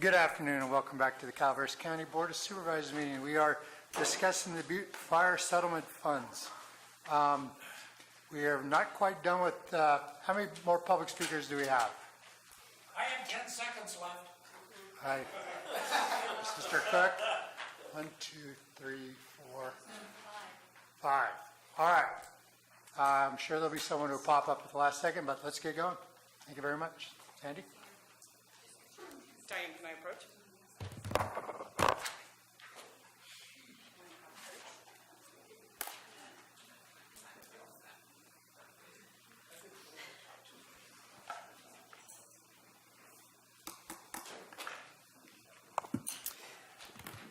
Good afternoon and welcome back to the Calaveras County Board of Supervisors meeting. We are discussing the Butte Fire Settlement Funds. We are not quite done with, how many more public speakers do we have? I have 10 seconds left. Hi. Mr. Cook. 1, 2, 3, 4, 5. All right. I'm sure there'll be someone who will pop up at the last second, but let's get going. Thank you very much. Sandy? Diane, can I approach?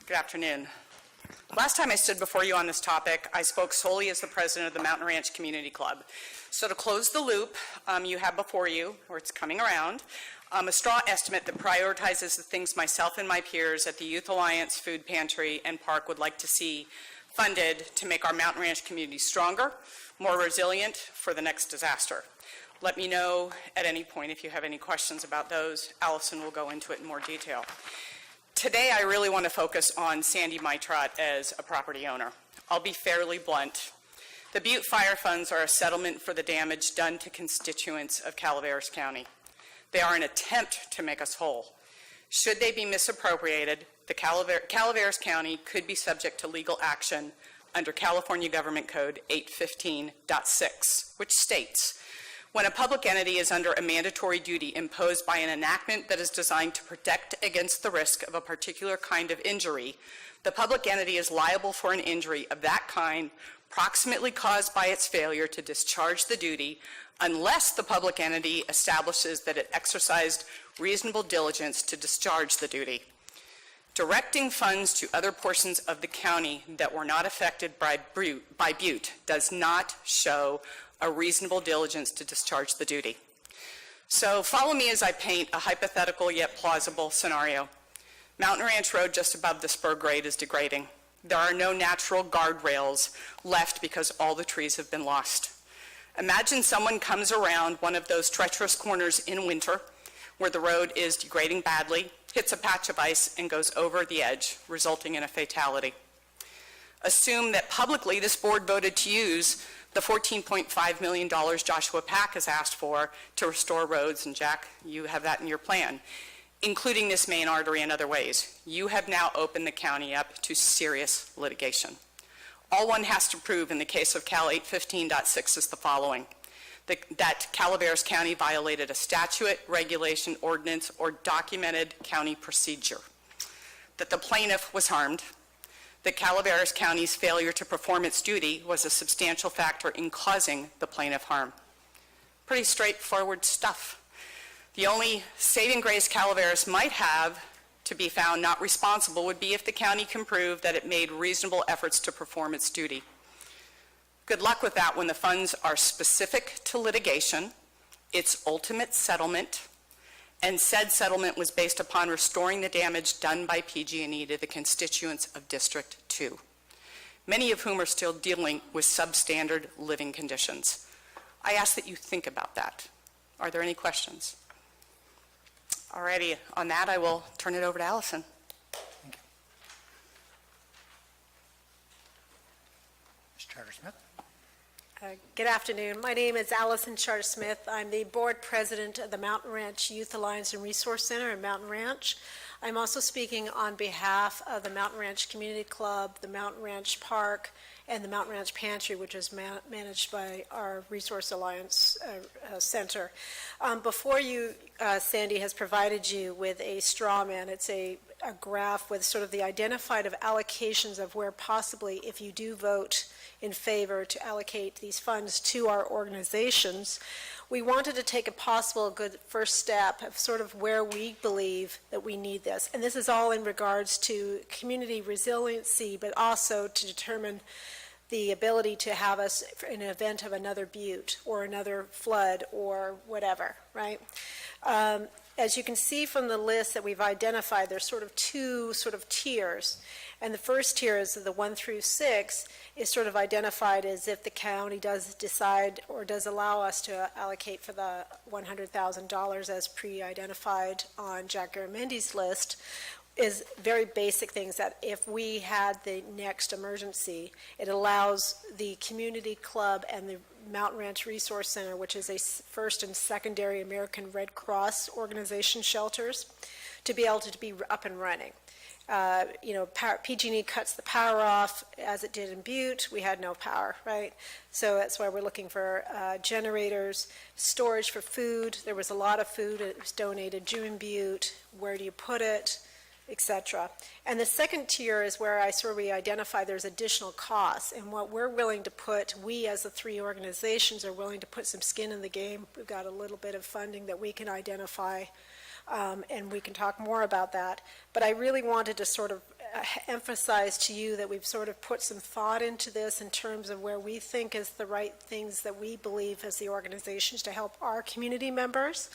Good afternoon. Last time I stood before you on this topic, I spoke solely as the president of the Mountain Ranch Community Club. So to close the loop, you have before you, or it's coming around, a straw estimate that prioritizes the things myself and my peers at the Youth Alliance, Food Pantry, and Park would like to see funded to make our Mountain Ranch community stronger, more resilient for the next disaster. Let me know at any point if you have any questions about those. Allison will go into it in more detail. Today, I really want to focus on Sandy Maitrot as a property owner. I'll be fairly blunt. The Butte Fire Funds are a settlement for the damage done to constituents of Calaveras County. They are an attempt to make us whole. Should they be misappropriated, the Calaveras County could be subject to legal action under California Government Code 815.6, which states, when a public entity is under a mandatory duty imposed by an enactment that is designed to protect against the risk of a particular kind of injury, the public entity is liable for an injury of that kind proximately caused by its failure to discharge the duty unless the public entity establishes that it exercised reasonable diligence to discharge the duty. Directing funds to other portions of the county that were not affected by Butte does not show a reasonable diligence to discharge the duty. So follow me as I paint a hypothetical yet plausible scenario. Mountain Ranch Road just above the spur grade is degrading. There are no natural guardrails left because all the trees have been lost. Imagine someone comes around one of those treacherous corners in winter where the road is degrading badly, hits a patch of ice, and goes over the edge, resulting in a fatality. Assume that publicly this board voted to use the $14.5 million Joshua Pack has asked for to restore roads, and Jack, you have that in your plan, including this main artery and other ways. You have now opened the county up to serious litigation. All one has to prove in the case of Cal 815.6 is the following: that Calaveras County violated a statute, regulation, ordinance, or documented county procedure, that the plaintiff was harmed, that Calaveras County's failure to perform its duty was a substantial factor in causing the plaintiff harm. Pretty straightforward stuff. The only saving grace Calaveras might have to be found not responsible would be if the county can prove that it made reasonable efforts to perform its duty. Good luck with that when the funds are specific to litigation, its ultimate settlement, and said settlement was based upon restoring the damage done by PG&E to the constituents of District 2, many of whom are still dealing with substandard living conditions. I ask that you think about that. Are there any questions? Alrighty, on that I will turn it over to Allison. Thank you. Ms. Charter-Smith. Good afternoon. My name is Allison Charter-Smith. I'm the board president of the Mountain Ranch Youth Alliance and Resource Center in Mountain Ranch. I'm also speaking on behalf of the Mountain Ranch Community Club, the Mountain Ranch Park, and the Mountain Ranch Pantry, which is managed by our Resource Alliance Center. Before you, Sandy has provided you with a straw man. It's a graph with sort of the identified of allocations of where possibly, if you do vote in favor to allocate these funds to our organizations, we wanted to take a possible good first step of sort of where we believe that we need this. And this is all in regards to community resiliency, but also to determine the ability to have us in an event of another Butte or another flood or whatever, right? As you can see from the list that we've identified, there's sort of two tiers. And the first tier is the 1 through 6 is sort of identified as if the county does decide or does allow us to allocate for the $100,000 as pre-identified on Jack Garamendi's list, is very basic things that if we had the next emergency, it allows the community club and the Mountain Ranch Resource Center, which is a first and secondary American Red Cross organization shelters, to be able to be up and running. PG&E cuts the power off, as it did in Butte. We had no power, right? So that's why we're looking for generators, storage for food. There was a lot of food that was donated in Butte. Where do you put it, etc. And the second tier is where we identify there's additional costs. And what we're willing to put, we as the three organizations are willing to put some skin in the game. We've got a little bit of funding that we can identify, and we can talk more about that. But I really wanted to sort of emphasize to you that we've sort of put some thought into this in terms of where we think is the right things that we believe as the organizations to help our community members,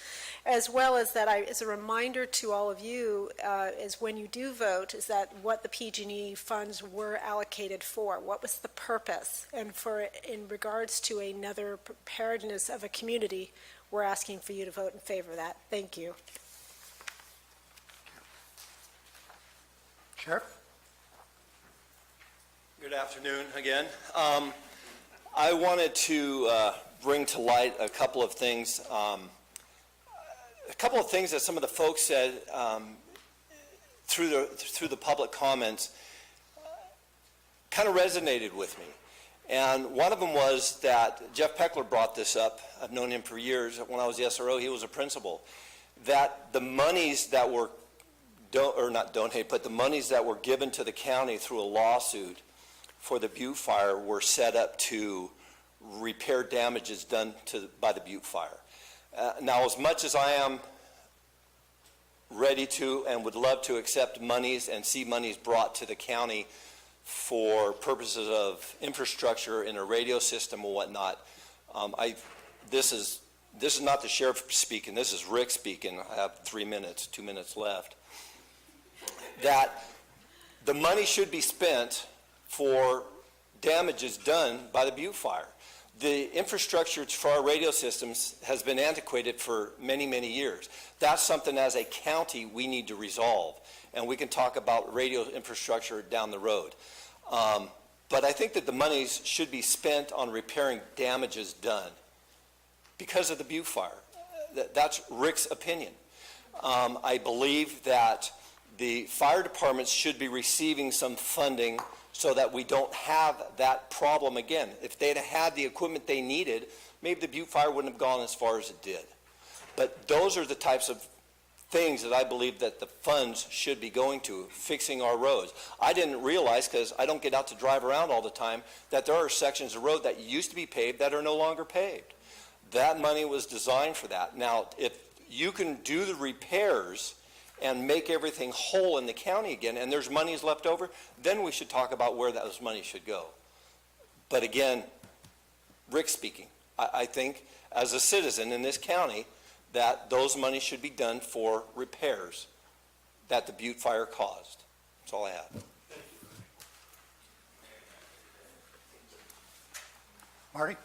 as well as that as a reminder to all of you is when you do vote, is that what the PG&E funds were allocated for, what was the purpose, and for in regards to another preparedness of a community, we're asking for you to vote in favor of that. Thank you. Sheriff? Good afternoon again. I wanted to bring to light a couple of things. That some of the folks said through the public comments kind of resonated with me. And one of them was that Jeff Peckler brought this up. I've known him for years. When I was the SRO, he was a principal. That the monies that were not donated, but the monies that were given to the county through a lawsuit for the Butte fire were set up to repair damages done by the Butte fire. Now, as much as I am ready to and would love to accept monies and see monies brought to the county for purposes of infrastructure in a radio system or whatnot, this is not the sheriff speaking. This is Rick speaking. I have 2 minutes left. That the money should be spent for damages done by the Butte fire. The infrastructure for our radio systems has been antiquated for many, many years. That's something as a county we need to resolve, and we can talk about radio infrastructure down the road. But I think that the monies should be spent on repairing damages done because of the Butte fire. That's Rick's opinion. I believe that the fire departments should be receiving some funding so that we don't have that problem again. If they'd had the equipment they needed, maybe the Butte fire wouldn't have gone as far as it did. But those are the types of things that I believe that the funds should be going to, fixing our roads. I didn't realize, because I don't get out to drive around all the time, that there are sections of road that used to be paved that are no longer paved. That money was designed for that. Now, if you can do the repairs and make everything whole in the county again, and there's monies left over, then we should talk about where those money should go. But again, Rick speaking, I think as a citizen in this county that those monies should be done for repairs that the Butte fire caused. That's all I have. Marty?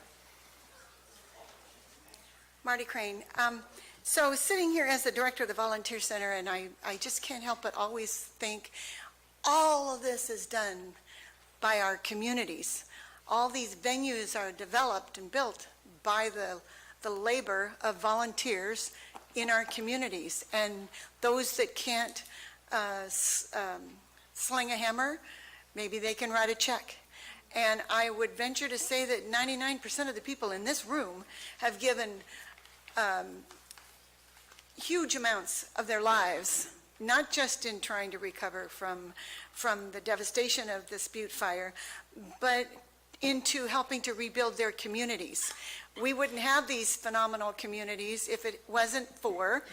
Marty Crane. So sitting here as the director of the Volunteer Center, and I just can't help but always think all of this is done by our communities. All these venues are developed and built by the labor of volunteers in our communities. And those that can't sling a hammer, maybe they can write a check. And I would venture to say that 99% of the people in this room have given huge amounts of their lives, not just in trying to recover from the devastation of this Butte fire, but into helping to rebuild their communities. We wouldn't have these phenomenal communities if it wasn't for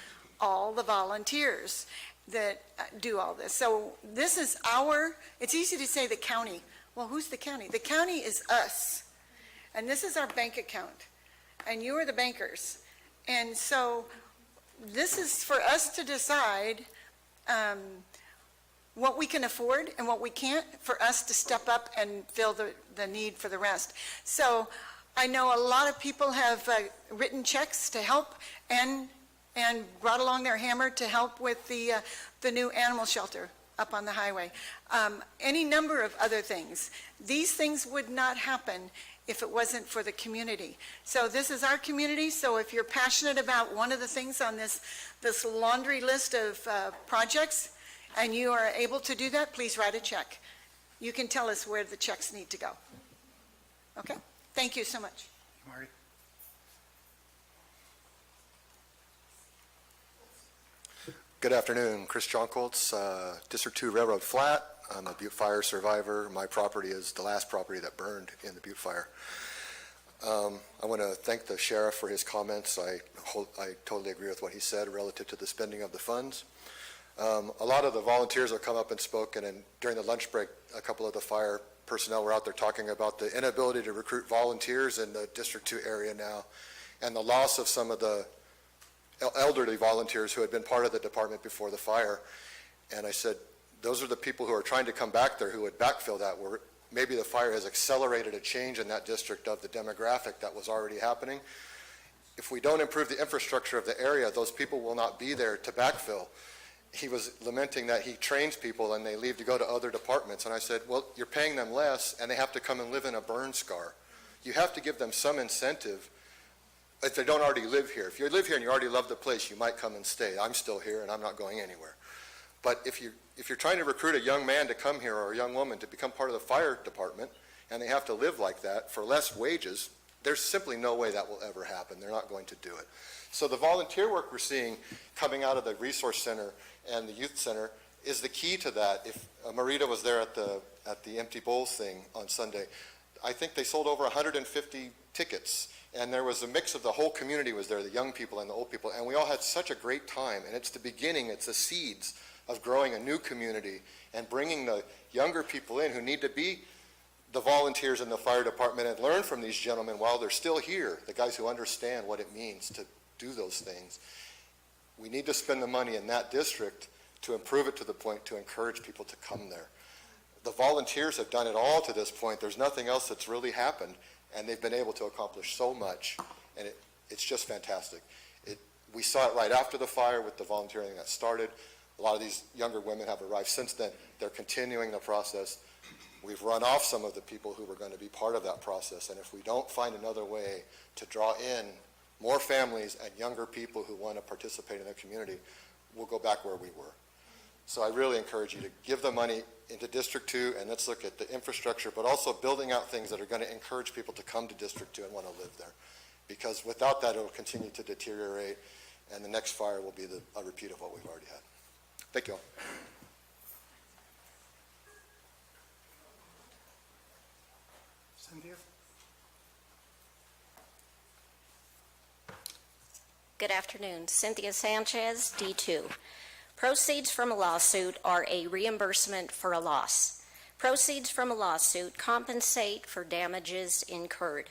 all the volunteers that do all this. So this is it's easy to say the county. Well, who's the county? The county is us. And this is our bank account. And you are the bankers. And so this is for us to decide what we can afford and what we can't, for us to step up and fill the need for the rest. So I know a lot of people have written checks to help and brought along their hammer to help with the new animal shelter up on the highway. Any number of other things. These things would not happen if it wasn't for the community. So this is our community, so if you're passionate about one of the things on this laundry list of projects, and you are able to do that, please write a check. You can tell us where the checks need to go. Okay? Thank you so much. Marty? Good afternoon, Chris Jonkoltz, District 2 Railroad Flat. I'm a Butte Fire survivor. My property is the last property that burned in the Butte Fire. I want to thank the sheriff for his comments. I totally agree with what he said relative to the spending of the funds. A lot of the volunteers have come up and spoken, and during the lunch break, a couple of the fire personnel were out there talking about the inability to recruit volunteers in the District 2 area now, and the loss of some of the elderly volunteers who had been part of the department before the fire. And I said, those are the people who are trying to come back there who would backfill that, where maybe the fire has accelerated a change in that district of the demographic that was already happening. If we don't improve the infrastructure of the area, those people will not be there to backfill. He was lamenting that he trains people and they leave to go to other departments. And I said, well, you're paying them less and they have to come and live in a burn scar. You have to give them some incentive if they don't already live here. If you live here and you already love the place, you might come and stay. I'm still here and I'm not going anywhere. But if you're trying to recruit a young man to come here or a young woman to become part of the fire department and they have to live like that for less wages, there's simply no way that will ever happen. They're not going to do it. So the volunteer work we're seeing coming out of the resource center and the youth center is the key to that. If Marita was there at the Empty Bowls thing on Sunday, I think they sold over 150 tickets. And there was a mix of the whole community was there, the young people and the old people, and we all had such a great time. And it's the beginning, it's the seeds of growing a new community and bringing the younger people in who need to be the volunteers in the fire department and learn from these gentlemen while they're still here, the guys who understand what it means to do those things. We need to spend the money in that district to improve it to the point to encourage people to come there. The volunteers have done it all to this point. There's nothing else that's really happened. And they've been able to accomplish so much, and it's just fantastic. We saw it right after the fire with the volunteering that started. A lot of these younger women have arrived since then. They're continuing the process. We've run off some of the people who were going to be part of that process, and if we don't find another way to draw in more families and younger people who want to participate in the community, we'll go back where we were. So I really encourage you to give the money into District 2, and let's look at the infrastructure, but also building out things that are going to encourage people to come to District 2 and want to live there. Because without that, it'll continue to deteriorate, and the next fire will be a repeat of what we've already had. Thank you all. Cynthia? Good afternoon. Cynthia Sanchez, D2. Proceeds from a lawsuit are a reimbursement for a loss. Proceeds from a lawsuit compensate for damages incurred.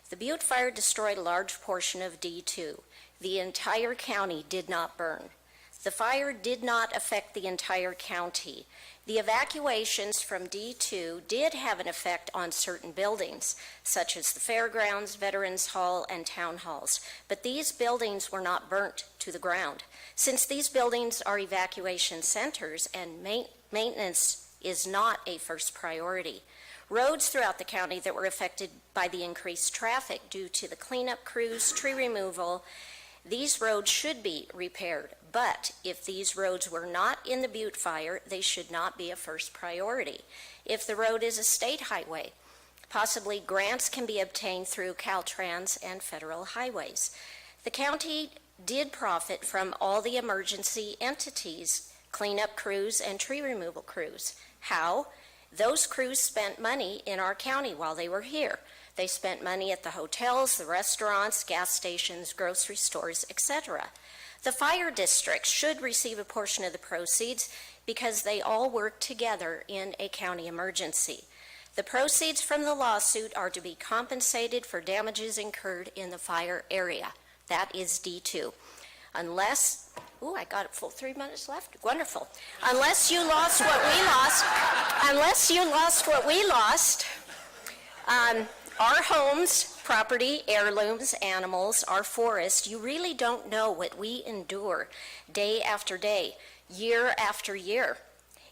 The Butte Fire destroyed a large portion of D2. The entire county did not burn. The fire did not affect the entire county. The evacuations from D2 did have an effect on certain buildings, such as the fairgrounds, Veterans Hall, and town halls, but these buildings were not burnt to the ground. Since these buildings are evacuation centers and maintenance is not a first priority, roads throughout the county that were affected by the increased traffic due to the cleanup crews, tree removal, these roads should be repaired. But if these roads were not in the Butte Fire, they should not be a first priority. If the road is a state highway, possibly grants can be obtained through Caltrans and federal highways. The county did profit from all the emergency entities, cleanup crews and tree removal crews. How? Those crews spent money in our county while they were here. They spent money at the hotels, the restaurants, gas stations, grocery stores, etc. The fire districts should receive a portion of the proceeds because they all work together in a county emergency. The proceeds from the lawsuit are to be compensated for damages incurred in the fire area. That is D2. unless, I got a full 3 minutes left, wonderful. Unless you lost what we lost, our homes, property, heirlooms, animals, our forests, you really don't know what we endure day after day, year after year.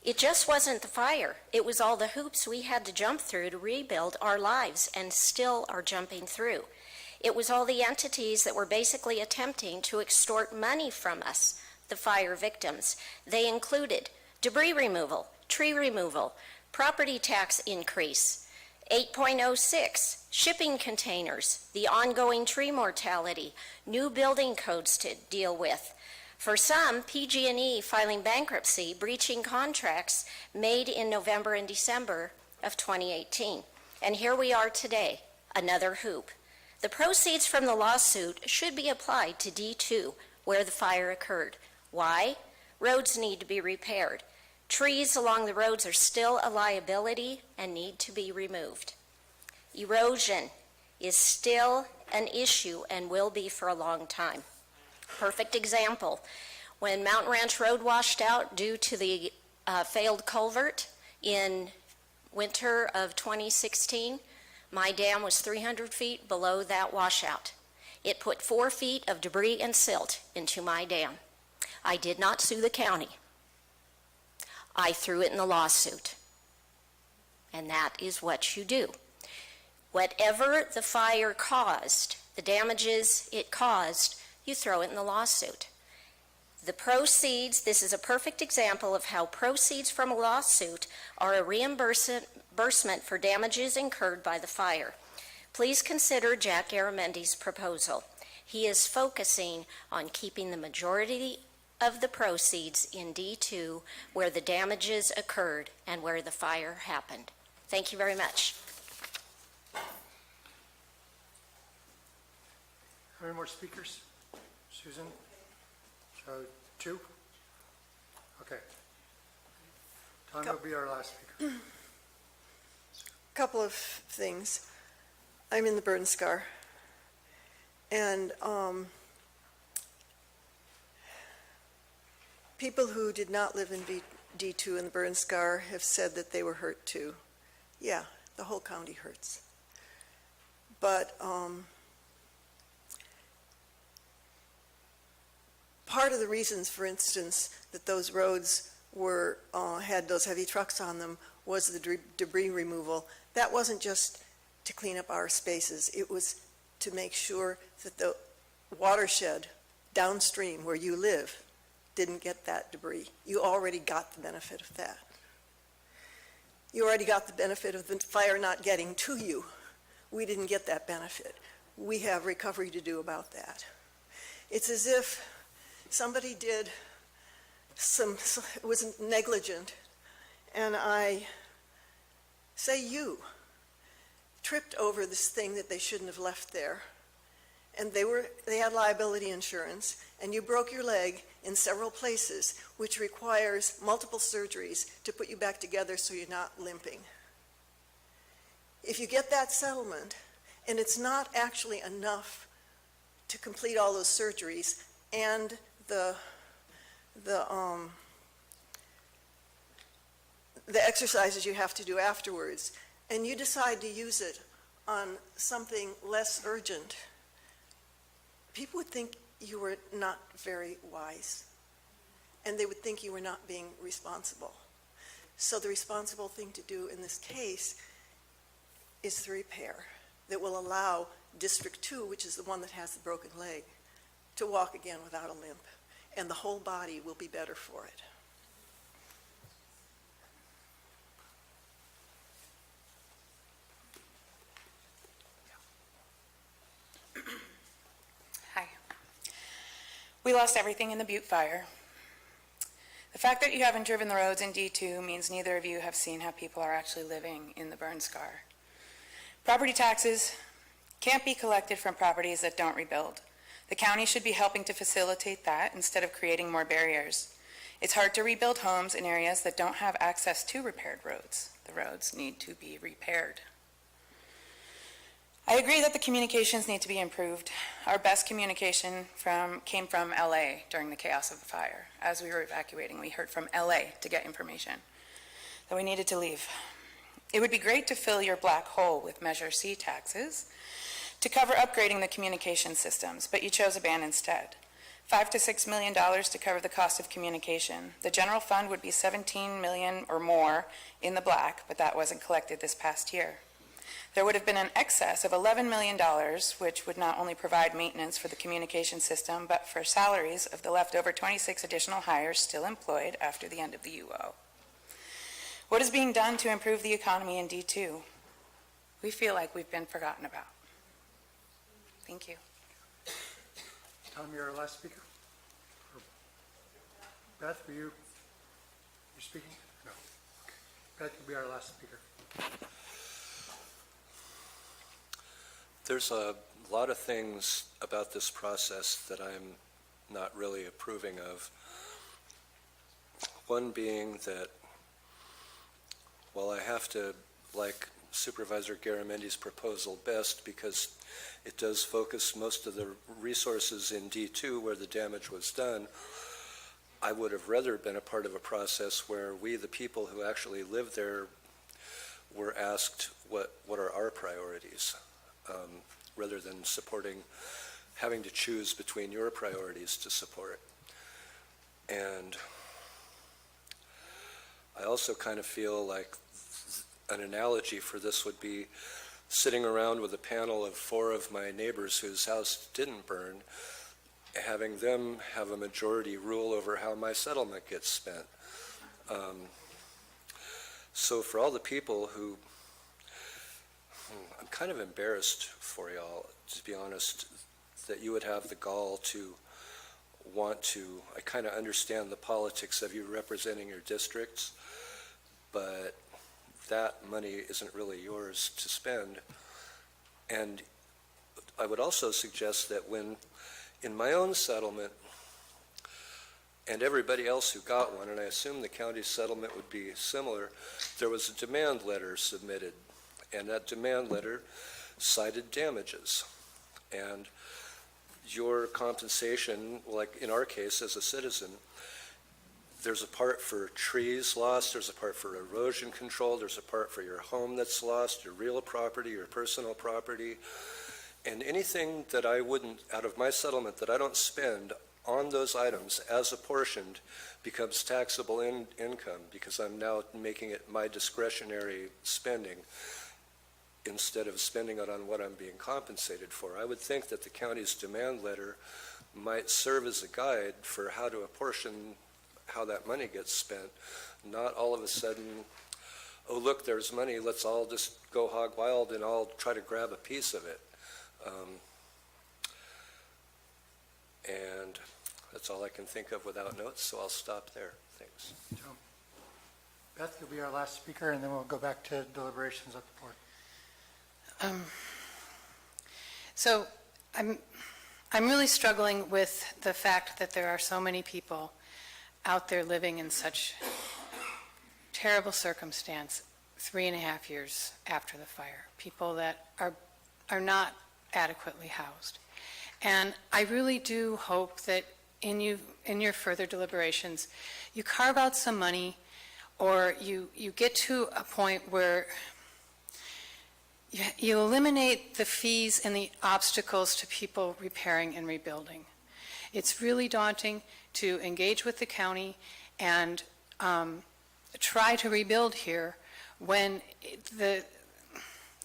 It just wasn't the fire. It was all the hoops we had to jump through to rebuild our lives and still are jumping through. It was all the entities that were basically attempting to extort money from us, the fire victims. They included debris removal, tree removal, property tax increase, 8.06, shipping containers, the ongoing tree mortality, new building codes to deal with. For some, PG&E filing bankruptcy, breaching contracts made in November and December of 2018. And here we are today, another hoop. The proceeds from the lawsuit should be applied to D2, where the fire occurred. Why? Roads need to be repaired. Trees along the roads are still a liability and need to be removed. Erosion is still an issue and will be for a long time. Perfect example, when Mountain Ranch Road washed out due to the failed culvert in winter of 2016, my dam was 300 feet below that washout. It put 4 feet of debris and silt into my dam. I did not sue the county. I threw it in the lawsuit. And that is what you do. Whatever the fire caused, the damages it caused, you throw it in the lawsuit. The proceeds, this is a perfect example of how proceeds from a lawsuit are a reimbursement for damages incurred by the fire. Please consider Jack Garamendi's proposal. He is focusing on keeping the majority of the proceeds in D2 where the damages occurred and where the fire happened. Thank you very much. How many more speakers? Susan? So, 2? Okay. Tanya will be our last speaker. Couple of things. I'm in the burn scar, and people who did not live in D2 in the burn scar have said that they were hurt too. Yeah, the whole county hurts. But part of the reasons, for instance, that those roads were had those heavy trucks on them was the debris removal. That wasn't just to clean up our spaces. It was to make sure that the watershed downstream where you live didn't get that debris. You already got the benefit of that. You already got the benefit of the fire not getting to you. We didn't get that benefit. We have recovery to do about that. It's as if somebody was negligent, and I say you tripped over this thing that they shouldn't have left there, and they had liability insurance, and you broke your leg in several places, which requires multiple surgeries to put you back together so you're not limping. If you get that settlement, and it's not actually enough to complete all those surgeries and the exercises you have to do afterwards, and you decide to use it on something less urgent, people would think you were not very wise, and they would think you were not being responsible. So the responsible thing to do in this case is the repair that will allow District 2, which is the one that has the broken leg, to walk again without a limp, and the whole body will be better for it. Hi. We lost everything in the Butte fire. The fact that you haven't driven the roads in D2 means neither of you have seen how people are actually living in the burn scar. Property taxes can't be collected from properties that don't rebuild. The county should be helping to facilitate that instead of creating more barriers. It's hard to rebuild homes in areas that don't have access to repaired roads. The roads need to be repaired. I agree that the communications need to be improved. Our best communication came from LA during the chaos of the fire. As we were evacuating, we heard from LA to get information that we needed to leave. It would be great to fill your black hole with Measure C taxes to cover upgrading the communication systems, but you chose a ban instead. $5 to $6 million to cover the cost of communication. The general fund would be $17 million or more in the black, but that wasn't collected this past year. There would have been an excess of $11 million, which would not only provide maintenance for the communication system, but for salaries of the leftover 26 additional hires still employed after the end of the UO. What is being done to improve the economy in D2? We feel like we've been forgotten about. Thank you. Tom, you're our last speaker? Or Beth, were you speaking? No. Okay. Beth will be our last speaker. There's a lot of things about this process that I'm not really approving of. One being that while I have to like Supervisor Garamendi's proposal best because it does focus most of the resources in D2 where the damage was done, I would have rather been a part of a process where we, the people who actually live there, were asked what are our priorities. Rather than having to choose between your priorities to support. And I also kind of feel like an analogy for this would be sitting around with a panel of 4 of my neighbors whose house didn't burn, having them have a majority rule over how my settlement gets spent. So for all the people who I'm kind of embarrassed for y'all, to be honest, that you would have the gall to want to, I kind of understand the politics of you representing your districts, but that money isn't really yours to spend. And I would also suggest that when, in my own settlement, and everybody else who got one, and I assume the county's settlement would be similar, there was a demand letter submitted. And that demand letter cited damages. And your compensation, like in our case as a citizen, there's a part for trees lost, there's a part for erosion control, there's a part for your home that's lost, your real property, your personal property. And anything that I wouldn't, out of my settlement, that I don't spend on those items as apportioned becomes taxable income because I'm now making it my discretionary spending, instead of spending it on what I'm being compensated for. I would think that the county's demand letter might serve as a guide for how to apportion how that money gets spent, not all of a sudden, oh look, there's money, let's all just go hog wild and all try to grab a piece of it. And that's all I can think of without notes, so I'll stop there. Thanks. Tom. Beth, you'll be our last speaker, and then we'll go back to deliberations at the board. So I'm really struggling with the fact that there are so many people out there living in such terrible circumstance 3.5 years after the fire, people that are not adequately housed. And I really do hope that in your further deliberations, you carve out some money, or you get to a point where you eliminate the fees and the obstacles to people repairing and rebuilding. It's really daunting to engage with the county and try to rebuild here when the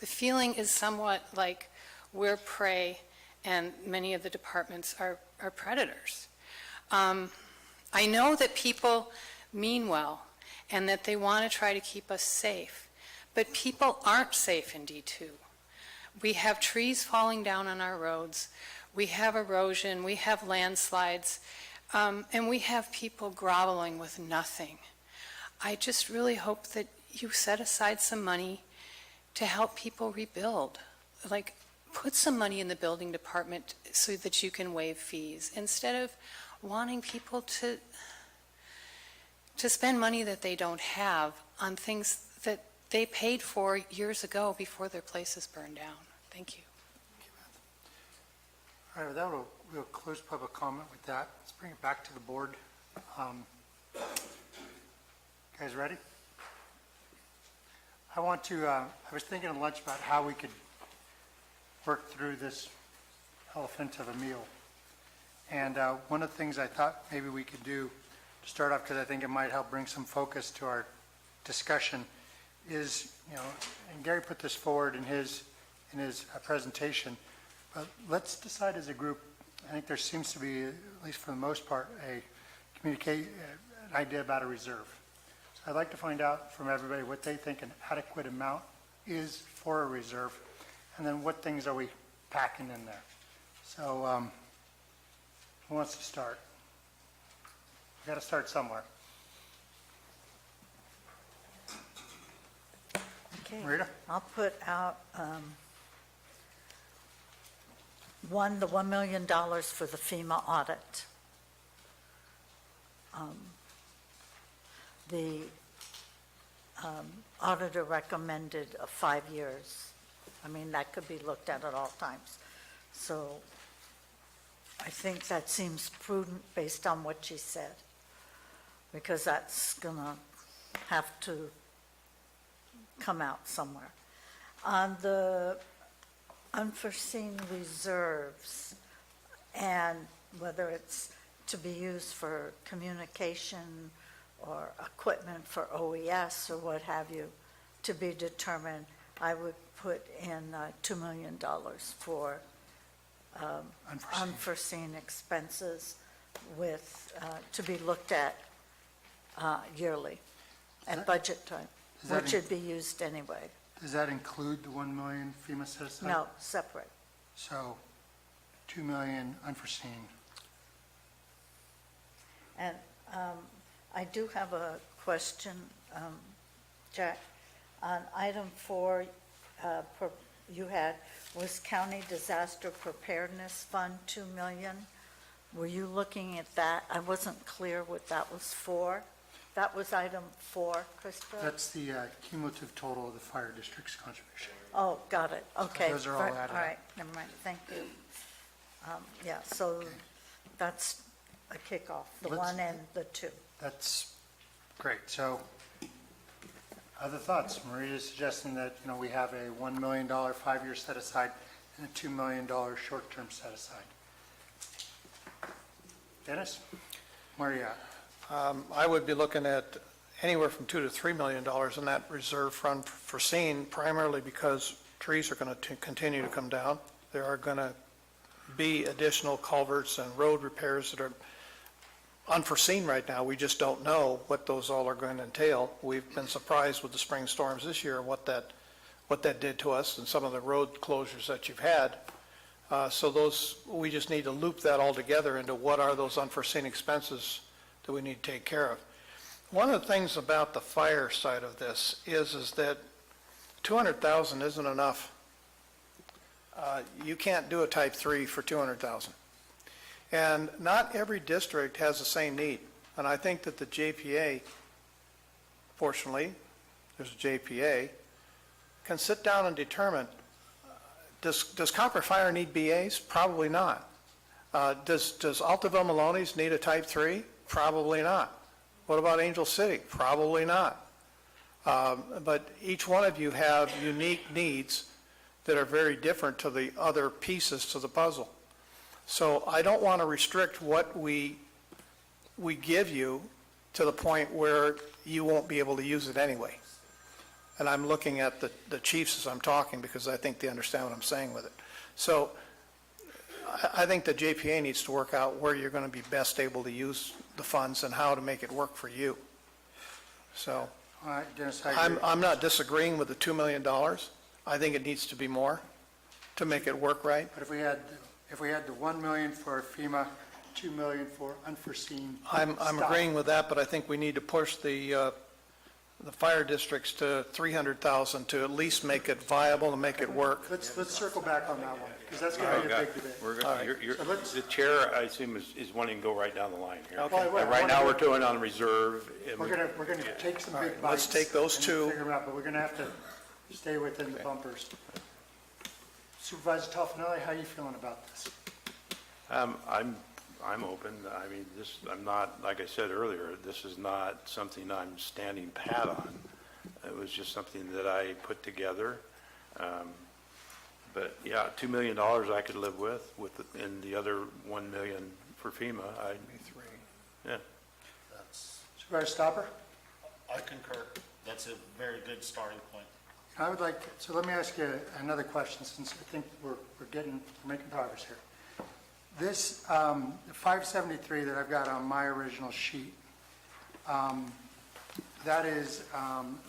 feeling is somewhat like we're prey and many of the departments are predators. I know that people mean well and that they want to try to keep us safe. But people aren't safe in D2. We have trees falling down on our roads, we have erosion, we have landslides, and we have people groveling with nothing. I just really hope that you set aside some money to help people rebuild. Like, put some money in the building department so that you can waive fees, instead of wanting people to spend money that they don't have on things that they paid for years ago before their places burned down. Thank you. All right, with that, we'll close public comment with that. Let's bring it back to the board. Guys ready? I was thinking at lunch about how we could work through this elephant of a meal. And one of the things I thought maybe we could do to start off, because I think it might help bring some focus to our discussion, is, and Gary put this forward in his presentation, but let's decide as a group. I think there seems to be, at least for the most part, an idea about a reserve. So I'd like to find out from everybody what they think an adequate amount is for a reserve, and then what things are we packing in there. So who wants to start? We've got to start somewhere. Okay. Marita? I'll put out, the $1 million for the FEMA audit. The auditor recommended 5 years. I mean, that could be looked at all times. So I think that seems prudent based on what she said, because that's gonna have to come out somewhere. On the unforeseen reserves, and whether it's to be used for communication or equipment for OES or what have you, to be determined, I would put in $2 million for unforeseen expenses with, to be looked at yearly at budget time, which should be used anyway. Does that include the 1 million FEMA set aside? No, separate. So 2 million unforeseen. And I do have a question, Jack. On item 4, you had, was County Disaster Preparedness Fund 2 million? Were you looking at that? I wasn't clear what that was for. That was item 4, Krista? That's the cumulative total of the fire district's contribution. Oh, got it, okay. those are all Right, added up. All right, never mind, thank you. Yeah, so that's a kickoff, the Let's- 1 and the 2. That's great. So other thoughts? Maria's suggesting that, we have a $1 million 5-year set aside and a $2 million short-term set aside. Dennis? Maria? I would be looking at anywhere from $2 to $3 million in that reserve fund foreseen, primarily because trees are going to continue to come down. There are going to be additional culverts and road repairs that are unforeseen right now. We just don't know what those all are going to entail. We've been surprised with the spring storms this year, what that did to us and some of the road closures that you've had. So we just need to loop that all together into what are those unforeseen expenses that we need to take care of. One of the things about the fire side of this is that 200,000 isn't enough. You can't do a type 3 for 200,000. And not every district has the same need. And I think that the JPA, fortunately, there's a JPA, can sit down and determine, does Copper Fire need BAs? Probably not. Does Altaville Maloney's need a type 3? Probably not. What about Angel City? Probably not. But each one of you have unique needs that are very different to the other pieces to the puzzle. So I don't want to restrict what we give you to the point where you won't be able to use it anyway. And I'm looking at the chiefs as I'm talking because I think they understand what I'm saying with it. So I think the JPA needs to work out where you're going to be best able to use the funds and how to make it work for you. So All right, Dennis, I agree. I'm not disagreeing with the $2 million. I think it needs to be more to make it work right. But if we had the 1 million for FEMA, 2 million for unforeseen I'm stuff. agreeing with that, but I think we need to push the fire districts to 300,000 to at least make it viable and make it work. Let's circle back on that one, because that's going to be a big debate. We're All right. So let's- the chair, I assume, is wanting to go right down the line here. Okay. Well, And right now, we're doing on reserve. and We're going to take some big bites. let's take those and two. Figure them out, but we're going to have to stay within the bumpers. Supervisor Toffenelli, how are you feeling about this? I'm open. I mean, I'm not, like I said earlier, this is not something I'm standing pat on. It was just something that I put together. But yeah, $2 million I could live with, and the other 1 million for FEMA, yeah. Supervisor Stopper? I concur. That's a very good starting point. I would like, so let me ask you another question, since I think we're making progress here. This, the 573 that I've got on my original sheet, that is,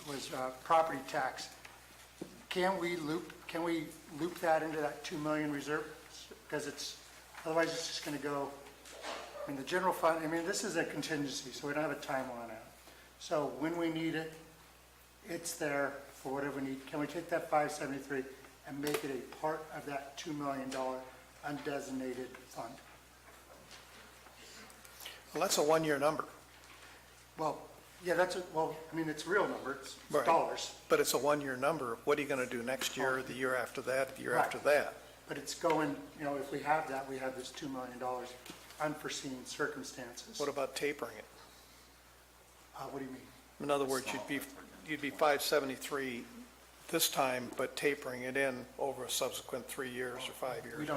was property tax. Can we loop that into that 2 million reserve? Because otherwise it's just going to go, I mean, the general fund, I mean, this is a contingency, so we don't have a timeline on it. So when we need it, it's there for whatever we need. Can we take that 573 and make it a part of that $2 million undesignated fund? Well, that's a one-year number, Well, yeah, I mean, it's a real number, it's Right. dollars, but it's a one-year number. What are you going to do next year, the year after that, the year Right. after that? but it's going, if we have that, we have this $2 million unforeseen circumstances. What about tapering it? What do you mean? In other words, you'd be 573 this time, but tapering it in over a subsequent 3 years or 5 years.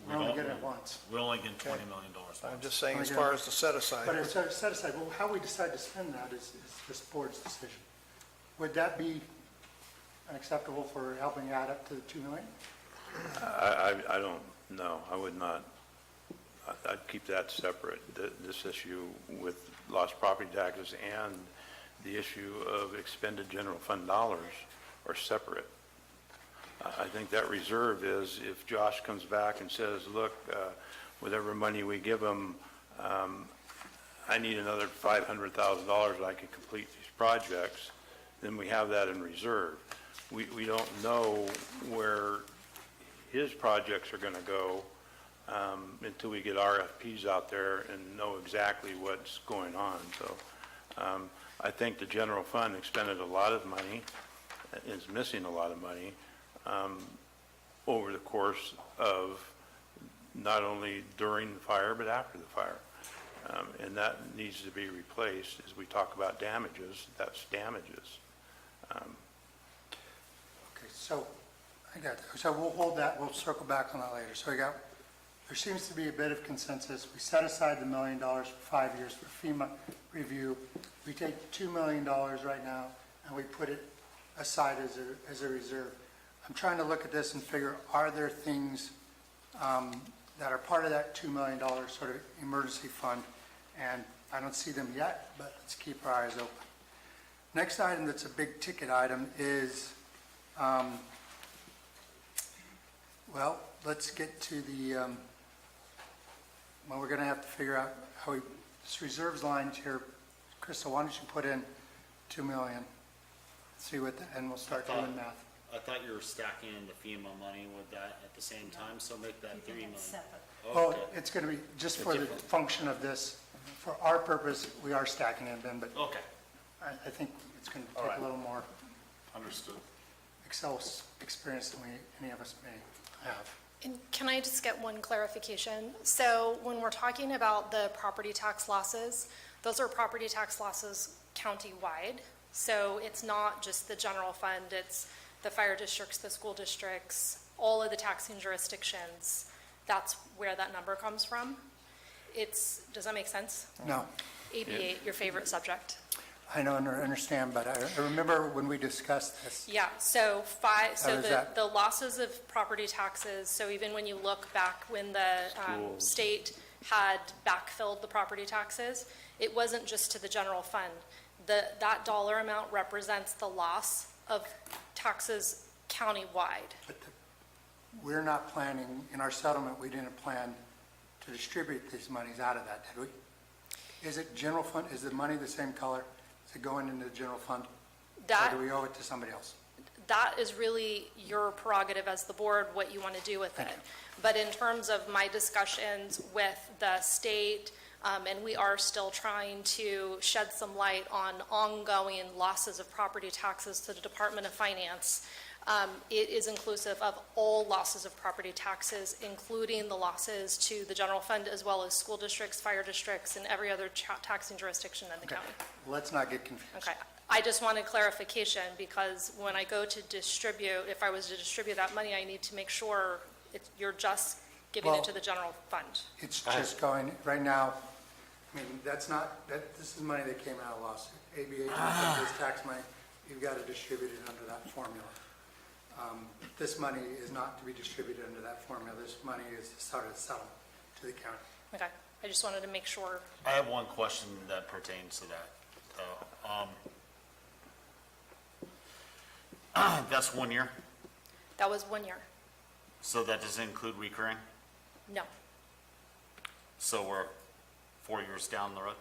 We're only getting it once. We're only getting $20 million once. I'm just saying, as far as the set aside. But it's set aside, well, how we decide to spend that is this board's decision. Would that be unacceptable for helping add up to the 2 million? I don't know. I would not. I'd keep that separate. This issue with lost property taxes and the issue of expended general fund dollars are separate. I think that reserve is, if Josh comes back and says, look, whatever money we give him, I need another $500,000 I can complete these projects, then we have that in reserve. We don't know where his projects are going to go until we get RFPs out there and know exactly what's going on. So I think the general fund expended a lot of money, is missing a lot of money over the course of not only during the fire, but after the fire. And that needs to be replaced. As we talk about damages, that's damages. Okay, so I got that. So we'll hold that, we'll circle back on that later. So there seems to be a bit of consensus. We set aside the $1 million for 5 years for FEMA review. We take $2 million right now and we put it aside as a reserve. I'm trying to look at this and figure, are there things that are part of that $2 million sort of emergency fund? And I don't see them yet, but let's keep our eyes open. Next item that's a big ticket item is, well, let's get to the, well, we're going to have to figure out how this reserves line here. Crystal, why don't you put in 2 million? See what, and we'll start doing math. I thought you were stacking in the FEMA money with that at the same time, so make that 3 million. Oh, Okay. it's going to be just for the function of this. For our purpose, we are stacking in, Ben, but Okay, I think it's going to All take right. a little more understood. Excel experience than any of us may have. And can I just get one clarification? So when we're talking about the property tax losses, those are property tax losses county-wide. So it's not just the general fund, it's the fire districts, the school districts, all of the taxing jurisdictions. That's where that number comes from. Does that make sense? No, AB8, your favorite subject. I don't understand, but I remember when we discussed this. Yeah, so is that? the losses of property taxes, so even when you look back when the state had backfilled the property taxes, it wasn't just to the general fund. That dollar amount represents the loss of taxes countywide. But we're not planning, in our settlement, we didn't plan to distribute these monies out of that, did we? Is it general fund, is the money the same color? Is it going into the general fund? Or do we owe it to somebody else? That is really your prerogative as the board, what you want to do with it. But in terms of my discussions with the state, and we are still trying to shed some light on ongoing losses of property taxes to the Department of Finance, It is inclusive of all losses of property taxes, including the losses to the general fund, as well as school districts, fire districts, and every other taxing jurisdiction in the Okay, county. let's not get confused. Okay, I just wanted clarification, because when I go to distribute, if I was to distribute that money, I need to make sure you're just giving Well- it to the general fund. It's just going, right now, I mean, this is money that came out of lawsuit. ABA is tax money, you've got to distribute it under that formula. This money is not to be distributed under that formula. This money is sort of settled to the county. Okay, I just wanted to make sure. I have one question that pertains to that. That's 1 year, That was 1 year. so that doesn't include recurring? No. So we're 4 years down the road?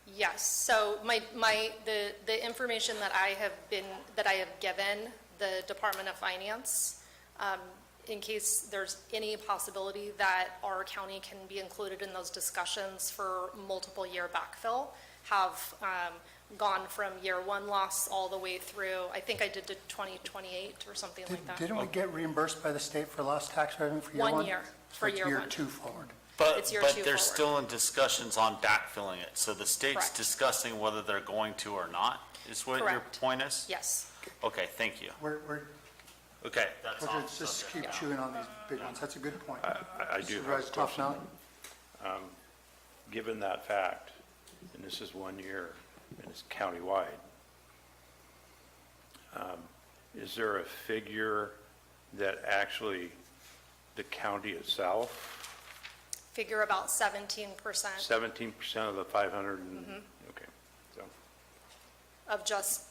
Yes, so the information that I have given the Department of Finance, in case there's any possibility that our county can be included in those discussions for multiple year backfill, have gone from year one loss all the way through, I think I did to 2028 or something like that. Didn't we get reimbursed by the state for lost tax revenue for year one? 1 year, for So year it's one. year two forward. But It's year two they're forward. still in discussions on backfilling it, so the state's Correct. discussing whether they're going to or not, is what your Correct. point is? Yes. Okay, thank you. We're Okay, that's all. let's just keep chewing on these big ones. That's a good point. I do have Supervisor a question. Toffenali? Given that fact, and this is 1 year, and it's countywide, is there a figure that actually the county itself, Figure about 17% 17% of the 500 and, okay, so, of just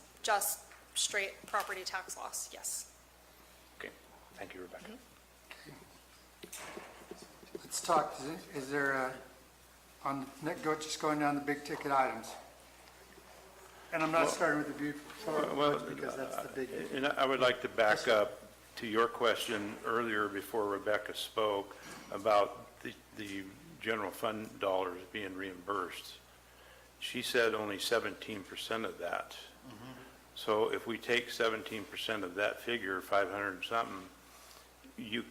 straight property tax loss, yes. okay, thank you, Rebecca. Let's talk, is there just going down the big ticket items? And I'm not starting with the Butte Well, because that's the big. And I would like to back up to your question earlier before Rebecca spoke about the general fund dollars being reimbursed. She said only 17% of that. So if we take 17% of that figure, 500 and something,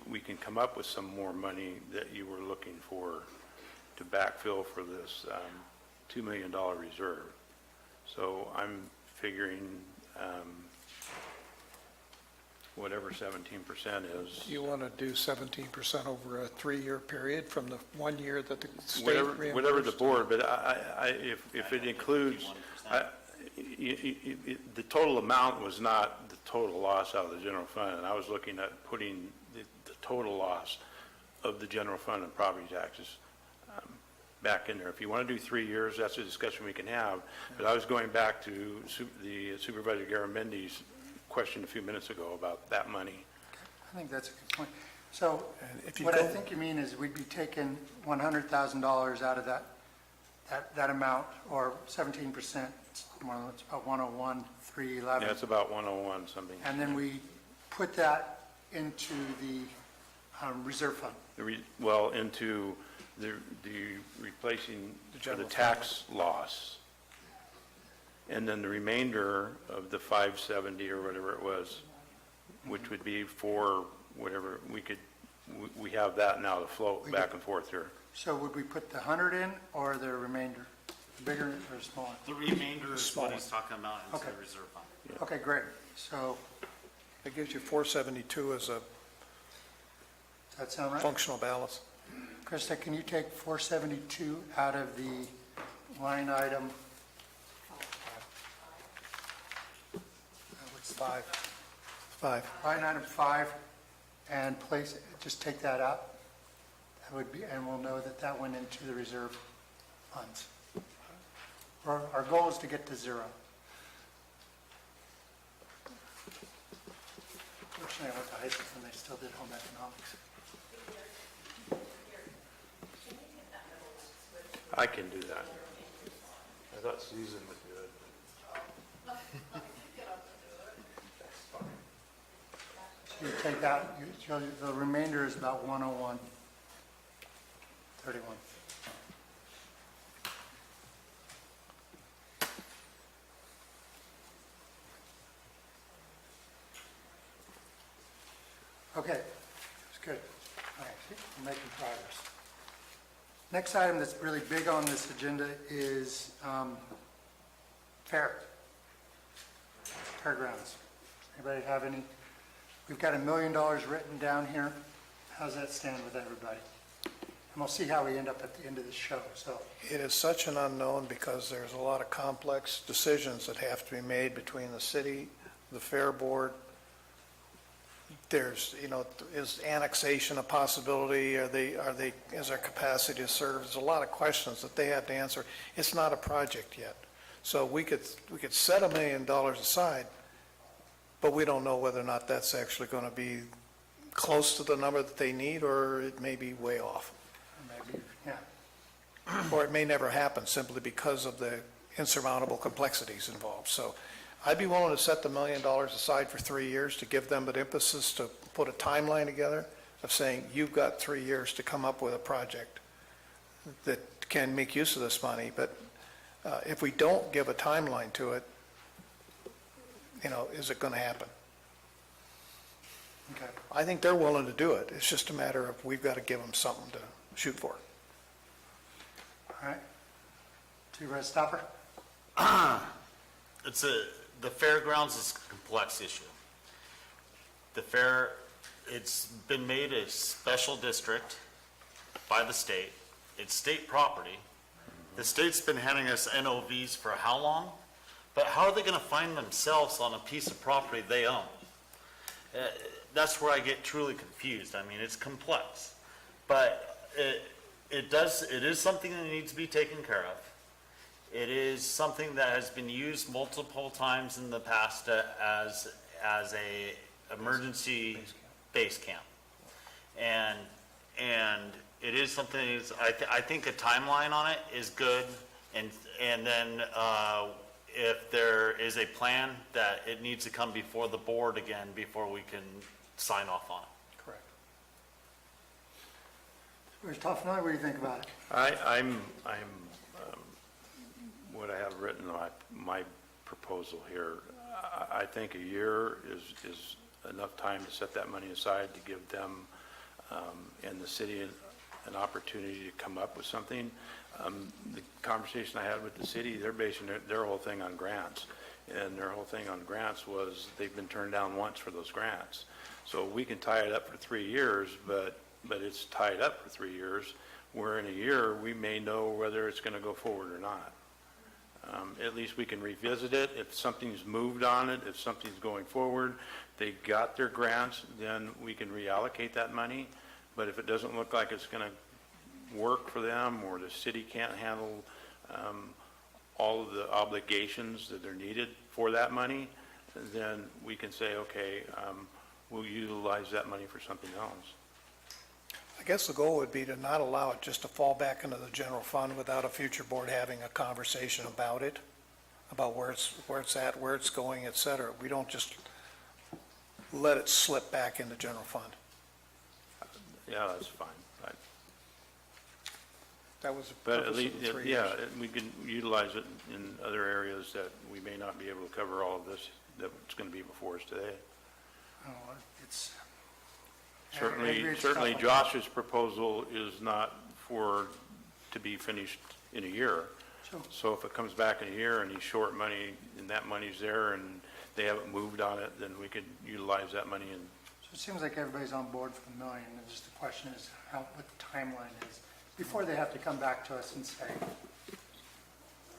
we can come up with some more money that you were looking for to backfill for this $2 million reserve. So I'm figuring whatever 17% is. You want to do 17% over a 3-year period from the 1 year that the state reimbursed? Whatever the board, but if it includes, the total amount was not the total loss out of the general fund, and I was looking at putting the total loss of the general fund and property taxes back in there. If you want to do 3 years, that's a discussion we can have, but I was going back to the Supervisor Garamendi's question a few minutes ago about that money. I think that's a good point. So if you what I go- think you mean is we'd be taking $100,000 out of that amount, or 17%, it's about 101,311. Yeah, it's about 101 something. And then we put that into the reserve fund. Well, into the replacing the tax loss. And then the remainder of the 570 or whatever it was, which would be for whatever, we have that now to float back and forth here. So would we put the 100 in, or the remainder, bigger or smaller? The remainder is what he's talking about into the Okay. reserve fund. Okay, great. So, It gives you 472 as a does that sound right? functional balance. Krista, can you take 472 out of the line item? What's 5. line item 5, and place, just take that out? That would be, and we'll know that that went into the reserve funds. Our goal is to get to zero. Fortunately, I went to high school and they still did home economics. I can do that. I thought Susan would do it. So you take that, the remainder is about 101.31. Okay, that's good. All right, see, we're making progress. Next item that's really big on this agenda is fairgrounds. Anybody have any? We've got $1 million written down here. How's that stand with everybody? And we'll see how we end up at the end of the show, so. It is such an unknown because there's a lot of complex decisions that have to be made between the city, the fair board. There's, is annexation a possibility? Is there capacity to serve? There's a lot of questions that they have to answer. It's not a project yet. So we could set $1 million aside, but we don't know whether or not that's actually going to be close to the number that they need, or it may be way off. Maybe, yeah. Or it may never happen simply because of the insurmountable complexities involved. So I'd be willing to set the $1 million aside for 3 years to give them an impetus to put a timeline together of saying, you've got 3 years to come up with a project that can make use of this money. But if we don't give a timeline to it, is it going to happen? Okay. I think they're willing to do it. It's just a matter of we've got to give them something to shoot for. All right. Red Stopper? The fairgrounds is a complex issue. The fair, it's been made a special district by the state. It's state property. The state's been handing us NOVs for how long? But how are they going to find themselves on a piece of property they own? That's where I get truly confused. I mean, it's complex. But it is something that needs to be taken care of. It is something that has been used multiple times in the past as a emergency base camp. And it is something, I think a timeline on it is good. And then if there is a plan, that it needs to come before the board again before we can sign off on it. Correct. Mr. Toffenali, what do you think about it? I'm what I have written, my proposal here, I think a year is enough time to set that money aside to give them and the city an opportunity to come up with something. The conversation I had with the city, they're basing their whole thing on grants. And their whole thing on grants was they've been turned down once for those grants. So we can tie it up for 3 years, but it's tied up for 3 years, where in a year we may know whether it's going to go forward or not. At least we can revisit it. If something's moved on it, if something's going forward, they got their grants, then we can reallocate that money. But if it doesn't look like it's going to work for them, or the city can't handle all of the obligations that are needed for that money, then we can say, okay, we'll utilize that money for something else. I guess the goal would be to not allow it just to fall back into the general fund without a future board having a conversation about it, about where it's at, where it's going, et cetera. We don't just let it slip back into general fund. Yeah, that's fine. That was the But at purpose least, of the 3 years. we can utilize it in other areas that we may not be able to cover all of this, that's going to be before us today. Oh, it's. I agree, it's Certainly tough. Josh's proposal is not to be finished in a year. Sure. So if it comes back in a year and he's short money and that money's there and they haven't moved on it, then we could utilize that money and So it seems like everybody's on board for the million, and just the question is what the timeline is, before they have to come back to us and say,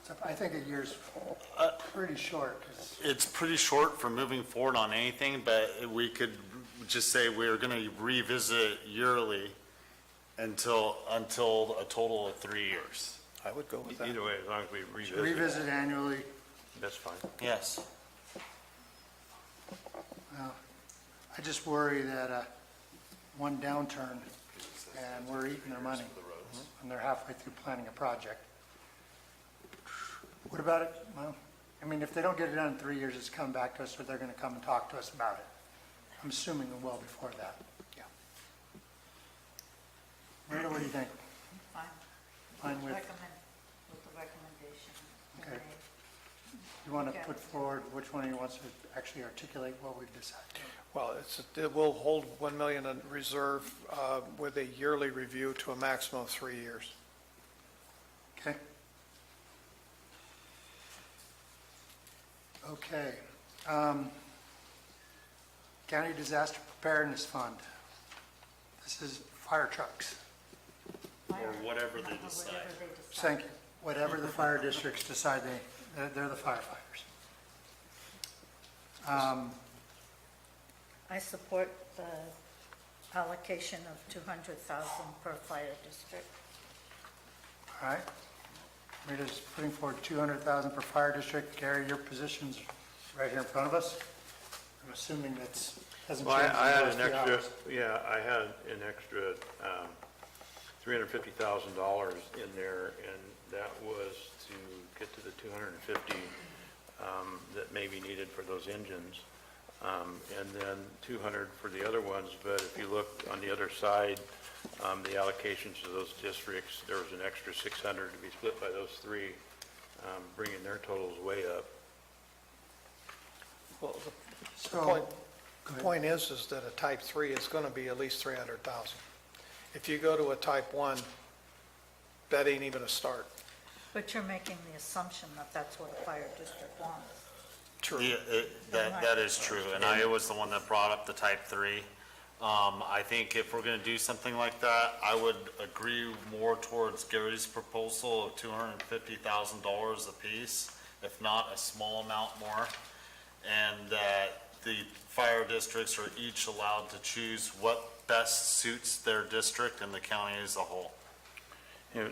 so I think a year's pretty short. It's pretty short for moving forward on anything, but we could just say we're going to revisit yearly until a total of 3 years. I would go with that. either way, as long as we revisit. Revisit annually. That's fine. Yes. I just worry that one downturn and we're eating their money and they're halfway through planning a project. What about it? Well, I mean, if they don't get it done in 3 years, it's coming back to us, or they're going to come and talk to us about it. I'm assuming well before that. Yeah. Rita, what do you think? Fine. Fine with, Recommend, with the recommendation. Okay. You want to put forward which one he wants to actually articulate what we've decided? Well, it will hold 1 million in reserve with a yearly review to a maximum of 3 years. Okay. Okay. County Disaster Preparedness Fund. This is fire trucks. Or whatever they decide. Thank you. Whatever the fire districts decide they're the firefighters. I support the allocation of 200,000 per fire district. All right. Rita's putting forward 200,000 per fire district. Gary, your position's right here in front of us. I'm assuming that's, hasn't Well, changed. I in had the an last few extra, hours. yeah, I had an extra $350,000 in there, and that was to get to the 250 that may be needed for those engines, and then 200 for the other ones. But if you look on the other side, the allocations to those districts, there was an extra 600 to be split by those three, bringing their totals way up. Well, So, the point is that a type 3 is going to be at least 300,000. If you go to a type 1, that ain't even a start. But you're making the assumption that that's what a fire district wants. True. Yeah, that is true, and I was the one that brought up the type 3. I think if we're gonna do something like that, I would agree more towards Gary's proposal of $250,000 apiece, if not a small amount more, and that the fire districts are each allowed to choose what best suits their district and the county as a whole. In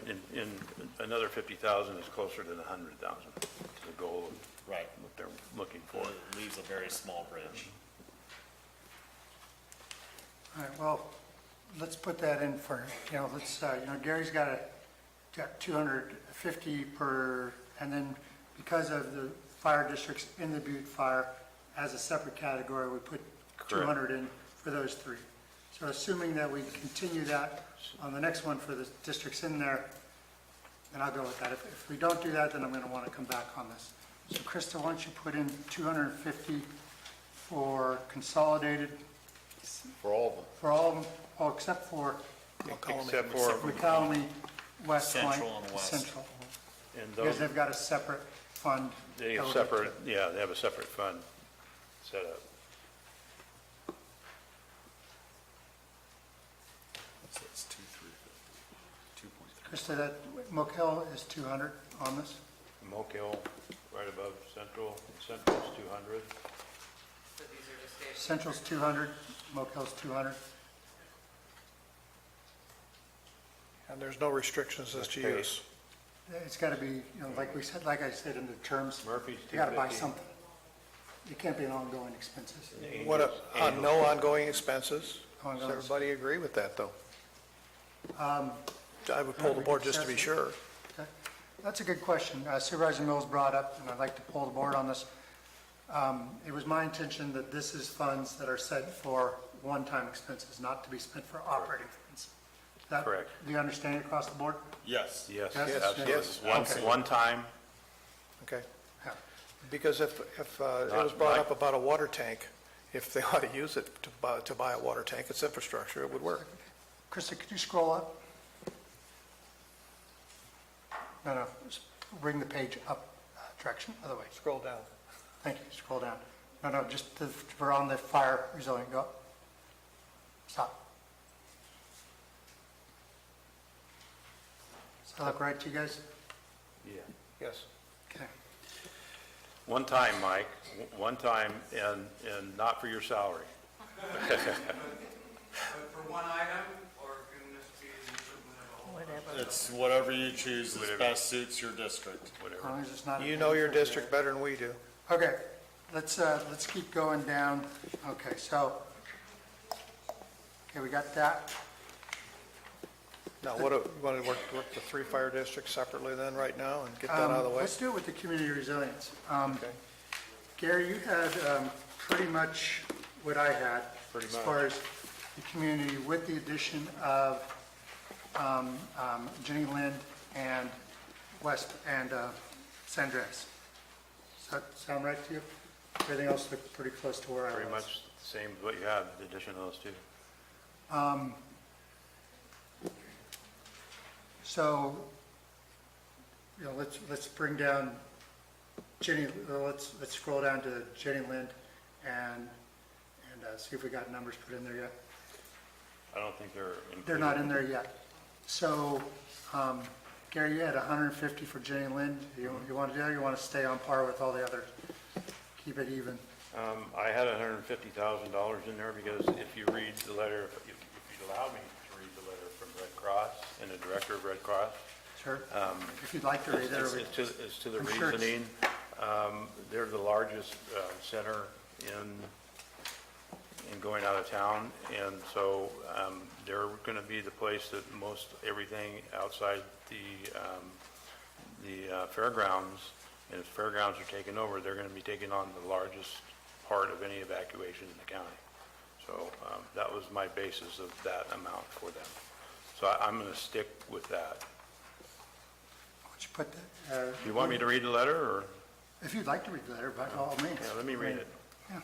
another 50,000 is closer to the 100,000, to the goal of Right. what they're looking for. It leaves a very small bridge. all right, well, let's put that in for, let's, Gary's got 250 per, and then because of the fire districts in the Butte Fire, as a separate category, we put 200 in for those three. So assuming that we continue that on the next one for the districts in there, then I'll go with that. If we don't do that, then I'm going to want to come back on this. So Krista, why don't you put in 250 for consolidated, For all of them. for all of them, oh, except for Except for, McCallum, West Point. Central and West. Central. and Because those, they've got a separate fund. they that have we'll get to. separate, yeah, they have a separate fund set up. So it's 2.3. Krista, that Mokel is 200 on this? Mokel, right above Central's 200. Central's 200, Mokel's 200. And there's no restrictions as to Okay. use. It's got to be, like we said, like I said in the terms, Murphy's you got to buy 250. something. It can't be an ongoing expenses. What, no ongoing expenses? Does Ongoing. everybody agree with that, though? I would pull the board just to be sure. Okay. That's a good question. Supervisor Mills brought up, and I'd like to pull the board on this. It was my intention that this is funds that are set for one-time expenses, not to be spent for operating funds. Is that Correct. the understanding across the board? Yes. Yes, Yes, absolutely. yes. Okay. One time, Okay? Yeah. Because if it was brought up about a water tank, if they ought to use it to buy a water tank, it's infrastructure, it would work. Krista, could you scroll up? No, just bring the page up, direction, other way. Scroll down. Thank you, scroll down. No, just, we're on the fire resilient, go up. Stop. Does that look right to you guys? yeah. Yes. Okay. One time, Mike, one time, and not for your salary. But for one item, or can this be the improvement of a whole? Whatever. It's whatever you choose that best suits your district. As long as it's not. You know your district better than we do. Okay, let's keep going down. Okay, so, we got that. Now, you want to work the three fire districts separately then, right now, and get that out of the way? Let's do it with the community resilience. Okay. Gary, you had pretty much what I had. Pretty as much. far as the community, with the addition of Jenny Lind and West and San Andreas. Does that sound right to you? Everything else looked pretty close to where I was. Pretty much Same as what you have, the addition of those two. So, you know, let's bring down Jenny, let's scroll down to Jenny Lind and see if we got numbers put in there yet. I don't think they're included. They're not in there yet. So, Gary, you had 150 for Jenny Lind. You want to do that, or you want to stay on par with all the others? Keep it even? I had $150,000 in there because if you read the letter, if you'd allow me to read the letter from Red Cross and the director of Red Cross. Sure. If you'd like to read it. It's to the I'm sure it's- reasoning. They're the largest center in going out of town, and so they're going to be the place that most everything outside the fairgrounds, and if fairgrounds are taken over, they're going to be taking on the largest part of any evacuation in the county. So that was my basis of that amount for them. So I'm going to stick with that. Why don't you put that? You want me to read the letter, or? If you'd like to read the letter, by all means. Yeah, let me read it. Yeah.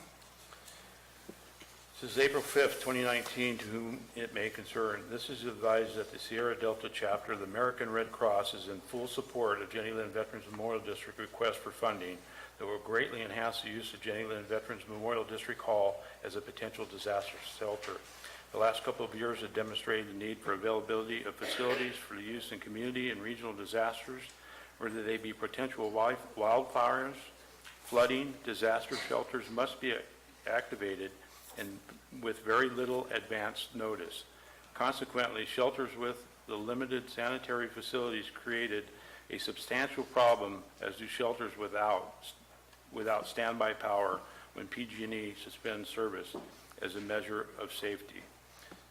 This is April 5th, 2019, to whom it may concern. This is advised that the Sierra Delta chapter of the American Red Cross is in full support of Jenny Lind Veterans Memorial District request for funding that will greatly enhance the use of Jenny Lind Veterans Memorial District Hall as a potential disaster shelter. The last couple of years have demonstrated the need for availability of facilities for the use in community and regional disasters, whether they be potential wildfires, flooding. Disaster shelters must be activated and with very little advance notice. Consequently, shelters with the limited sanitary facilities created a substantial problem, as do shelters without standby power when PG&E suspends service as a measure of safety.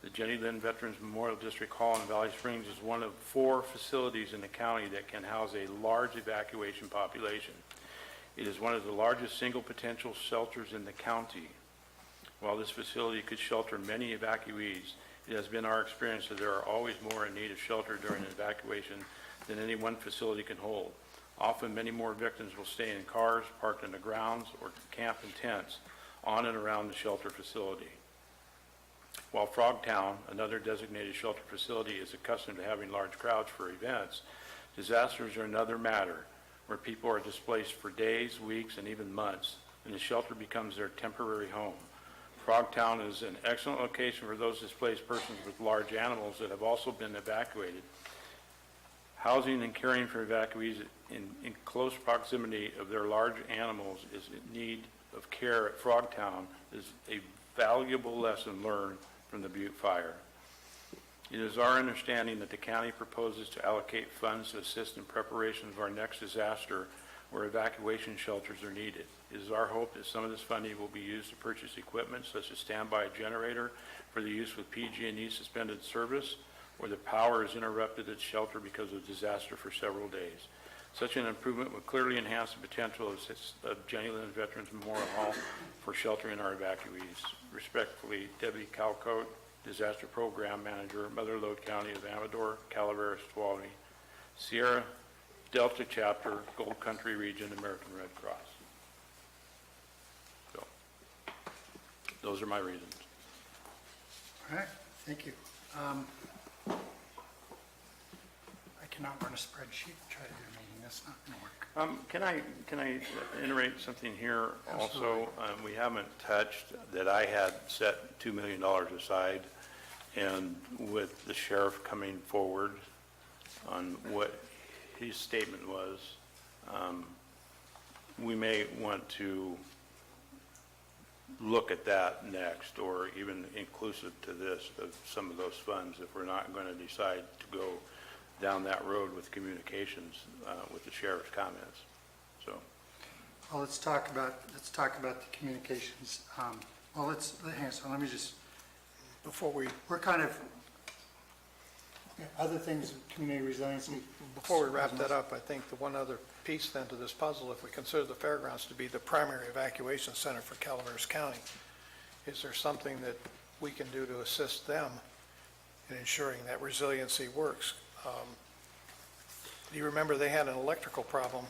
The Jenny Lind Veterans Memorial District Hall in Valley Springs is one of 4 facilities in the county that can house a large evacuation population. It is one of the largest single potential shelters in the county. While this facility could shelter many evacuees, it has been our experience that there are always more in need of shelter during an evacuation than any one facility can hold. Often, many more victims will stay in cars parked in the grounds or camp in tents on and around the shelter facility. While Frogtown, another designated shelter facility, is accustomed to having large crowds for events, disasters are another matter, where people are displaced for days, weeks, and even months, and the shelter becomes their temporary home. Frogtown is an excellent location for those displaced persons with large animals that have also been evacuated. Housing and caring for evacuees in close proximity of their large animals is in need of care at Frogtown is a valuable lesson learned from the Butte Fire. It is our understanding that the county proposes to allocate funds to assist in preparation of our next disaster where evacuation shelters are needed. It is our hope that some of this funding will be used to purchase equipment such as standby generator for the use with PG&E suspended service or the power is interrupted at shelter because of disaster for several days. Such an improvement would clearly enhance the potential of Jenny Lind Veterans Memorial Hall for sheltering our evacuees. Respectfully, Debbie Calcote, Disaster Program Manager, Mother Lode County of Amador, Calaveras, Tuolumne, Sierra Delta Chapter, Gold Country Region, American Red Cross. So, those are my reasons. All right, thank you. I cannot run a spreadsheet and try to do a meeting. That's not going to work. Can I iterate something here also? We haven't touched that I had set $2 million aside, and with the sheriff coming forward on what his statement was, we may want to look at that next, or even inclusive to this, of some of those funds, if we're not going to decide to go down that road with communications with the sheriff's comments. So, Well, let's talk about the communications. Well, hang on, let me just, we're kind of, other things, community resiliency. Before we wrap that up, I think the one other piece then to this puzzle, if we consider the fairgrounds to be the primary evacuation center for Calaveras County, is there something that we can do to assist them in ensuring that resiliency works? Do you remember they had an electrical problem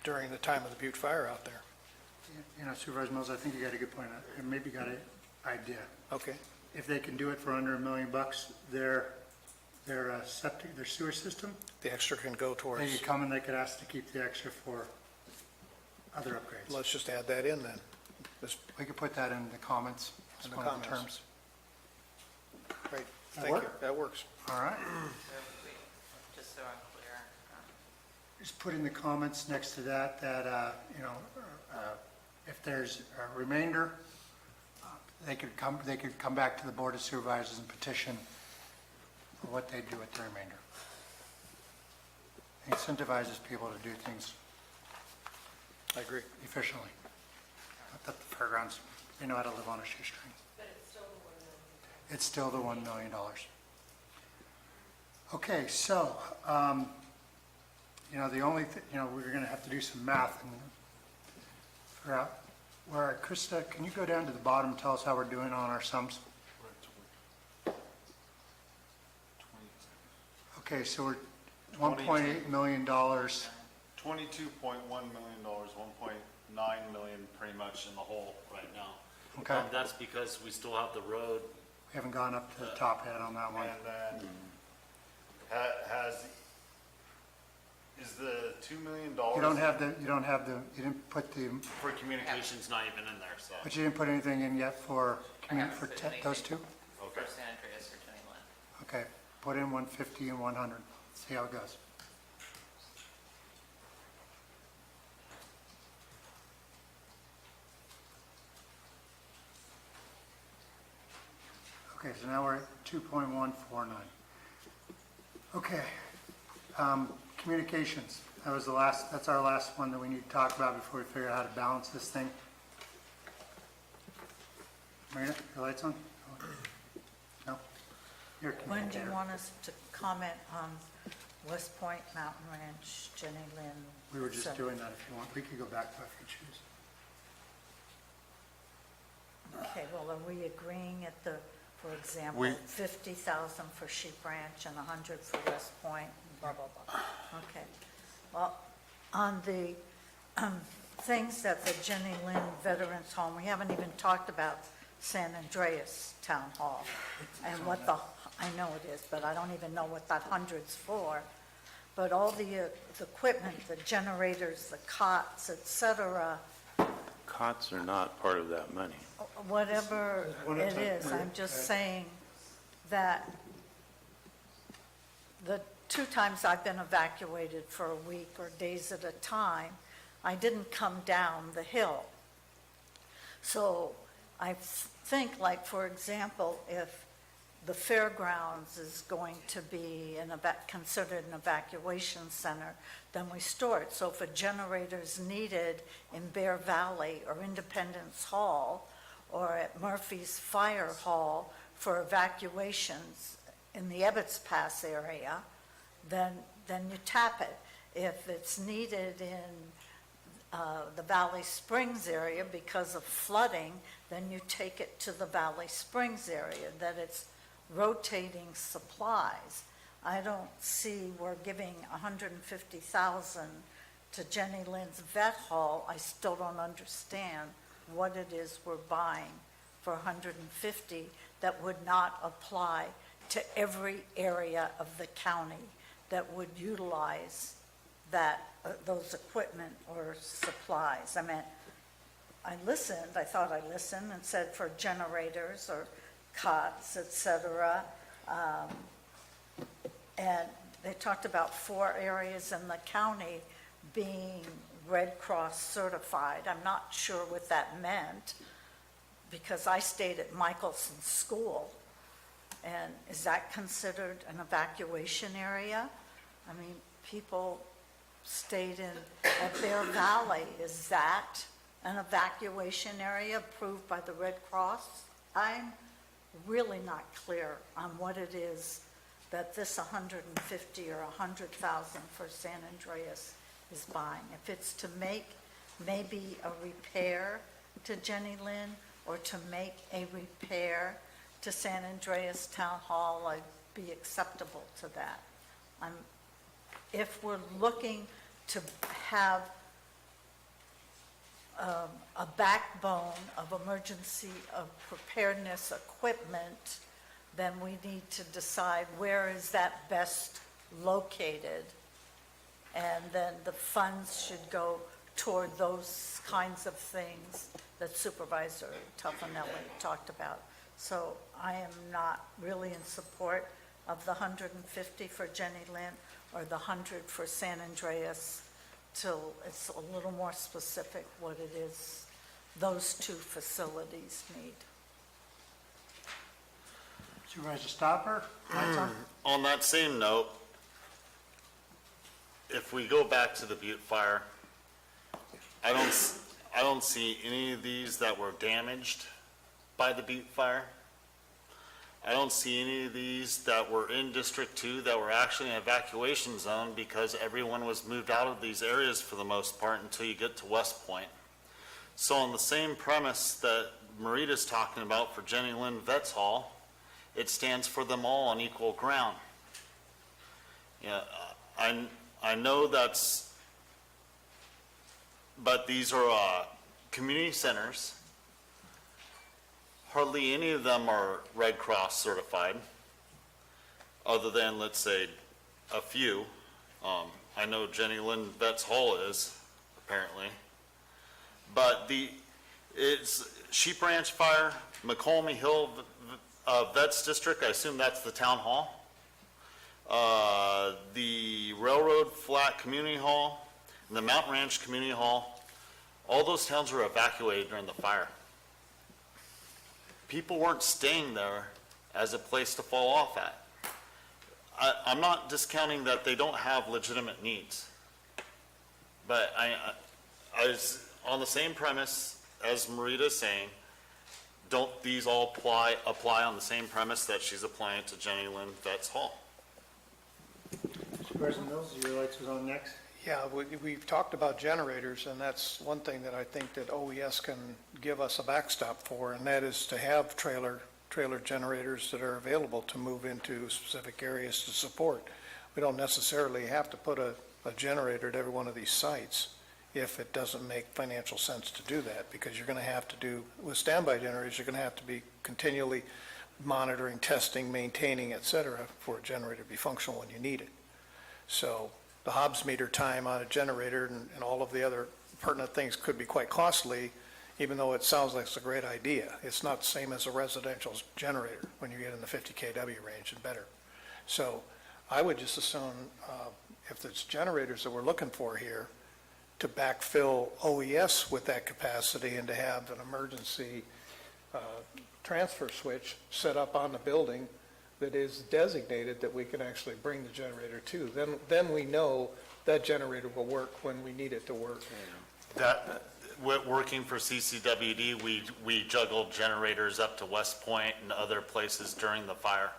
during the time of the Butte Fire out there? Supervisor Mills, I think you got a good point, and maybe got an idea. Okay, If they can do it for under $1 million, their septic, their sewer system, the extra can go they towards, could come and they could ask to keep the extra for other upgrades. let's just add that in then. This- We could put that in the comments, as In the one of the comments. terms. Great, That thank you, work? that works. All right, Just so I'm clear, just put in the comments next to that, if there's a remainder, they could come back to the Board of Supervisors and petition for what they do with the remainder. It incentivizes people to do things I agree. efficiently. Not that the fairgrounds, they know how to live on a shoestring. It's still the $1 million. Okay, so, the only, we're going to have to do some math and figure out where, Krista, can you go down to the bottom and tell us how we're doing on our sums? Okay, so we're $1.8 million. $22.1 million, 1.9 million pretty much in the hole right now. Okay. That's because we still have the road. We haven't gone up to the top yet on that one. And then is the $2 million? You didn't put the, For communications, not even in there, so. but you didn't put anything in yet for, those two? for San Andreas or Jenny Lynn. Okay, put in 150 and 100, see how it goes. Okay, so now we're at 2.149. Okay, communications, that's our last one that we need to talk about before we figure out how to balance this thing. Marina, your lights on? No? You're a When do you communicator. want us to comment on West Point, Mountain Ranch, Jenny Lynn? We were just so- doing that if you want. We could go back to it if you choose. Okay, well, are we agreeing at the, for example, We- 50,000 for Sheep Ranch and 100 for West Point, and blah, blah, blah? Okay. Well, on the things at the Jenny Lynn Veterans Home, we haven't even talked about San Andreas Town Hall and what the, I know it is, but I don't even know what that 100's for. But all the equipment, the generators, the cots, et cetera, Cots are not part of that money. whatever it is, I'm just saying that the 2 times I've been evacuated for a week or days at a time, I didn't come down the hill. So I think, like, for example, if the fairgrounds is going to be considered an evacuation center, then we store it. So if a generator is needed in Bear Valley or Independence Hall or at Murphy's Fire Hall for evacuations in the Ebbets Pass area, then you tap it. If it's needed in the Valley Springs area because of flooding, then you take it to the Valley Springs area, that it's rotating supplies. I don't see we're giving $150,000 to Jenny Lynn's Vet Hall. I still don't understand what it is we're buying for $150 that would not apply to every area of the county that would utilize that, those equipment or supplies. I mean, I thought I listened and said for generators or cots, et cetera. And they talked about 4 areas in the county being Red Cross certified. I'm not sure what that meant because I stayed at Michelson School. And is that considered an evacuation area? I mean, people stayed at Bear Valley. Is that an evacuation area approved by the Red Cross? I'm really not clear on what it is that this 150 or 100,000 for San Andreas is buying. If it's to make maybe a repair to Jenny Lynn or to make a repair to San Andreas Town Hall, I'd be acceptable to that. If we're looking to have a backbone of emergency preparedness equipment, then we need to decide where is that best located. And then the funds should go toward those kinds of things that Supervisor Tuffanelli talked about. So I am not really in support of the 150 for Jenny Lind or the 100 for San Andreas till it's a little more specific what it is those two facilities need. Supervisor Stopper, lights on? On that same note, if we go back to the Butte Fire, I don't see any of these that were damaged by the Butte Fire. I don't see any of these that were in District 2 that were actually in evacuation zone because everyone was moved out of these areas for the most part until you get to West Point. So on the same premise that Marita's talking about for Jenny Lind Vets Hall, it stands for them all on equal ground. Yeah, I know that's, but these are community centers. Hardly any of them are Red Cross certified, other than, let's say, a few. I know Jenny Lind Vets Hall is, apparently. But it's Sheep Ranch Fire, McColmy Hill Vets District, I assume that's the town hall. The Railroad Flat Community Hall, and the Mountain Ranch Community Hall, all those towns were evacuated during the fire. People weren't staying there as a place to fall off at. I'm not discounting that they don't have legitimate needs, but I was on the same premise as Marita's saying, don't these all apply on the same premise that she's applying to Jenny Lind Vets Hall? Supervisor Mills, your lights was on next. Yeah, we've talked about generators, and that's one thing that I think that OES can give us a backstop for, and that is to have trailer generators that are available to move into specific areas to support. We don't necessarily have to put a generator at every one of these sites if it doesn't make financial sense to do that, because you're going to have to do, with standby generators, you're going to have to be continually monitoring, testing, maintaining, et cetera, for a generator to be functional when you need it. So the Hobbs meter time on a generator and all of the other pertinent things could be quite costly, even though it sounds like it's a great idea. It's not the same as a residential generator when you get in the 50 kW range and better. So I would just assume if it's generators that we're looking for here, to backfill OES with that capacity and to have an emergency transfer switch set up on the building that is designated that we can actually bring the generator to. Then we know that generator will work when we need it to work. That, working for CCWD, we juggled generators up to West Point and other places during the fire.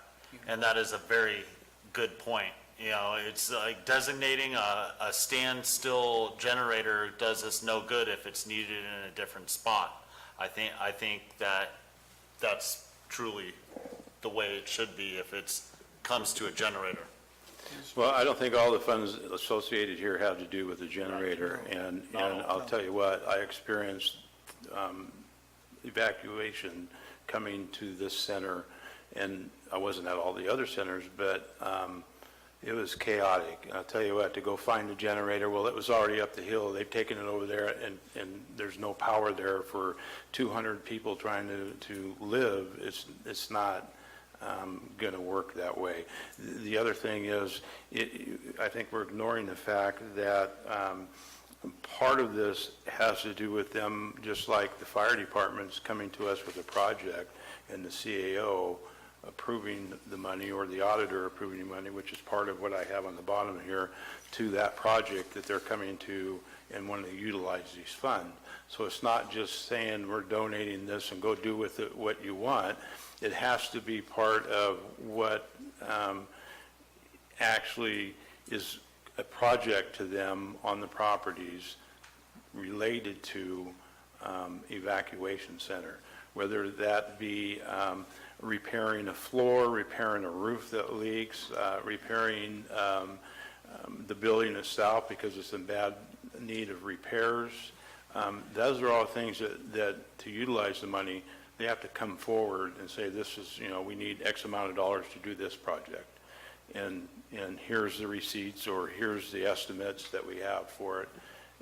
And that is a very good point. You know, it's like designating a standstill generator does us no good if it's needed in a different spot. I think that that's truly the way it should be if it comes to a generator. Well, I don't think all the funds associated here have to do with the generator, and I'll tell you what, I experienced evacuation coming to this center, and I wasn't at all the other centers, but it was chaotic. I'll tell you what, to go find a generator, well, it was already up the hill. They've taken it over there, and there's no power there for 200 people trying to live. It's not going to work that way. The other thing is, I think we're ignoring the fact that part of this has to do with them, just like the fire department's coming to us with a project and the CAO approving the money, or the auditor approving the money, which is part of what I have on the bottom here, to that project that they're coming to and wanting to utilize these funds. So it's not just saying we're donating this and go do with it what you want. It has to be part of what actually is a project to them on the properties related to evacuation center, whether that be repairing a floor, repairing a roof that leaks, repairing the building itself because it's in bad need of repairs, Those are all things that to utilize the money, they have to come forward and say, this is, we need X amount of dollars to do this project. And here's the receipts, or here's the estimates that we have for it,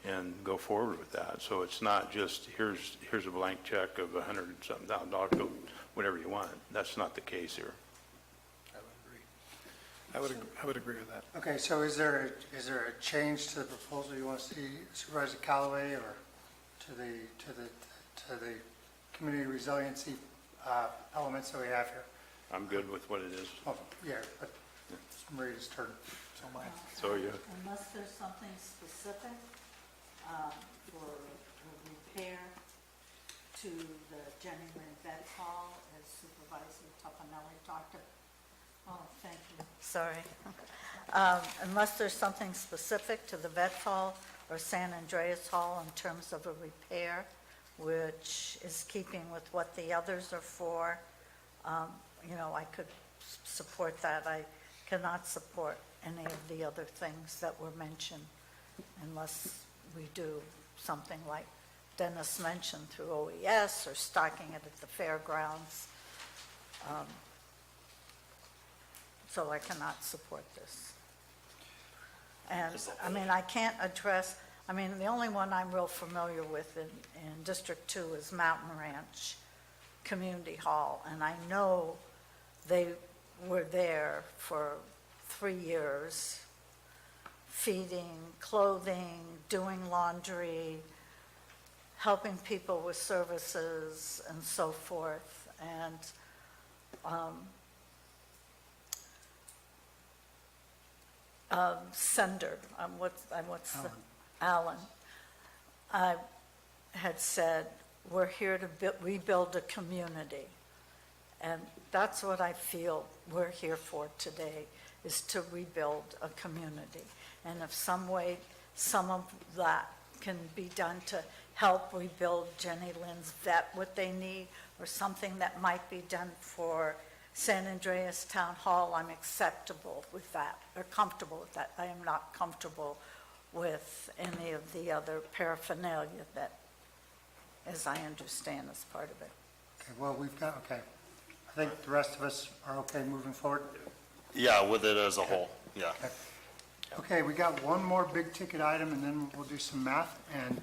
and go forward with that. So it's not just, here's a blank check of $100-something thousand, go whatever you want. That's not the case here. I would agree with that. Okay, so is there a change to the proposal you want to see, Supervisor Callaway, or to the community resiliency elements that we have here? I'm good with what it is. Oh, yeah, but it's Maria's turn. So mine. So you. Unless there's something specific for repair to the Jenny Lynn Vet Hall, as Supervisor Topanelli talked about. Oh, thank you, sorry. Unless there's something specific to the Vet Hall or San Andreas Hall in terms of a repair, which is keeping with what the others are for, I could support that. I cannot support any of the other things that were mentioned unless we do something like Dennis mentioned through OES or stocking it at the fairgrounds. So I cannot support this. And, I can't address, the only one I'm real familiar with in District 2 is Mountain Ranch Community Hall, and I know they were there for 3 years, feeding, clothing, doing laundry, helping people with services, and so forth. And Sender, Alan, I had said, we're here to rebuild a community. And that's what I feel we're here for today, is to rebuild a community. And if some way, some of that can be done to help rebuild Jenny Lynn's vet, what they need, or something that might be done for San Andreas Town Hall, I'm acceptable with that, or comfortable with that. I am not comfortable with any of the other paraphernalia that, as I understand, is part of it. Okay, well, okay. I think the rest of us are okay moving forward. Yeah, with it as a whole, yeah. Okay, we got one more big ticket item, and then we'll do some math, and,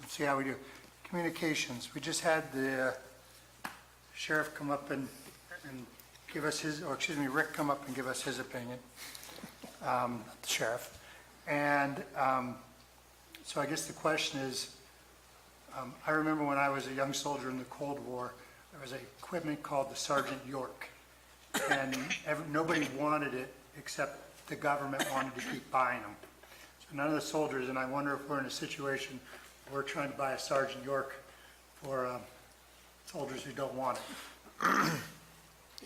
let's see how we do. Communications, we just had the sheriff come up and give us Rick come up and give us his opinion, the sheriff. And so I guess the question is, I remember when I was a young soldier in the Cold War, there was an equipment called the Sergeant York, and nobody wanted it except the government wanted to keep buying them. So none of the soldiers, and I wonder if we're in a situation where we're trying to buy a Sergeant York for soldiers who don't want it.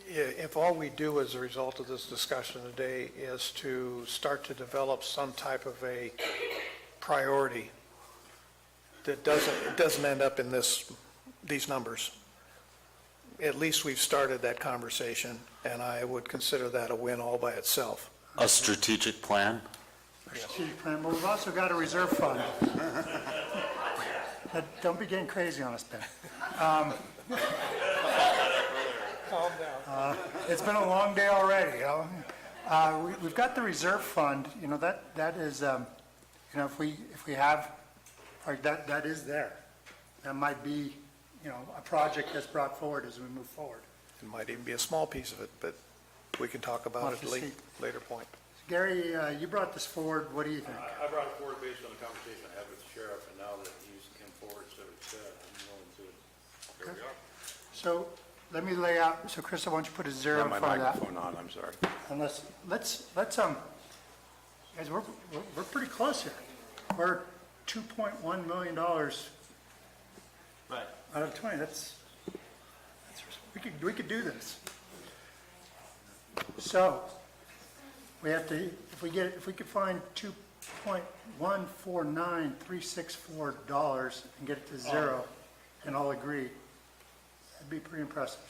If all we do as a result of this discussion today is to start to develop some type of a priority that doesn't end up in these numbers, at least we've started that conversation, and I would consider that a win all by itself. A strategic plan? Strategic plan, but we've also got a reserve fund. Don't be getting crazy on us, Ben. Calm down. It's been a long day already, we've got the reserve fund, that is, if we have, like, that is there. That might be, a project that's brought forward as we move forward. It might even be a small piece of it, but we can talk about it at a later point. Gary, you brought this forward, what do you think? I brought it forward based on the conversation I had with the sheriff, and now that he's come forward, so it's, I'm willing to, here we are. So let me lay out, so Krista, why don't you put a zero in Got front of my that? microphone on, I'm sorry. Unless, let's, guys, we're pretty close here. We're $2.1 million Right. out of 20, we could do this. So, we have to, if we could find $2.149364 and get it to zero, and all agree, that'd be pretty impressive.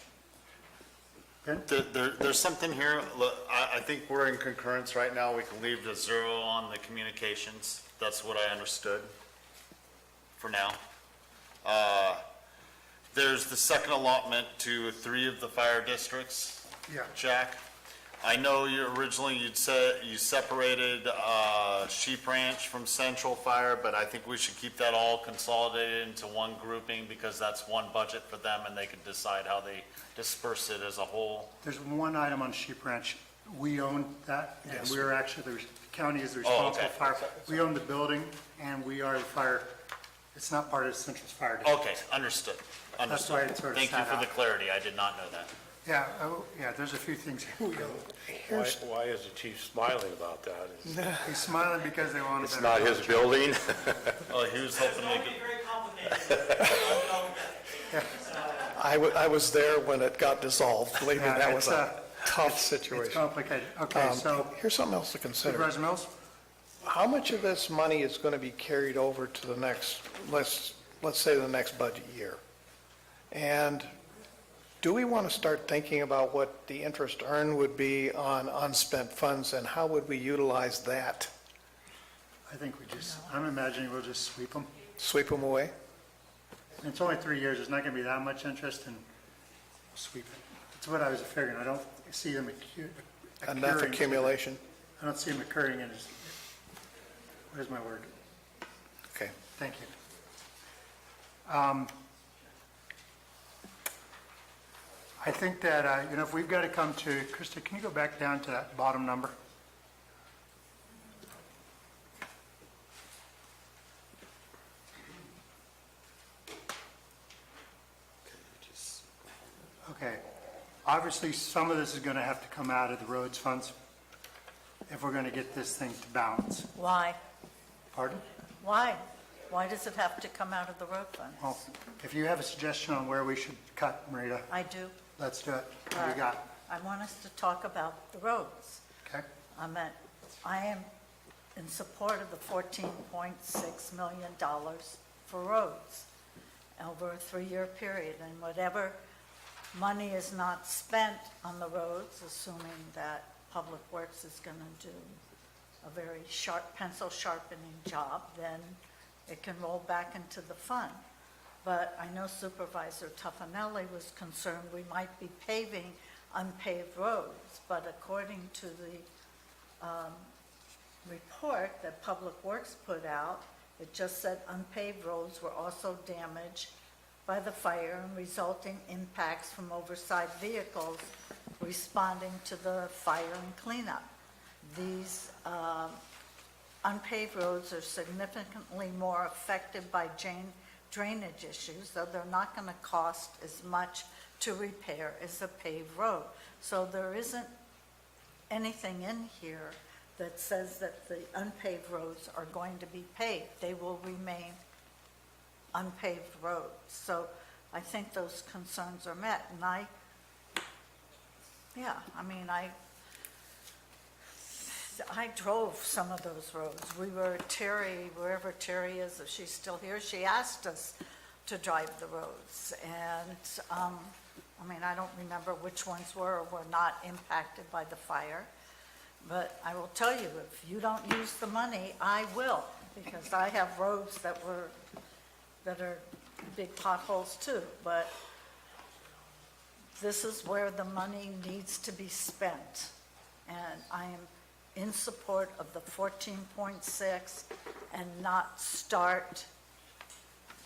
Ben? There's something here, look, I think we're in concurrence right now, we can leave the zero on the communications, that's what I understood. for now. There's the second allotment to 3 of the fire districts. Yeah. Jack, I know you'd said you separated Sheep Ranch from Central Fire, but I think we should keep that all consolidated into one grouping because that's one budget for them and they can decide how they disperse it as a whole. There's one item on Sheep Ranch. We own that, and Yes. we're actually, the county is the Oh, responsible okay. fire. We own the building, and we are the fire, it's not part of the Central Fire District. Okay, understood. why Understood. it's sort of Thank you sat for the out. clarity. I did not know that. Yeah, yeah, there's a few things we own. Why is the chief smiling about that? He's smiling because they want a It's better. not his building. Oh, he was hoping to make it. I was there when it got dissolved. Believe me, Yeah, that was it's, a tough It's situation. complicated. Okay, so Here's something else to consider. Supervisor Mills? How much of this money is going to be carried over to the next, let's say the next budget year? And do we want to start thinking about what the interest earned would be on unspent funds and how would we utilize that? I think I'm imagining we'll just sweep them. Sweep them away? It's only 3 years, there's not gonna be that much interest, and we'll sweep it. That's what I was figuring, I don't see them Enough occurring. accumulation? I don't see them occurring in, where's my word? Okay. Thank you. I think that, if we've got to come to, Krista, can you go back down to that bottom number? Okay. Obviously, some of this is going to have to come out of the roads funds if we're going to get this thing to balance. Why? Pardon? Why? Why does it have to come out of the road fund? Well, if you have a suggestion on where we should cut, Marita, I do. let's do it. What do you got? I want us to talk about the roads. Okay? I am in support of the $14.6 million for roads over a 3-year period, and whatever money is not spent on the roads, assuming that Public Works is going to do a very sharp, pencil sharpening job, then it can roll back into the fund. But I know Supervisor Tuffanelli was concerned we might be paving unpaved roads, but according to the report that Public Works put out, it just said unpaved roads were also damaged by the fire and resulting impacts from oversized vehicles responding to the fire and cleanup. These unpaved roads are significantly more affected by drainage issues, though they're not going to cost as much to repair as a paved road. So there isn't anything in here that says that the unpaved roads are going to be paved. They will remain unpaved roads. So I think those concerns are met. And I drove some of those roads. We were at Terry, wherever Terry is, if she's still here, she asked us to drive the roads. And, I don't remember which ones were or were not impacted by the fire. But I will tell you, if you don't use the money, I will, because I have roads that are big potholes too. But this is where the money needs to be spent. And I am in support of the 14.6 and not start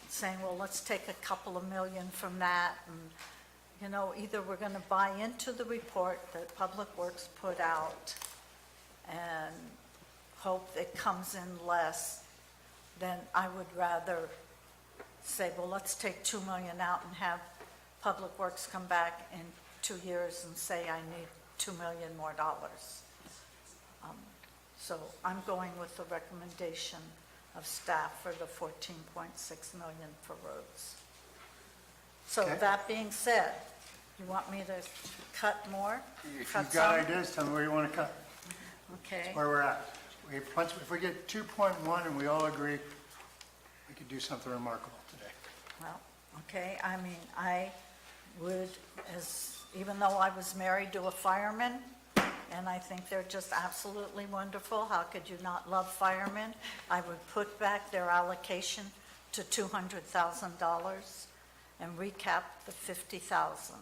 saying, well, let's take a couple of million from that. And, either we're going to buy into the report that Public Works put out and hope it comes in less, then I would rather say, well, let's take 2 million out and have Public Works come back in 2 years and say, I need $2 million more dollars. So I'm going with the recommendation of staff for the 14.6 million for roads. So Okay. that being said, you want me to cut more? If Cut you've got some? ideas, tell me where you want to cut. Okay. Where we're at. If we get 2.1 and we all agree, we could do something remarkable today. Well, okay, I would, even though I was married to a fireman, and I think they're just absolutely wonderful, how could you not love firemen? I would put back their allocation to $200,000 and recap the 50,000.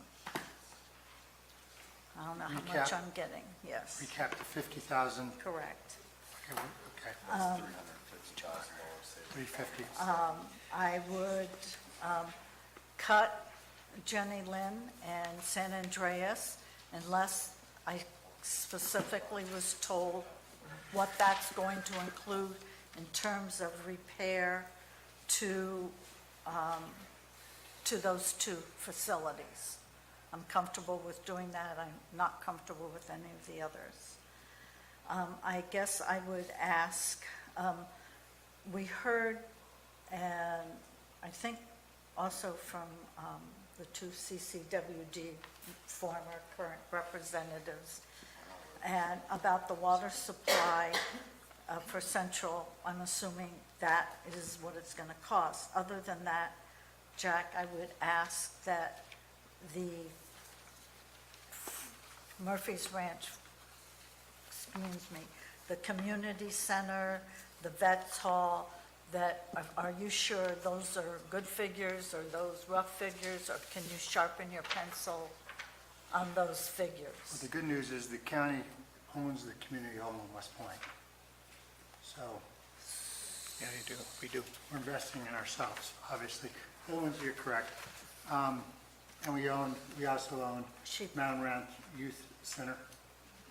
I don't know how much Recap. I'm getting, yes, Recap to 50,000. correct. Okay. 350. I would cut Jenny Lynn and San Andreas unless I specifically was told what that's going to include in terms of repair to those two facilities. I'm comfortable with doing that. I'm not comfortable with any of the others. I guess I would ask, we heard, and I think also from the two CCWD former current representatives, and about the water supply for Central. I'm assuming that is what it's going to cost. Other than that, Jack, I would ask that the Murphy's Ranch, the community center, the Vets Hall, are you sure those are good figures or those rough figures, or can you sharpen your pencil on those figures? Well, the good news is the county owns the community home in West Point. So Yeah, you do, we do. we're investing in ourselves, obviously. The other ones, you're correct. And we also own Mountain Ranch Youth Center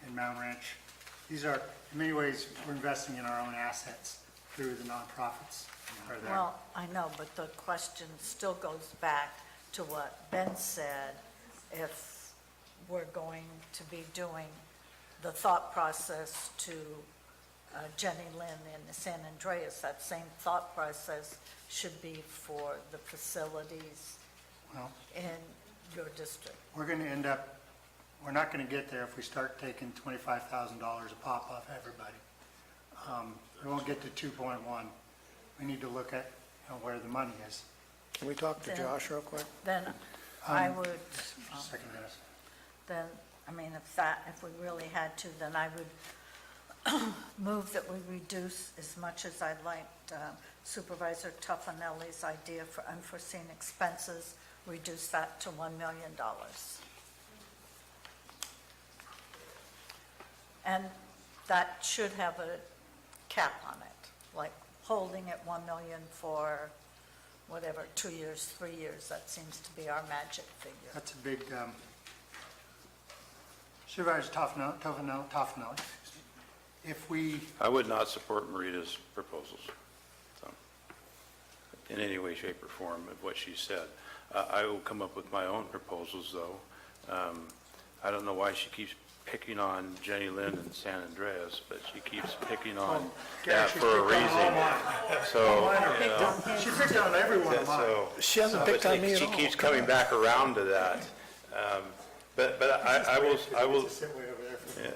in Mountain Ranch. These are, in many ways, we're investing in our own assets through the nonprofits that are there. Well, I know, but the question still goes back to what Ben said, if we're going to be doing the thought process to Jenny Lynn and San Andreas, that same thought process should be for the facilities Well, in your district. we're going to end up, we're not going to get there if we start taking $25,000 a pop off everybody. We won't get to 2.1. We need to look at where the money is. Can we talk to Then- Josh real quick? Then I would, Second, Dennis. then, I mean, if we really had to, then I would move that we reduce, as much as I liked Supervisor Tuffanelli's idea for unforeseen expenses, reduce that to $1 million. And that should have a cap on it, like holding at 1 million for whatever, 2 years, 3 years. That seems to be our magic figure. That's a big, Supervisor Toffanelli, if we, I would not support Marita's proposals, so, in any way, shape, or form of what she said. I will come up with my own proposals, though. I don't know why she keeps picking on Jenny Lynn and San Andreas, but she keeps picking on that she's for a picked on reason. So, she picked on everyone of mine. so. She hasn't picked on me at all. She keeps coming back around to that. But I will, Sit way over there for me.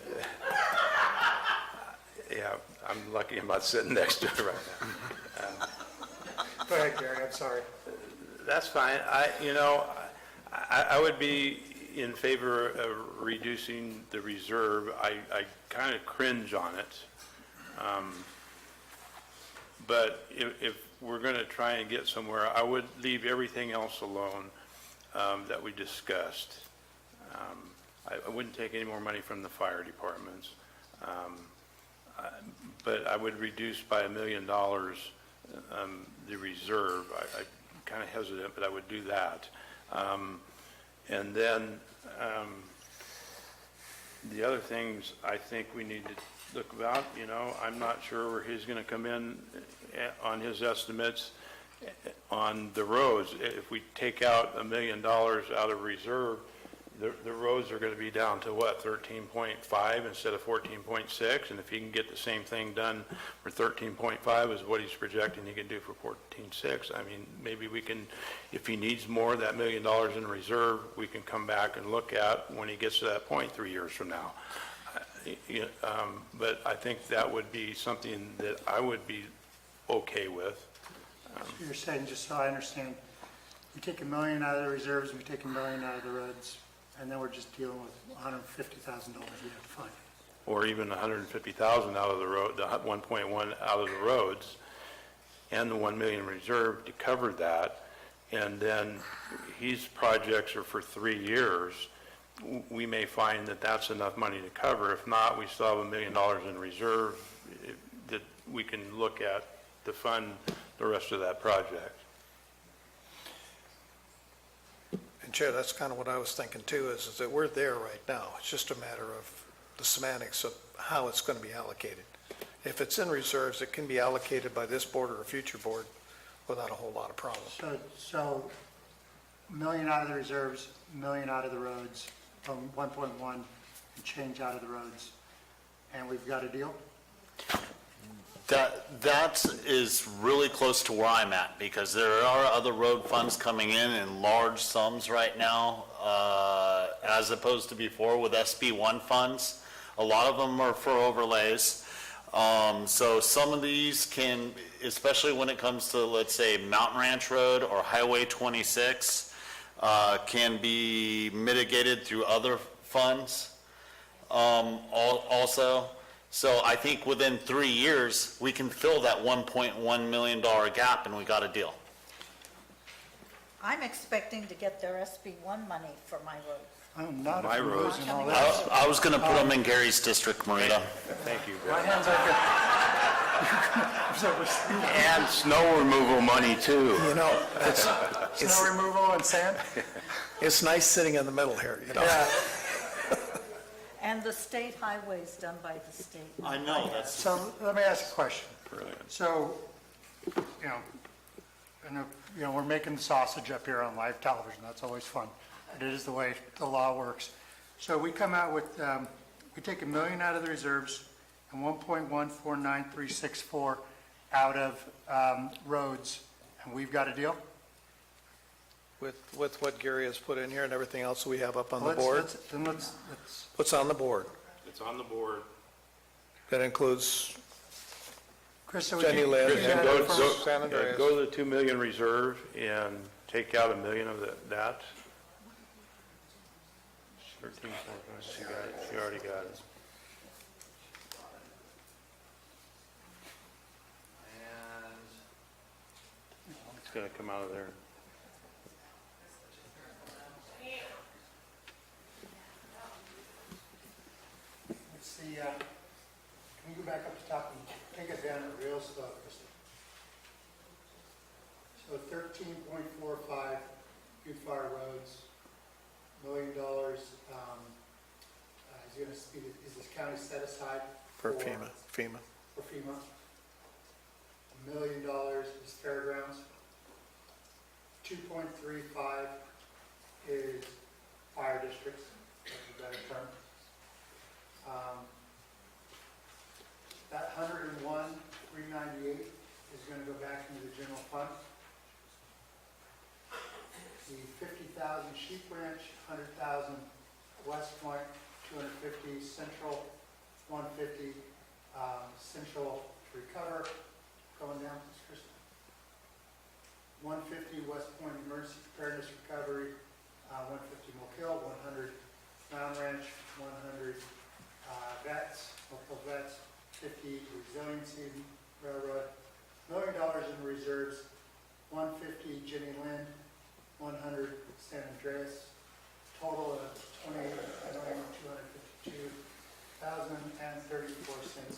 yeah, I'm lucky I'm not sitting next to her right now. Go ahead, Gary, I'm sorry. That's fine. I would be in favor of reducing the reserve. I kind of cringe on it. But if we're going to try and get somewhere, I would leave everything else alone that we discussed. I wouldn't take any more money from the fire departments. But I would reduce by $1 million the reserve. I'm kind of hesitant, but I would do that. And then the other things I think we need to look about, I'm not sure where he's going to come in on his estimates on the roads. If we take out $1 million out of reserve, the roads are going to be down to what, 13.5 instead of 14.6? And if he can get the same thing done for 13.5 as what he's projecting he can do for 14.6, I mean, maybe we can, if he needs more, that $1 million in reserve, we can come back and look at when he gets to that point 3 years from now. But I think that would be something that I would be okay with. You're saying, just so I understand, we take $1 million out of the reserves, we take $1 million out of the roads, and then we're just dealing with $150,000 we have to find. Or even $150,000 out of the road, the 1.1 out of the roads, and the 1 million reserve to cover that. And then his projects are for 3 years. We may find that that's enough money to cover. If not, we still have $1 million in reserve that we can look at to fund the rest of that project. And Chair, that's kind of what I was thinking too, is that we're there right now. It's just a matter of the semantics of how it's going to be allocated. If it's in reserves, it can be allocated by this board or a future board without a whole lot of problem. So $1 million out of the reserves, $1 million out of the roads, from 1.1 and change out of the roads, and we've got a deal? That is really close to where I'm at, because there are other road funds coming in large sums right now, as opposed to before with SB1 funds. A lot of them are for overlays. So some of these can, especially when it comes to, let's say, Mountain Ranch Road or Highway 26, can be mitigated through other funds also. So I think within 3 years, we can fill that $1.1 million gap, and we got a deal. I'm expecting to get their SB1 money for my roads. I'm not. My roads. And all that. I was going to put them in Gary's district, Marita. Thank you. My hands are good. And snow removal money too. You know, it's Snow removal and sand? it's nice sitting in the middle here, you know. Yeah. And the state highway's done by the state. I know, that's, So let me ask a question. Brilliant. So, we're making sausage up here on live television. That's always fun. It is the way the law works. So we come out with, we take $1 million out of the reserves and 1.149364 out of roads, and we've got a deal? With what Gary has put in here and everything else we have up on the Let's- board. Then let's, What's on the board? It's on the board. That includes Chris, would Jenny you? Lynn. Chris, and go- San Andreas. Go to the 2 million reserve and take out $1 million of that. 13.5, she got it, she already got it. It's gonna come out of there. Let's see, can you go back up to top and take it down real slow, Kristen? So 13.45 Good Fire Roads, $1 million, is this county set aside? For FEMA. For FEMA. $1 million is fairgrounds. 2.35 is fire districts, that's a better term. That 101,398 is going to go back into the general fund. The 50,000 Sheep Ranch, 100,000 West Point, 250 Central, 150 Central to recover, going down, Kristen. 150 West Point Emergency Preparedness Recovery, 150 Moke Hill, 100 Mountain Ranch, 100 vets, local vets, 50 Resiliency Railroad, $1 million in reserves, 150 Jenny Lind, 100 San Andreas, total of $28,252,034,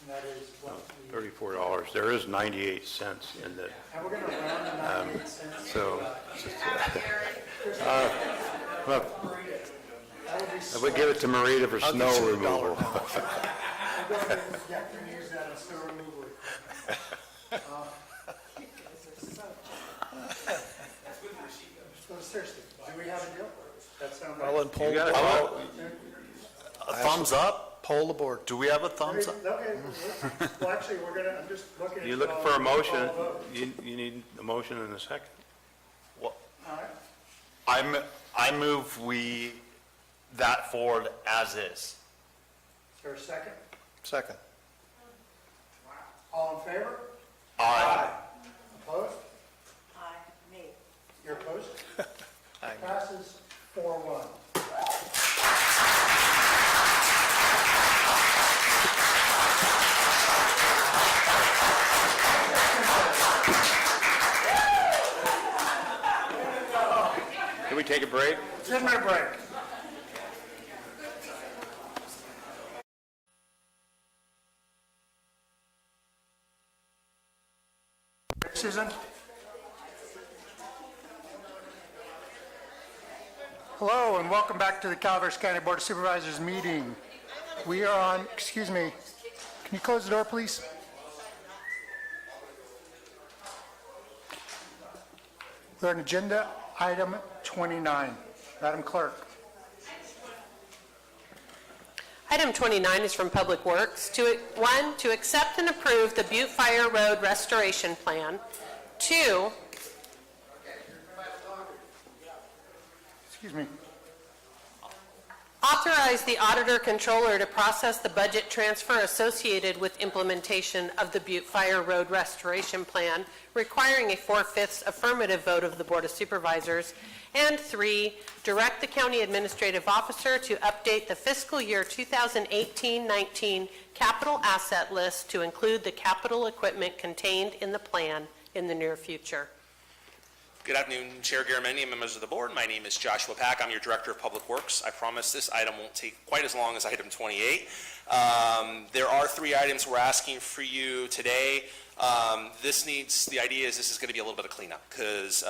and that is what we. $34. There is 98 cents in the, And we're gonna round the 98 cents. so. That would be I would give it to Marita for I'll snow consider $1 removal. now. Yeah, we can use that on snow removal. So seriously, do we have a deal? That sound right? Well, then poll, a thumbs up? poll the board. Do we have a thumbs up? Okay, well, actually, I'm just looking at. You're looking for a motion, you need a motion in a second. All right, I move we, that forward as is. is there a second? Second. All in favor? Aye. Opposed? Aye, me. You're opposed? Aye. Passes 4-1. 10-minute break. Susan? Hello, and welcome back to the Calaveras County Board of Supervisors meeting. We are on, excuse me, can you close the door, please? We're on agenda item 29. Madam Clerk. Item 29 is from Public Works. One, to accept and approve the Butte Fire Road Restoration Plan. Two, Excuse me. authorize the auditor controller to process the budget transfer associated with implementation of the Butte Fire Road Restoration Plan, requiring a 4/5 affirmative vote of the Board of Supervisors. And three, direct the county administrative officer to update the fiscal year 2018-19 capital asset list to include the capital equipment contained in the plan in the near future. Good afternoon, Chair Garamendi and members of the board. My name is Joshua Pack. I'm your Director of Public Works. I promise this item won't take quite as long as item 28. There are 3 items we're asking for you today. The idea is this is going to be a little bit of cleanup because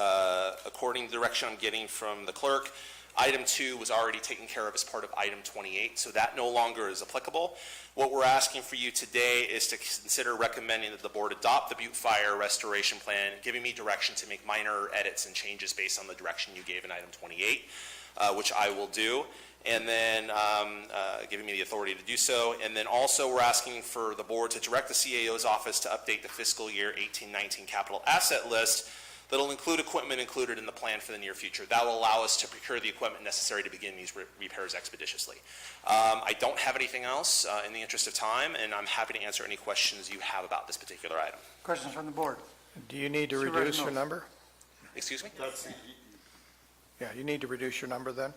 according to the direction I'm getting from the clerk, item 2 was already taken care of as part of item 28, so that no longer is applicable. What we're asking for you today is to consider recommending that the board adopt the Butte Fire Restoration Plan, giving me direction to make minor edits and changes based on the direction you gave in item 28, which I will do, and then giving me the authority to do so. And then also we're asking for the board to direct the CAO's office to update the fiscal year 18-19 capital asset list that'll include equipment included in the plan for the near future. That will allow us to procure the equipment necessary to begin these repairs expeditiously. I don't have anything else in the interest of time, and I'm happy to answer any questions you have about this particular item. Questions from the board? Do you need to Supervisor reduce your Mills. number? Excuse me? Yeah, you need to reduce your number then?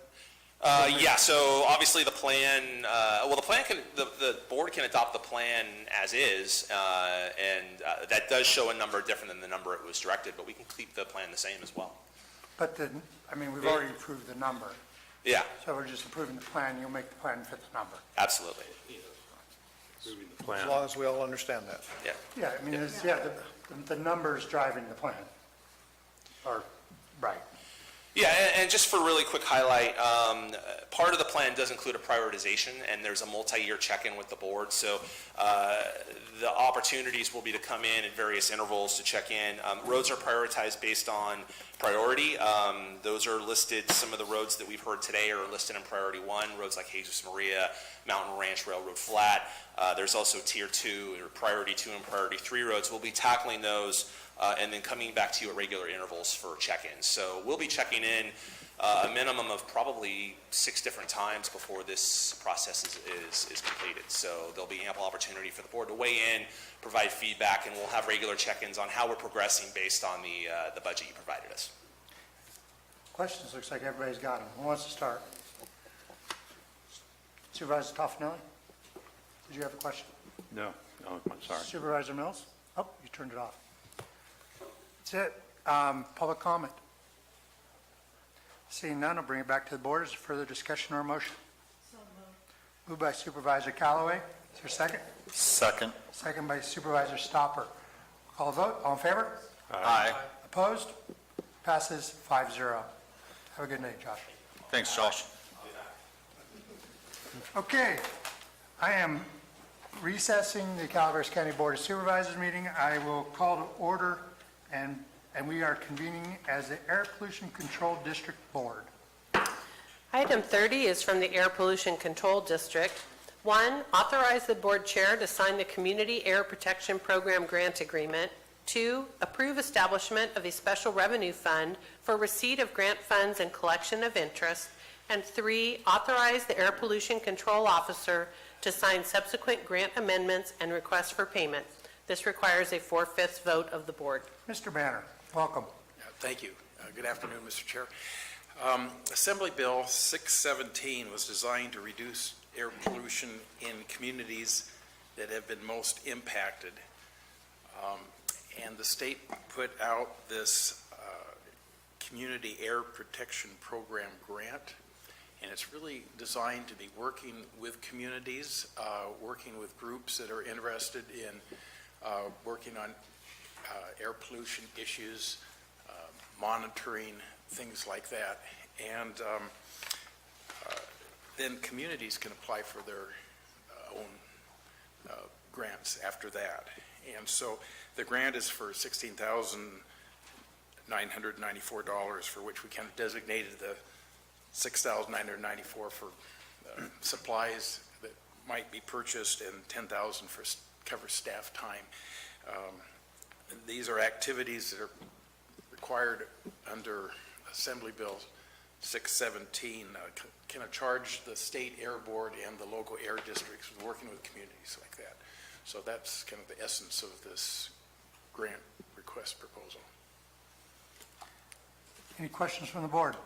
Yeah, so obviously the plan, the board can adopt the plan as is, and that does show a number different than the number it was directed, but we can keep the plan the same as well. But we've already approved the number. Yeah, So we're just approving the plan, you'll make the plan fit the number. absolutely. As long as we all understand that. Yeah. Yeah, the number's driving the plan. Or, right. Yeah, and just for a really quick highlight, part of the plan does include a prioritization, and there's a multi-year check-in with the board. So the opportunities will be to come in at various intervals to check in. Roads are prioritized based on priority. Those are listed, some of the roads that we've heard today are listed in priority 1, roads like Jesus Maria, Mountain Ranch, Railroad Flat. There's also tier 2, or priority 2 and priority 3 roads. We'll be tackling those and then coming back to you at regular intervals for check-ins. So we'll be checking in a minimum of probably 6 different times before this process is completed. So there'll be ample opportunity for the board to weigh in, provide feedback, and we'll have regular check-ins on how we're progressing based on the budget you provided us. Questions? Looks like everybody's got them. Who wants to start? Supervisor Toffenelli? Did you have a question? No, I'm sorry. Supervisor Mills? Oh, you turned it off. That's it. Public comment. Seeing none, I'll bring it back to the board. Is there further discussion or motion? Moved by Supervisor Callaway. Is there a second? Second. Second by Supervisor Stopper. Call a vote. All in favor? Aye. Opposed? Passes 5-0. Have a good night, Josh. Thanks, Josh. Okay, I am recessing the Calaveras County Board of Supervisors meeting. I will call to order, and we are convening as the Air Pollution Control District Board. Item 30 is from the Air Pollution Control District. 1, authorize the board chair to sign the Community Air Protection Program grant agreement. 2, approve establishment of a special revenue fund for receipt of grant funds and collection of interest. And 3, authorize the Air Pollution Control Officer to sign subsequent grant amendments and requests for payment. This requires a 4/5 vote of the board. Mr. Banner, welcome. Thank you. Good afternoon, Mr. Chair. Assembly Bill 617 was designed to reduce air pollution in communities that have been most impacted. And the state put out this Community Air Protection Program grant, and it's really designed to be working with communities, working with groups that are interested in working on air pollution issues, monitoring, things like that. And then communities can apply for their own grants after that. And so the grant is for $16,994, for which we kind of designated the $6,994 for supplies that might be purchased and $10,000 for cover staff time. These are activities that are required under Assembly Bill 617, kind of charge the state air board and the local air districts with working with communities like that. So that's kind of the essence of this grant request proposal. Any questions from the board?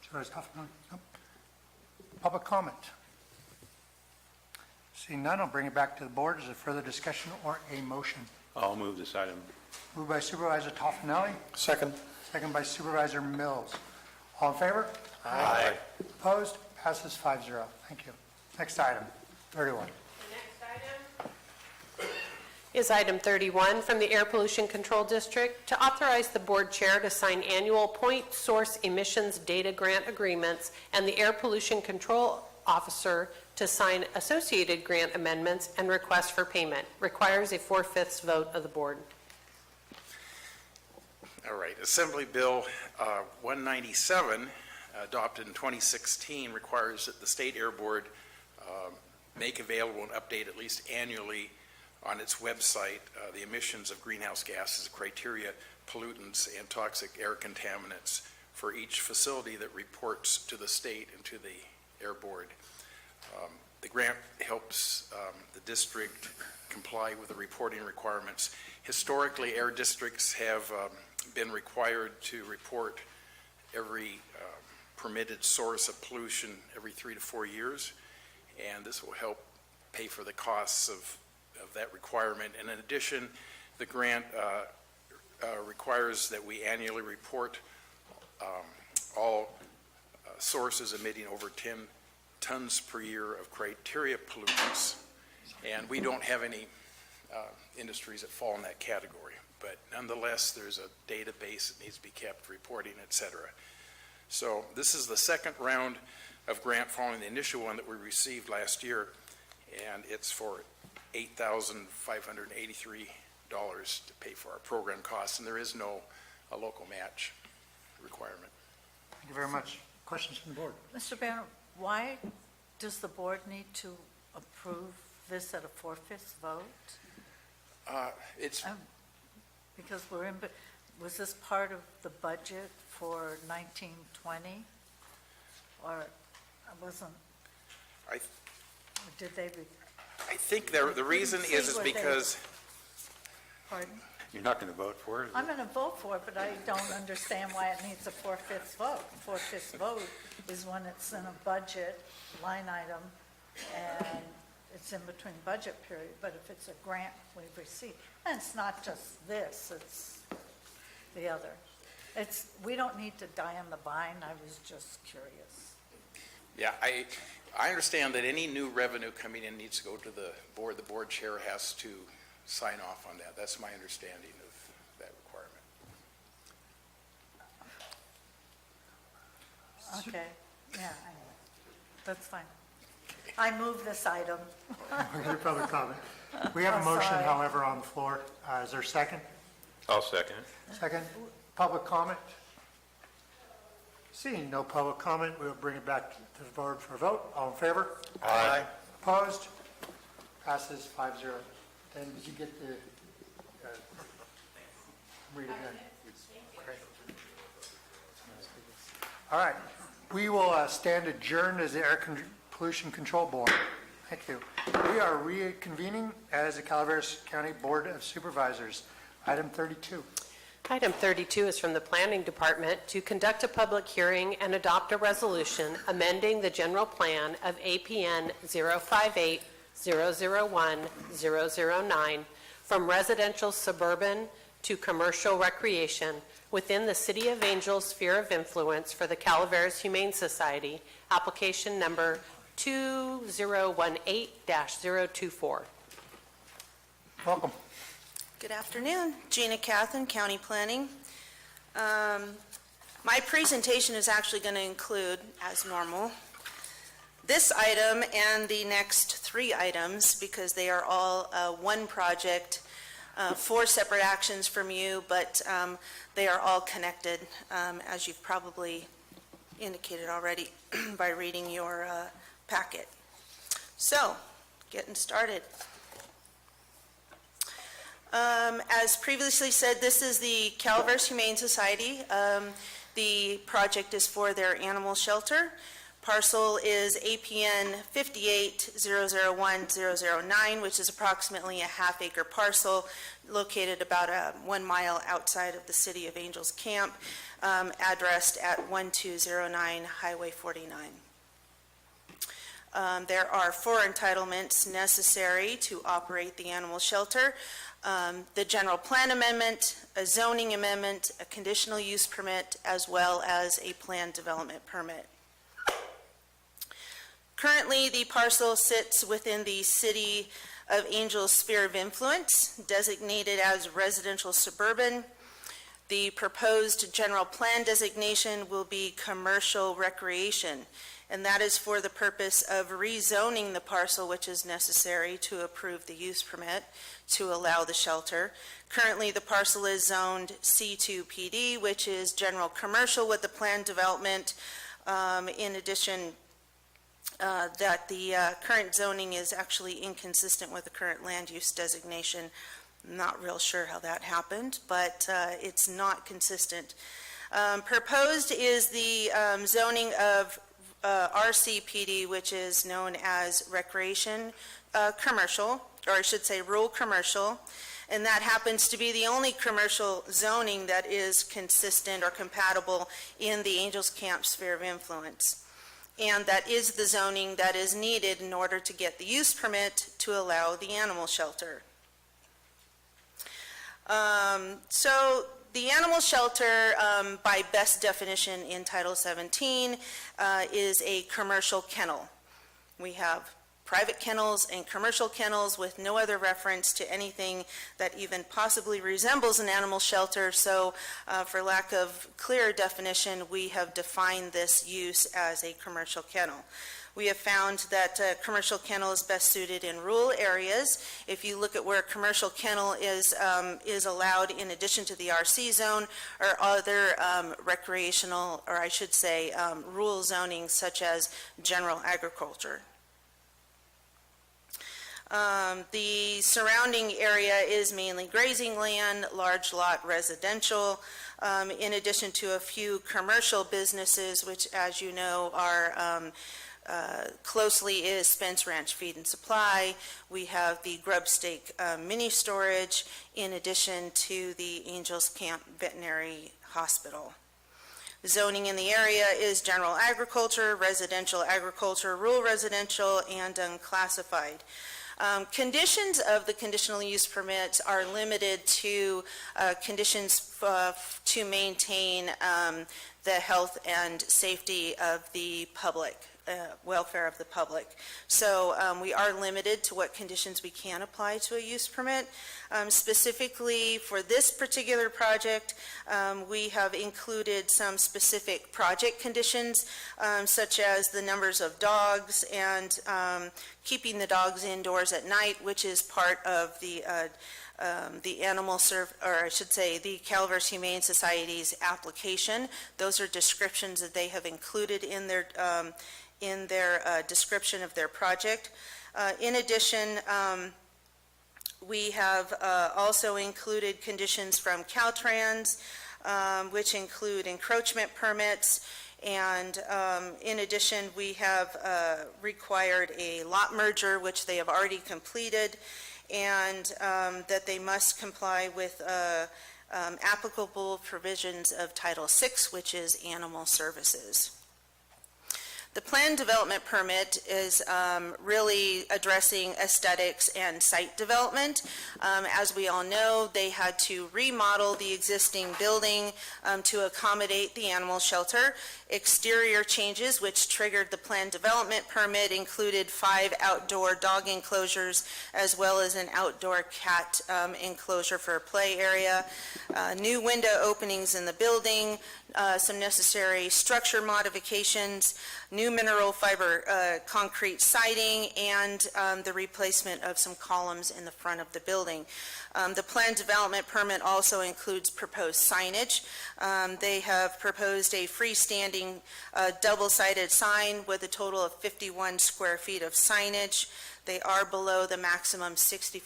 Supervisor Hoffman? No? Public comment? Seeing none, I'll bring it back to the board. Is there further discussion or a motion? I'll move this item. Moved by Supervisor Toffenelli, Second. second by Supervisor Mills. All in favor? Aye. Opposed? Passes 5-0. Thank you. Next item, 31. Is item 31 from the Air Pollution Control District to authorize the board chair to sign annual point source emissions data grant agreements and the air pollution control officer to sign associated grant amendments and request for payment. Requires a 4/5 vote of the board. All right, Assembly Bill 197, adopted in 2016, requires that the State Air Board make available and update at least annually on its website the emissions of greenhouse gases, criteria, pollutants, and toxic air contaminants for each facility that reports to the state and to the Air Board. The grant helps the district comply with the reporting requirements. Historically, air districts have been required to report every permitted source of pollution every 3 to 4 years, and this will help pay for the costs of that requirement. And in addition, the grant requires that we annually report all sources emitting over 10 tons per year of criteria pollutants, and we don't have any industries that fall in that category. But nonetheless, there's a database that needs to be kept, reporting, et cetera. So this is the second round of grant following the initial one that we received last year, and it's for $8,583 to pay for our program costs, and there is no local match requirement. Thank you very much. Questions from the board? Mr. Banner, why does the board need to approve this at a 4/5 vote? It's Because was this part of the budget for 1920? Or I wasn't, I or did they, I think the reason is because pardon? You're not going to vote for it? I'm going to vote for it, but I don't understand why it needs a 4/5 vote. 4/5 vote is when it's in a budget line item and it's in between budget period, but if it's a grant we've received, and it's not just this, it's the other. We don't need to die on the vine, I was just curious. Yeah, I understand that any new revenue coming in needs to go to the board. The board chair has to sign off on that. That's my understanding of that requirement. Okay, yeah, that's fine. I move this item. We're going to public comment. We have a I'm motion, sorry. however, on the floor. Is there a second? I'll second it. Second, public comment? Seeing no public comment, we'll bring it back to the board for a vote. All in favor? Aye. Opposed? Passes 5-0. Then did you get the, read again? Great. All right, we will stand adjourned as the Air Pollution Control Board. Thank you. We are reconvening as the Calaveras County Board of Supervisors. Item 32. Item 32 is from the Planning Department to conduct a public hearing and adopt a resolution amending the general plan of APN 058-001-009 from residential suburban to commercial recreation within the City of Angels sphere of influence for the Calaveras Humane Society, application number 2018-024. Welcome. Good afternoon. Gina Cathan, County Planning. My presentation is actually going to include, as normal, this item and the next 3 items because they are all one project, 4 separate actions from you, but they are all connected, as you've probably indicated already by reading your packet. So, getting started. As previously said, this is the Calaveras Humane Society. The project is for their animal shelter. Parcel is APN 58001009, which is approximately a half-acre parcel located about 1 mile outside of the City of Angels Camp, addressed at 1209 Highway 49. There are 4 entitlements necessary to operate the animal shelter. The general plan amendment, a zoning amendment, a conditional use permit, as well as a planned development permit. Currently, the parcel sits within the City of Angels sphere of influence, designated as residential suburban. The proposed general plan designation will be commercial recreation, and that is for the purpose of rezoning the parcel, which is necessary to approve the use permit to allow the shelter. Currently, the parcel is zoned C2 PD, which is general commercial with the planned development. In addition, that the current zoning is actually inconsistent with the current land use designation. I'm not real sure how that happened, but it's not consistent. Proposed is the zoning of RCPD, which is known as recreation commercial, or I should say rural commercial, and that happens to be the only commercial zoning that is consistent or compatible in the Angels Camp sphere of influence. And that is the zoning that is needed in order to get the use permit to allow the animal shelter. So the animal shelter, by best definition in Title 17, is a commercial kennel. We have private kennels and commercial kennels with no other reference to anything that even possibly resembles an animal shelter. So for lack of clear definition, we have defined this use as a commercial kennel. We have found that a commercial kennel is best suited in rural areas. If you look at where a commercial kennel is allowed in addition to the RC zone or other recreational, or I should say rural zoning such as general agriculture. The surrounding area is mainly grazing land, large lot residential, in addition to a few commercial businesses, which, as you know, are closely is Spence Ranch Feed and Supply. We have the Grub Stake mini storage, in addition to the Angels Camp Veterinary Hospital. Zoning in the area is general agriculture, residential agriculture, rural residential, and unclassified. Conditions of the conditional use permits are limited to conditions to maintain the health and safety of the public, welfare of the public. So we are limited to what conditions we can apply to a use permit. Specifically for this particular project, we have included some specific project conditions, such as the numbers of dogs and keeping the dogs indoors at night, which is part of the animal or I should say the Calaveras Humane Society's application. Those are descriptions that they have included in their description of their project. In addition, we have also included conditions from Caltrans, which include encroachment permits, and in addition, we have required a lot merger, which they have already completed, and that they must comply with applicable provisions of Title VI, which is animal services. The plan development permit is really addressing aesthetics and site development. As we all know, they had to remodel the existing building to accommodate the animal shelter. Exterior changes, which triggered the plan development permit, included 5 outdoor dog enclosures as well as an outdoor cat enclosure for a play area, new window openings in the building, some necessary structure modifications, new mineral fiber concrete siding, and the replacement of some columns in the front of the building. The planned development permit also includes proposed signage. They have proposed a freestanding double-sided sign with a total of 51 square feet of signage. They are below the maximum 60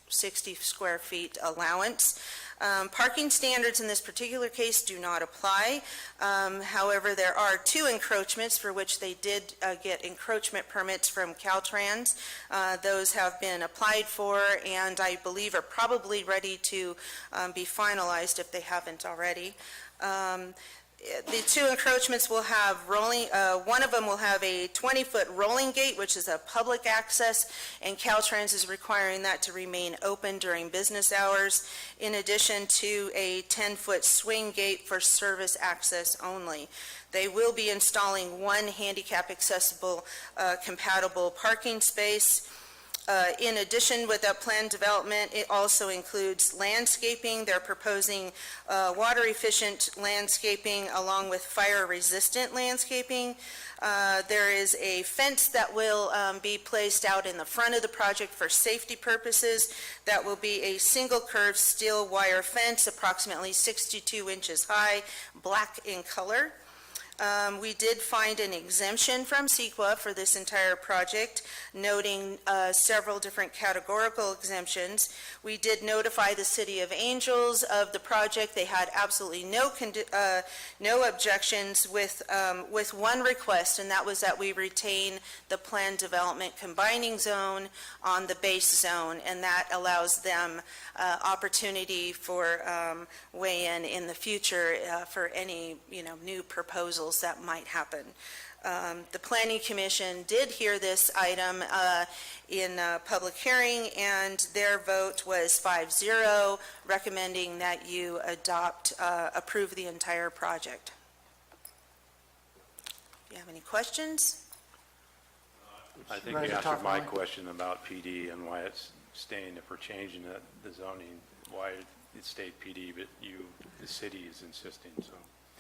square feet allowance. Parking standards in this particular case do not apply. However, there are 2 encroachments for which they did get encroachment permits from Caltrans. Those have been applied for and I believe are probably ready to be finalized if they haven't already. The 2 encroachments will have one of them will have a 20-foot rolling gate, which is a public access, and Caltrans is requiring that to remain open during business hours, in addition to a 10-foot swing gate for service access only. They will be installing 1 handicap accessible compatible parking space. In addition, with that planned development, it also includes landscaping. They're proposing water-efficient landscaping along with fire-resistant landscaping. There is a fence that will be placed out in the front of the project for safety purposes. That will be a single curved steel wire fence, approximately 62 inches high, black in color. We did find an exemption from CEQA for this entire project, noting several different categorical exemptions. We did notify the City of Angels of the project. They had absolutely no objections with 1 request, and that was that we retain the planned development combining zone on the base zone, and that allows them opportunity for weigh-in the future for any new proposals that might happen. The Planning Commission did hear this item in public hearing, and their vote was 5-0, recommending that you approve the entire project. Do you have any questions? I think you answered my question about PD and why it's staying, if we're changing the zoning, why it stayed PD, but the city is insisting, so.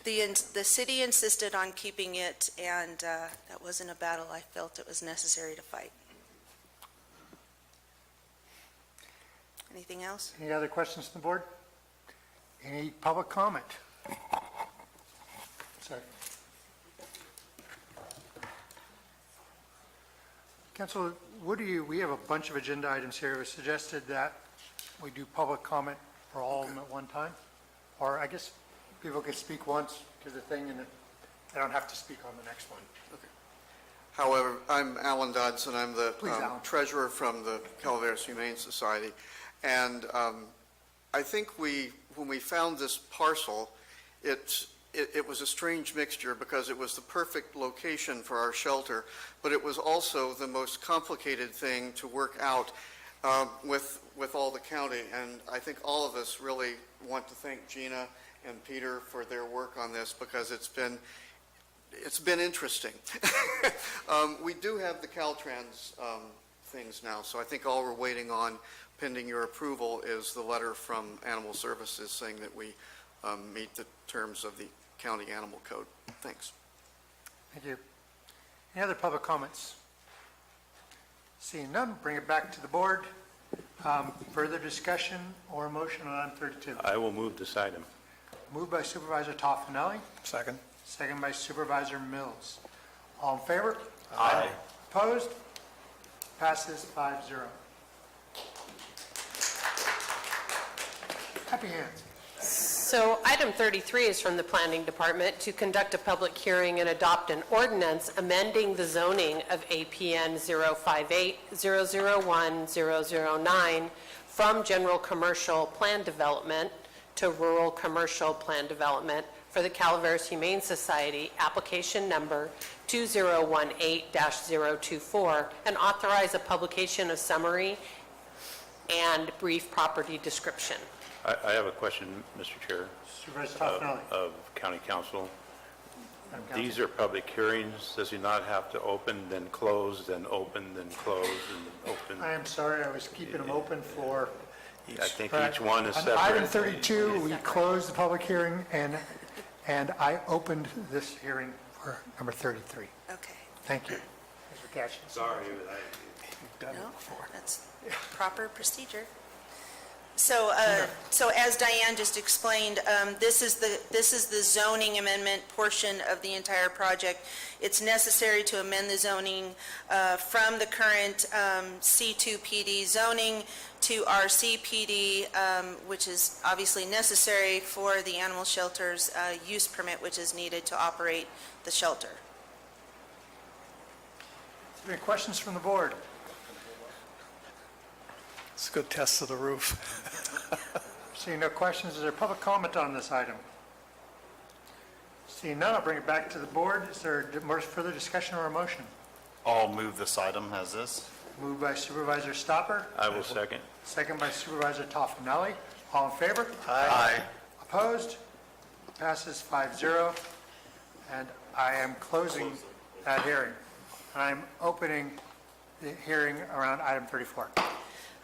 The city insisted on keeping it, and that wasn't a battle I felt it was necessary to fight. Anything else? Any other questions from the board? Any public comment? Sorry. Councilor, we have a bunch of agenda items here. It was suggested that we do public comment for all of them at one time, or I guess people can speak once to the thing and they don't have to speak on the next one. Okay. However, I'm Alan Dodson. I'm the Alan. treasurer from the Calaveras Humane Society. And I think when we found this parcel, it was a strange mixture because it was the perfect location for our shelter, but it was also the most complicated thing to work out with all the county. And I think all of us really want to thank Gina and Peter for their work on this because it's been interesting. We do have the Caltrans things now, so I think all we're waiting on, pending your approval, is the letter from Animal Services saying that we meet the terms of the county animal code. Thanks. Thank you. Any other public comments? Seeing none, bring it back to the board. Further discussion or motion on item 32? I will move this item. Moved by Supervisor Toffenelli. Second. Second by Supervisor Mills. All in favor? Aye. Opposed? Passes 5-0. Happy hands. So item 33 is from the Planning Department to conduct a public hearing and adopt an ordinance amending the zoning of APN 058-001-009 from general commercial plan development to rural commercial plan development for the Calaveras Humane Society, application number 2018-024, and authorize a publication of summary and brief property description. I have a question, Mr. Chair. Supervisor Toffenali. Of County Council. These are public hearings. Does he not have to open, then close, then open, then close, and open? I am sorry, I was keeping them open for. I think each one is On separate. item 32, we closed the public hearing, and I opened this hearing for number 33. Okay. Thank you. Thanks for catching us. Sorry, You've done No, it before. that's proper procedure. So, so as Diane just explained, this is the zoning amendment portion of the entire project. It's necessary to amend the zoning from the current C2 PD zoning to RC PD, which is obviously necessary for the animal shelter's use permit, which is needed to operate the shelter. Any questions from the board? It's a good test of the roof. Seeing no questions, is there public comment on this item? Seeing none, I'll bring it back to the board. Is there more further discussion or a motion? I'll move this item as is. Moved by Supervisor Stopper, I will second. second by Supervisor Toffenali. All in favor? Aye. Opposed? Passes 5-0. And I am closing that hearing. I'm opening the hearing around item 34.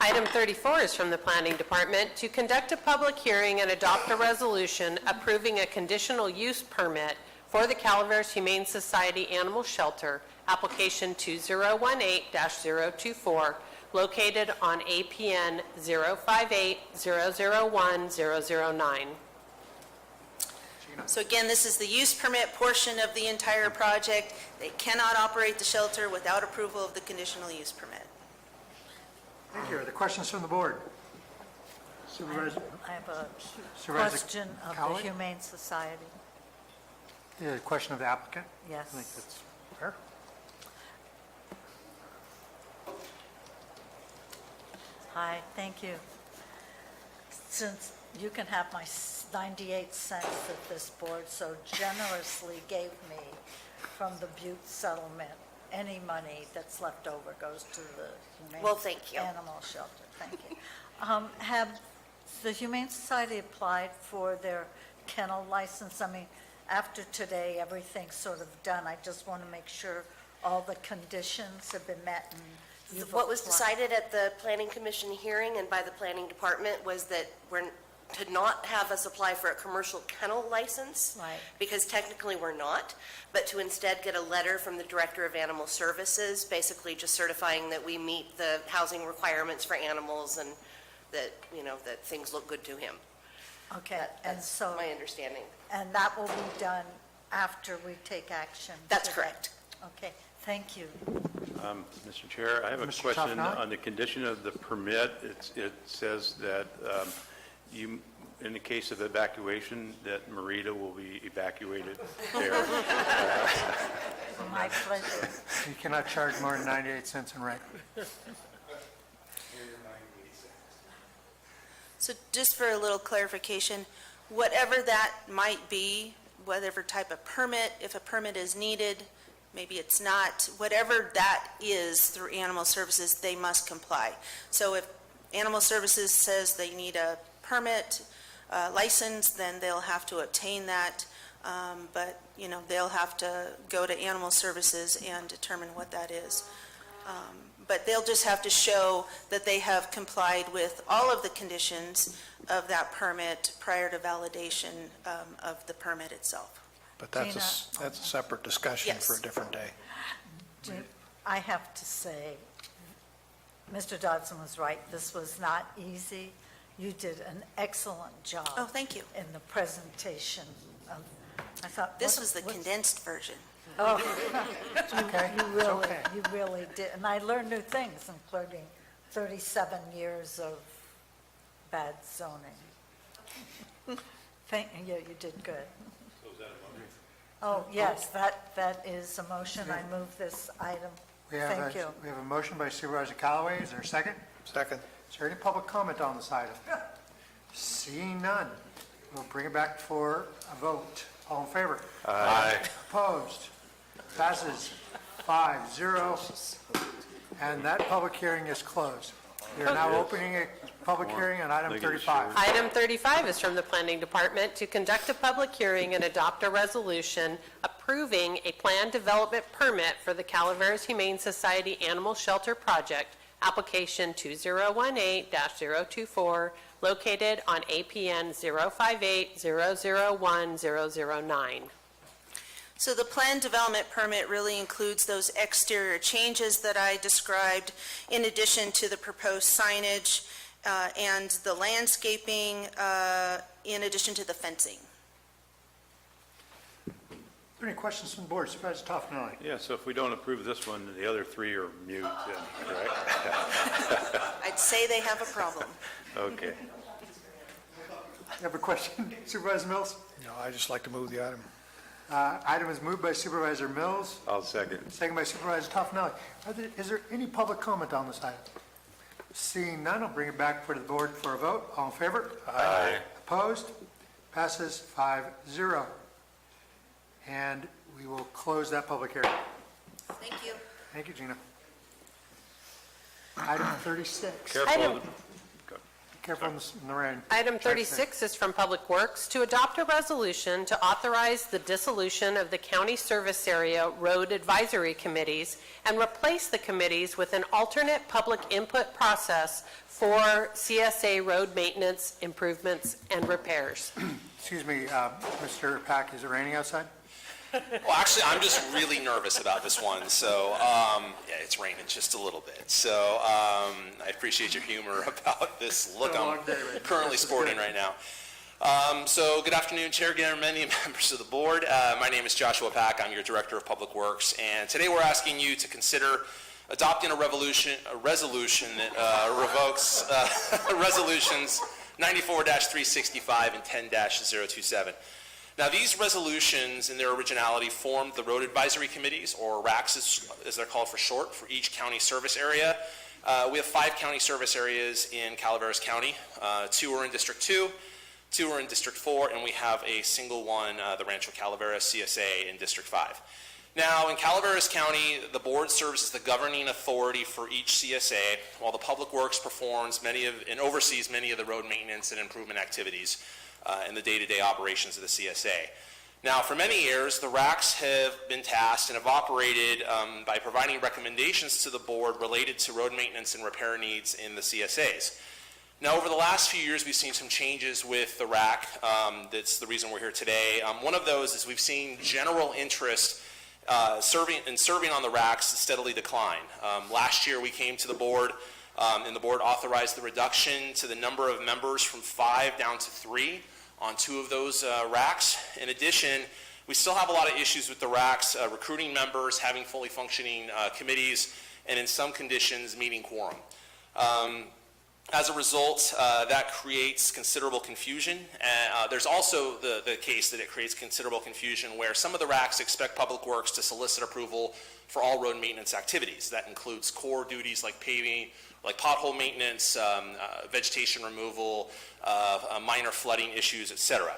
Item 34 is from the Planning Department to conduct a public hearing and adopt a resolution approving a conditional use permit for the Calaveras Humane Society Animal Shelter, application 2018-024, located on APN 058-001-009. So again, this is the use permit portion of the entire project. They cannot operate the shelter without approval of the conditional use permit. Thank you. Are there questions from the board? Supervisor? I have a Supervisor question of the Callaway? Humane Society. Yeah, question of the applicant? Yes. I think that's fair. Hi, thank you. Since you can have my 98 cents that this board so generously gave me from the Butte settlement, any money that's left over goes to the Well, thank you. Animal Shelter. Thank you. Have the Humane Society applied for their kennel license? I mean, after today, everything's sort of done. I just want to make sure all the conditions have been met and you've What was applied. decided at the Planning Commission hearing and by the Planning Department was that we're to not have us apply for a commercial kennel license. Right. Because technically we're not, but to instead get a letter from the Director of Animal Services, basically just certifying that we meet the housing requirements for animals and that, you know, that things look good to him. Okay, and That's so, my understanding. and that will be done after we take action? That's to that? correct. Okay, thank you. Mr. Chair, I have a Mr. question Toffenali? on the condition of the permit. It says that you, in the case of evacuation, that Marita will be evacuated there. My pleasure. You cannot charge more than 98 cents in rent. So just for a little clarification, whatever that might be, whatever type of permit, if a permit is needed, maybe it's not, whatever that is through Animal Services, they must comply. So if Animal Services says they need a permit, license, then they'll have to obtain that. But, you know, they'll have to go to Animal Services and determine what that is. But they'll just have to show that they have complied with all of the conditions of that permit prior to validation of the permit itself. But that's a separate discussion for a different day. I have to say, Mr. Dodson was right. This was not easy. You did an excellent job. Oh, thank you. In the presentation. I thought. This was the condensed version. Oh. Okay, You really did. And I learned new things, including 37 years of bad zoning. You, you did good. Oh, yes, that is a motion. I move this item. Thank you. We have a motion by Supervisor Callaway. Is there a second? Second. Is there any public comment on this item? Seeing none, we'll bring it back for a vote. All in favor? Aye. Opposed? Passes 5-0. And that public hearing is closed. We are now opening a public hearing on item 35. Item 35 is from the Planning Department to conduct a public hearing and adopt a resolution approving a planned development permit for the Calaveras Humane Society Animal Shelter Project, application 2018-024, located on APN 058-001-009. So the planned development permit really includes those exterior changes that I described, in addition to the proposed signage and the landscaping, in addition to the fencing. Are there any questions from the board? Supervisor Toffenali. Yeah, so if we don't approve this one, the other three are mute, then, correct? I'd say they have a problem. Okay. You have a question, Supervisor Mills? No, I just like to move the item. Item is moved by Supervisor Mills, I'll second. second by Supervisor Toffenali. Is there any public comment on this item? Seeing none, I'll bring it back for the board for a vote. All in favor? Aye. Opposed? Passes 5-0. And we will close that public hearing. Thank you. Thank you, Gina. Item 36. Item- Be careful in the rain. Item 36 is from Public Works to adopt a resolution to authorize the dissolution of the county service area road advisory committees and replace the committees with an alternate public input process for CSA road maintenance, improvements, and repairs. Excuse me, Mr. Pack, is it raining outside? Well, actually, I'm just really nervous about this one, so, yeah, it's raining just a little bit. So, I appreciate your humor about this look I'm currently sporting right now. So, good afternoon, Chair Garamendi and members of the board. My name is Joshua Pack. I'm your Director of Public Works, and today we're asking you to consider adopting a resolution that revokes resolutions 94-365 and 10-027. Now, these resolutions, in their originality, formed the Road Advisory Committees, or RACs as they're called for short, for each county service area. We have 5 county service areas in Calaveras County. 2 are in District 2, 2 are in District 4, and we have a single one, the Rancho Calaveras CSA in District 5. Now, in Calaveras County, the board serves as the governing authority for each CSA, while the Public Works performs and oversees many of the road maintenance and improvement activities in the day-to-day operations of the CSA. Now, for many years, the RACs have been tasked and have operated by providing recommendations to the board related to road maintenance and repair needs in the CSAs. Now, over the last few years, we've seen some changes with the RAC. That's the reason we're here today. One of those is we've seen general interest serving on the RACs steadily decline. Last year, we came to the board, and the board authorized the reduction to the number of members from 5 down to 3 on 2 of those RACs. In addition, we still have a lot of issues with the RACs, recruiting members, having fully functioning committees, and in some conditions, meeting quorum. As a result, that creates considerable confusion. There's also the case that it creates considerable confusion where some of the RACs expect Public Works to solicit approval for all road maintenance activities. That includes core duties like paving, like pothole maintenance, vegetation removal, minor flooding issues, etc.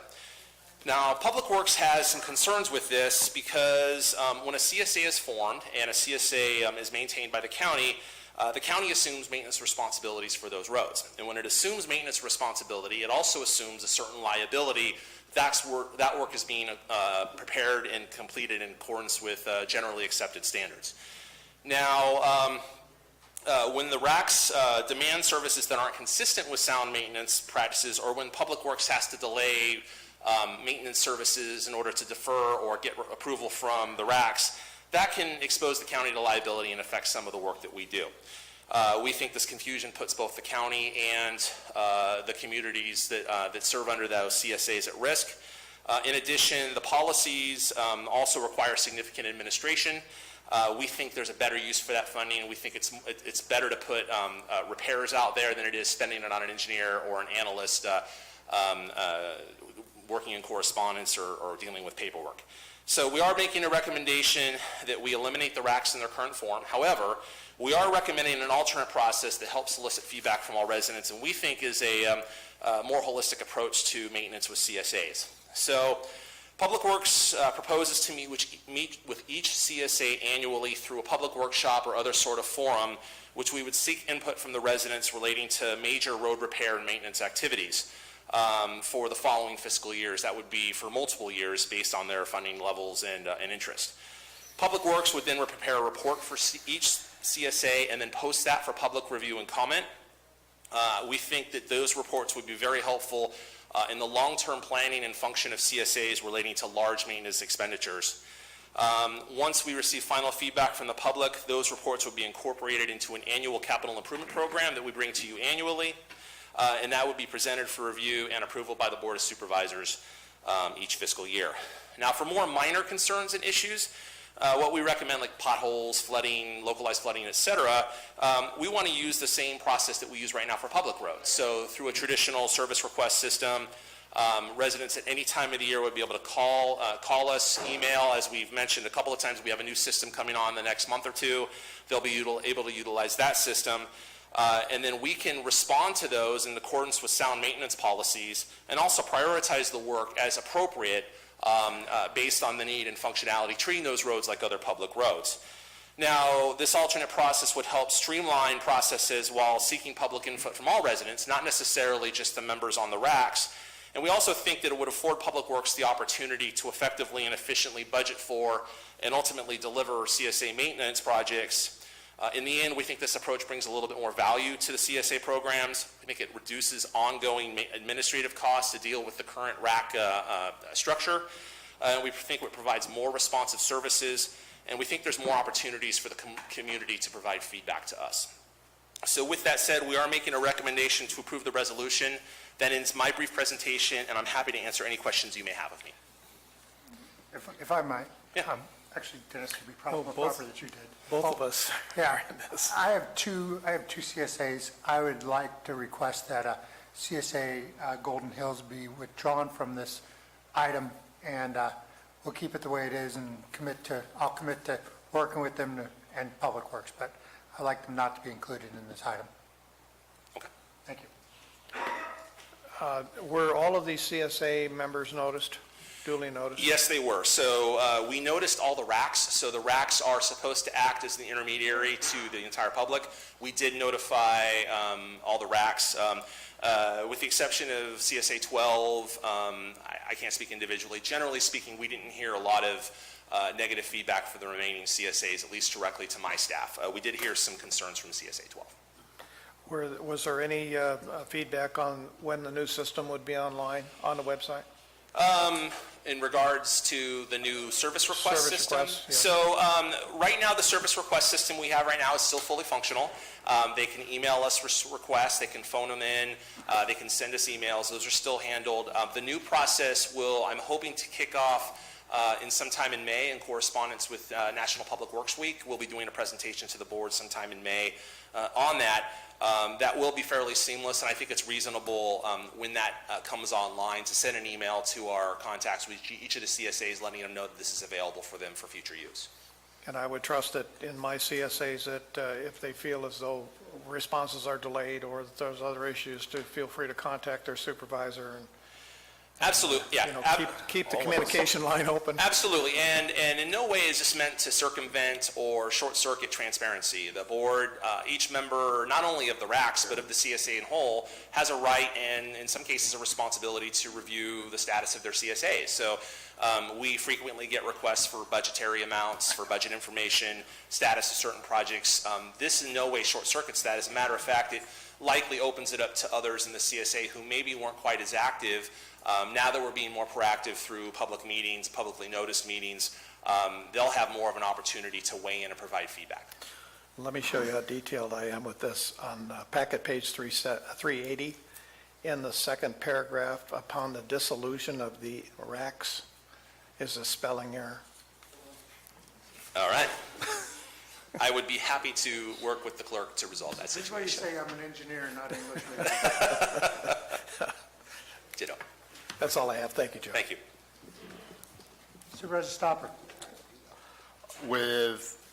Now, Public Works has some concerns with this because when a CSA is formed and a CSA is maintained by the county assumes maintenance responsibilities for those roads. And when it assumes maintenance responsibility, it also assumes a certain liability. That work is being prepared and completed in accordance with generally accepted standards. Now, when the RACs demand services that aren't consistent with sound maintenance practices, or when Public Works has to delay maintenance services in order to defer or get approval from the RACs, that can expose the county to liability and affect some of the work that we do. We think this confusion puts both the county and the communities that serve under those CSAs at risk. In addition, the policies also require significant administration. We think there's a better use for that funding, and we think it's better to put repairs out there than it is spending it on an engineer or an analyst working in correspondence or dealing with paperwork. So we are making a recommendation that we eliminate the RACs in their current form. However, we are recommending an alternate process that helps solicit feedback from all residents, and we think is a more holistic approach to maintenance with CSAs. So Public Works proposes to meet with each CSA annually through a public workshop or other sort of forum, which we would seek input from the residents relating to major road repair and maintenance activities for the following fiscal years. That would be for multiple years based on their funding levels and interest. Public Works would then prepare a report for each CSA and then post that for public review and comment. We think that those reports would be very helpful in the long-term planning and function of CSAs relating to large maintenance expenditures. Once we receive final feedback from the public, those reports would be incorporated into an annual capital improvement program that we bring to you annually, and that would be presented for review and approval by the Board of Supervisors each fiscal year. Now, for more minor concerns and issues, what we recommend, like potholes, flooding, localized flooding, et cetera, we want to use the same process that we use right now for public roads. So through a traditional service request system, residents at any time of the year would be able to call us, email. As we've mentioned a couple of times, we have a new system coming on the next month or two. They'll be able to utilize that system. And then we can respond to those in accordance with sound maintenance policies and also prioritize the work as appropriate based on the need and functionality, treating those roads like other public roads. Now, this alternate process would help streamline processes while seeking public input from all residents, not necessarily just the members on the RACs. And we also think that it would afford Public Works the opportunity to effectively and efficiently budget for and ultimately deliver CSA maintenance projects. In the end, we think this approach brings a little bit more value to the CSA programs. I think it reduces ongoing administrative costs to deal with the current RAC structure. We think it provides more responsive services, and we think there's more opportunities for the community to provide feedback to us. So with that said, we are making a recommendation to approve the resolution. That ends my brief presentation, and I'm happy to answer any questions you may have of me. If I might. Yeah. Actually, Dennis, would be probably both- proper that you did. Both of us. Yeah, I have two CSAs. I would like to request that CSA Golden Hills be withdrawn from this item, and we'll keep it the way it is and I'll commit to working with them and Public Works, but I'd like them not to be included in this item. Okay. Thank you. Were all of these CSA members noticed, duly noticed? Yes, they were. So we noticed all the RACs. So the RACs are supposed to act as the intermediary to the entire public. We did notify all the RACs. With the exception of CSA 12, I can't speak individually. Generally speaking, we didn't hear a lot of negative feedback for the remaining CSAs, at least directly to my staff. We did hear some concerns from CSA 12. Was there any feedback on when the new system would be online on the website? In regards to the new service request Service system. request, yeah. So right now, the service request system we have right now is still fully functional. They can email us requests, they can phone them in, they can send us emails. Those are still handled. The new process I'm hoping to kick off in sometime in May in correspondence with National Public Works Week. We'll be doing a presentation to the board sometime in May on that. That will be fairly seamless, and I think it's reasonable when that comes online to send an email to our contacts with each of the CSAs, letting them know that this is available for them for future use. And I would trust that in my CSAs that if they feel as though responses are delayed or that there's other issues, to feel free to contact their supervisor and Absolutely, yeah. keep the communication line open. Absolutely, and in no way is this meant to circumvent or short-circuit transparency. The board, each member, not only of the RACs, but of the CSA in whole, has a right and in some cases a responsibility to review the status of their CSAs. So we frequently get requests for budgetary amounts, for budget information, status of certain projects. This in no way short-circuits that. As a matter of fact, it likely opens it up to others in the CSA who maybe weren't quite as active. Now that we're being more proactive through public meetings, publicly noticed meetings, they'll have more of an opportunity to weigh in and provide feedback. Let me show you how detailed I am with this. On packet page 380, in the second paragraph, upon the dissolution of the RACs, is a spelling error. All right. I would be happy to work with the clerk to resolve that That's why you situation. say I'm an engineer, not English major. Ditto. That's all I have. Thank you, Joe. Thank you. Supervisor Stopper. With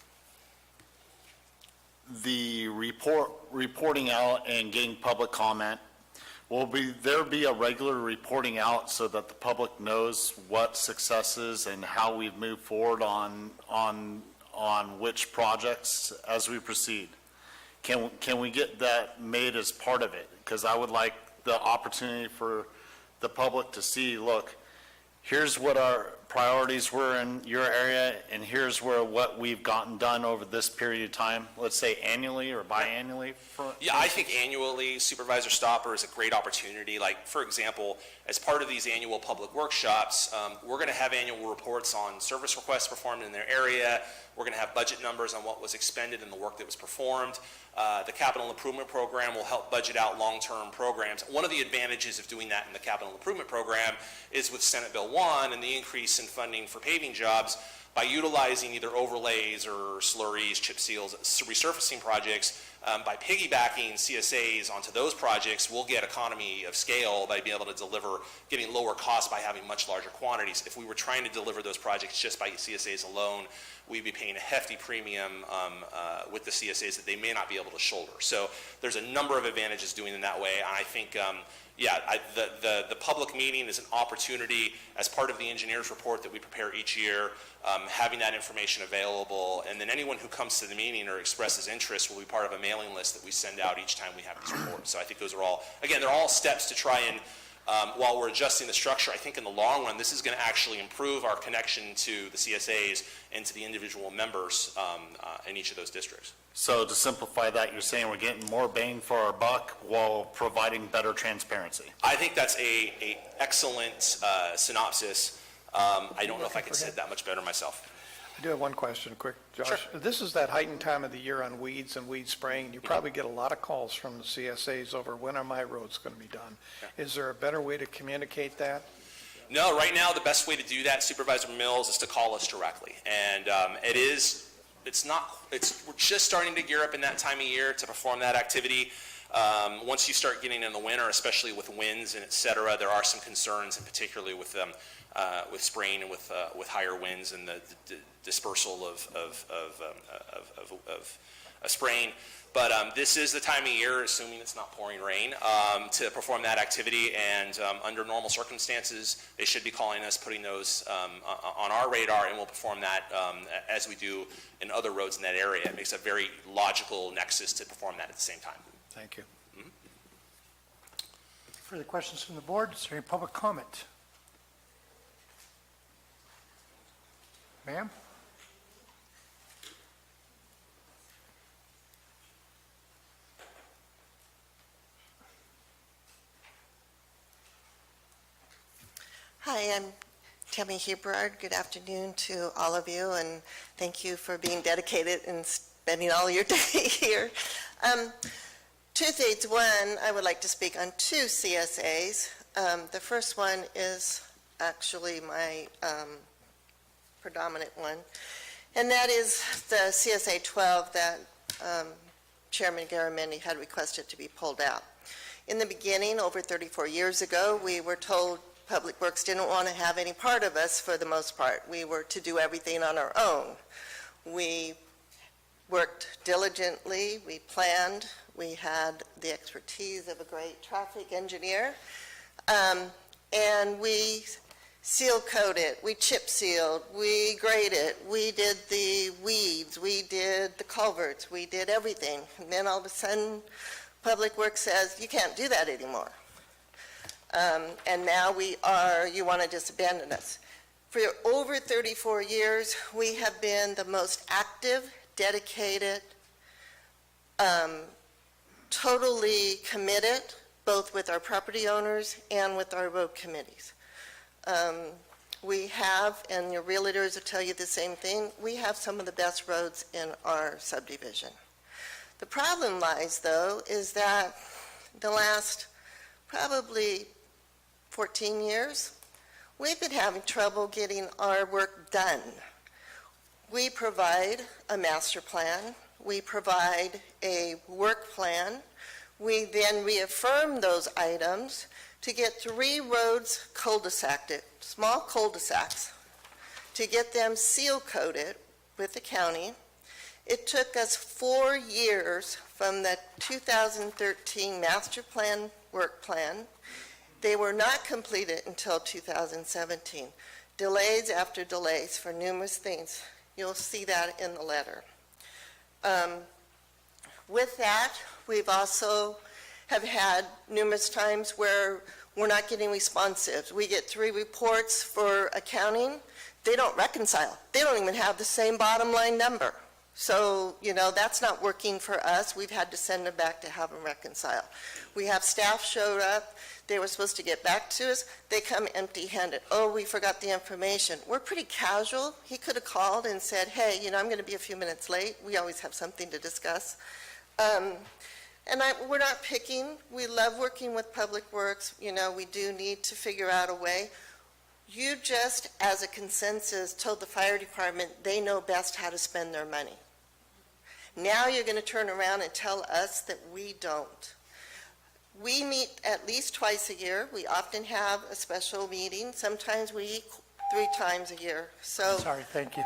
the reporting out and getting public comment, Will there be a regular reporting out so that the public knows what successes and how we've moved forward on which projects as we proceed? Can we get that made as part of it? Because I would like the opportunity for the public to see, look, here's what our priorities were in your area, and here's what we've gotten done over this period of time, let's say annually or biannually. Yeah, I think annually, Supervisor Stopper is a great opportunity. Like, for example, as part of these annual public workshops, we're going to have annual reports on service requests performed in their area. We're going to have budget numbers on what was expended and the work that was performed. The capital improvement program will help budget out long-term programs. One of the advantages of doing that in the capital improvement program is with Senate Bill 1 and the increase in funding for paving jobs. By utilizing either overlays or slurries, chip seals, resurfacing projects, by piggybacking CSAs onto those projects, we'll get economy of scale by being able to deliver, getting lower costs by having much larger quantities. If we were trying to deliver those projects just by CSAs alone, we'd be paying a hefty premium with the CSAs that they may not be able to shoulder. So there's a number of advantages doing it that way. And I think, the public meeting is an opportunity as part of the engineer's report that we prepare each year, having that information available. And then anyone who comes to the meeting or expresses interest will be part of a mailing list that we send out each time we have these reports. So I think those are all, again, they're all steps to try and, while we're adjusting the structure, I think in the long run, this is going to actually improve our connection to the CSAs and to the individual members in each of those districts. So to simplify that, you're saying we're getting more bang for our buck while providing better transparency. I think that's a excellent synopsis. I don't know if I could say it that much better myself. I do have one question, quick, Josh. Sure. This is that heightened time of the year on weeds and weed spraying. You probably get a lot of calls from the CSAs over when are my roads going to be done. Yeah. Is there a better way to communicate that? No, right now, the best way to do that, Supervisor Mills, is to call us directly. And we're just starting to gear up in that time of year to perform that activity. Once you start getting in the winter, especially with winds and et cetera, there are some concerns, and particularly with spraying and with higher winds and the dispersal of spraying. But this is the time of year, assuming it's not pouring rain, to perform that activity. And under normal circumstances, they should be calling us, putting those on our radar, and we'll perform that as we do in other roads in that area. It makes a very logical nexus to perform that at the same time. Thank you. Mm-hmm. Further questions from the board? Is there any public comment? Ma'am? Hi, I'm Tammy Hebrard. Good afternoon to all of you, and thank you for being dedicated and spending all your day here. Two things. One, I would like to speak on two CSAs. The first one is actually my predominant one, and that is the CSA 12 that Chairman Garamendi had requested to be pulled out. In the beginning, over 34 years ago, we were told Public Works didn't want to have any part of us for the most part. We were to do everything on our own. We worked diligently, we planned, we had the expertise of a great traffic engineer, and we seal coated, we chip sealed, we graded, we did the weeds, we did the culverts, we did everything. And then all of a sudden, Public Works says, you can't do that anymore. And now you want to just abandon us. For over 34 years, we have been the most active, dedicated, totally committed, both with our property owners and with our road committees. We have, and your realtors will tell you the same thing, we have some of the best roads in our subdivision. The problem lies, though, is that the last probably 14 years, we've been having trouble getting our work done. We provide a master plan. We provide a work plan. We then reaffirm those items to get 3 roads cul-de-saced, small cul-de-sacs, to get them seal coated with the county. It took us 4 years from the 2013 master plan, work plan. They were not completed until 2017. Delays after delays for numerous things. You'll see that in the letter. With that, we've also have had numerous times where we're not getting responsive. We get 3 reports for accounting. They don't reconcile. They don't even have the same bottom line number. So, that's not working for us. We've had to send them back to have them reconcile. We have staff showed up. They were supposed to get back to us. They come empty-handed. Oh, we forgot the information. We're pretty casual. He could have called and said, hey, I'm going to be a few minutes late. We always have something to discuss. We're not picking. We love working with Public Works. We do need to figure out a way. You just, as a consensus, told the fire department they know best how to spend their money. Now you're going to turn around and tell us that we don't. We meet at least twice a year. We often have a special meeting. Sometimes we meet 3 times a year. So Sorry, thank you.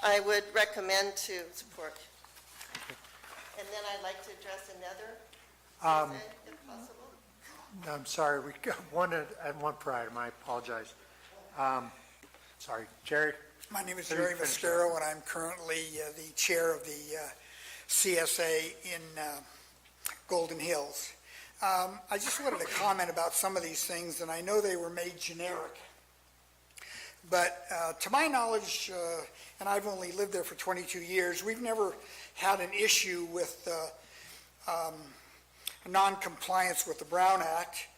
I would recommend to support. And then I'd like to address another, if possible. I'm sorry, we got one per item, I apologize. Sorry, Jerry? My name is Let me Jerry finish Vasquero, and I'm currently the chair of the CSA in Golden Hills. I just wanted to comment about some of these things, and I know they were made generic. But to my knowledge, and I've only lived there for 22 years, we've never had an issue with non-compliance with the Brown Act.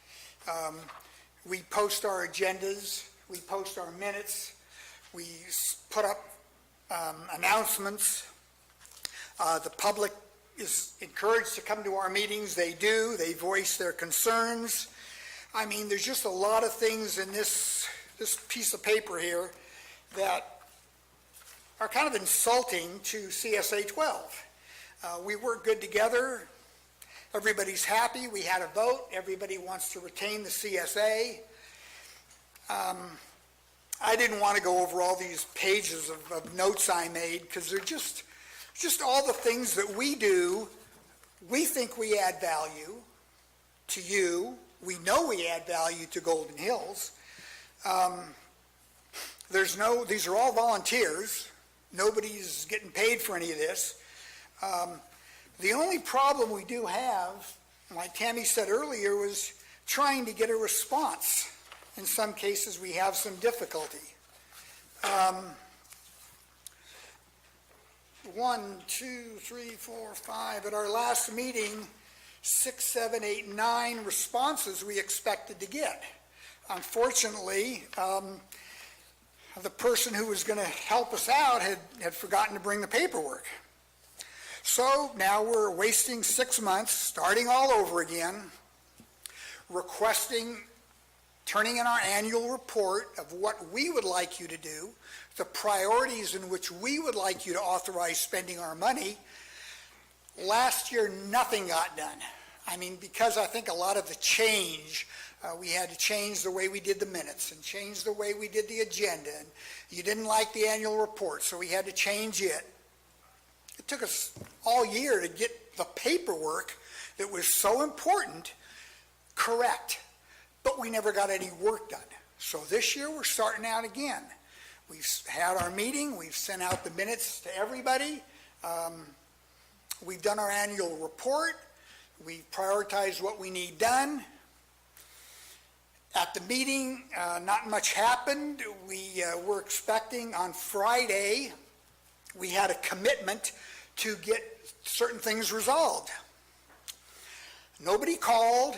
We post our agendas, we post our minutes, we put up announcements. The public is encouraged to come to our meetings. They do. They voice their concerns. I mean, there's just a lot of things in this piece of paper here that are kind of insulting to CSA 12. We work good together. Everybody's happy. We had a vote. Everybody wants to retain the CSA. I didn't want to go over all these pages of notes I made because they're just all the things that we do. We think we add value to you. We know we add value to Golden Hills. These are all volunteers. Nobody's getting paid for any of this. The only problem we do have, like Tammy said earlier, was trying to get a response. In some cases, we have some difficulty. 1, 2, 3, 4, 5. At our last meeting, 6, 7, 8, 9 responses we expected to get. Unfortunately, the person who was going to help us out had forgotten to bring the paperwork. So now we're wasting 6 months, starting all over again, turning in our annual report of what we would like you to do, the priorities in which we would like you to authorize spending our money. Last year, nothing got done. I mean, because I think a lot of the change, we had to change the way we did the minutes and change the way we did the agenda. And you didn't like the annual report, so we had to change it. It took us all year to get the paperwork that was so important correct, but we never got any work done. So this year we're starting out again. We've had our meeting, we've sent out the minutes to everybody, we've done our annual report, we've prioritized what we need done. At the meeting, not much happened. We were expecting on Friday, we had a commitment to get certain things resolved. Nobody called.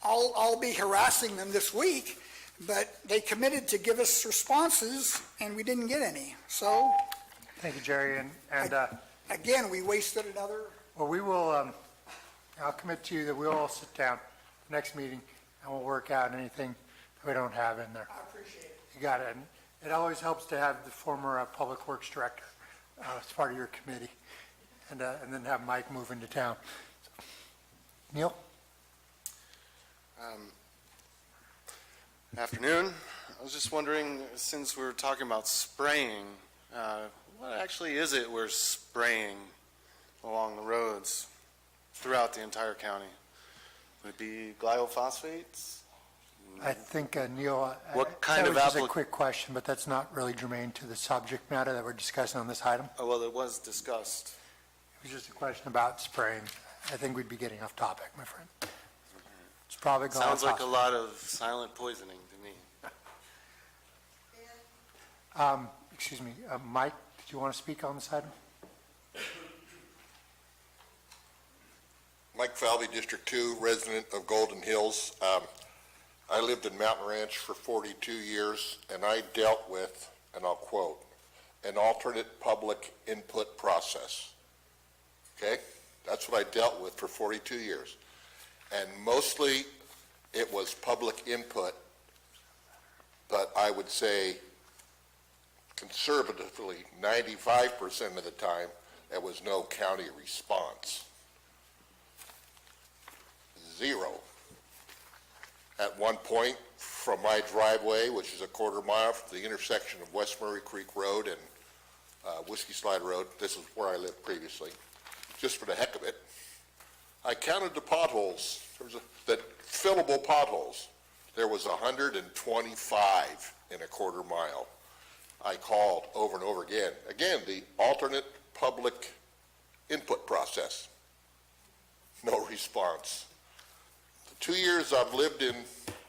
I'll be harassing them this week, but they committed to give us responses, and we didn't get any. So, Thank you, Jerry, and again, we wasted another. well, we will, I'll commit to you that we'll all sit down next meeting and we'll work out anything that we don't have in there. I appreciate it. You got it. And it always helps to have the former Public Works Director as part of your committee, and then have Mike move into town. Neil? Afternoon. I was just wondering, since we're talking about spraying, what actually is it we're spraying along the roads throughout the entire county? Would it be glyphosate? I think, Neil, What kind that of was just a applic- quick question, but that's not really germane to the subject matter that we're discussing on this item. Oh, well, it was discussed. It was just a question about spraying. I think we'd be getting off topic, my friend. It's probably glyphosate. Sounds like a lot of silent poisoning to me. Excuse me, Mike, did you want to speak on this item? Mike Falvey, District 2, resident of Golden Hills. I lived in Mountain Ranch for 42 years, and I dealt with, and I'll quote, an alternate public input process. Okay? That's what I dealt with for 42 years. And mostly it was public input, but I would say conservatively, 95% of the time, there was no county response. Zero. At one point, from my driveway, which is a quarter mile from the intersection of West Murray Creek Road and Whiskey Slide Road, this is where I lived previously, just for the heck of it, I counted the potholes, that fillable potholes. There was 125 in a quarter mile. I called over and over again. Again, the alternate public input process. No response. The 2 years I've lived in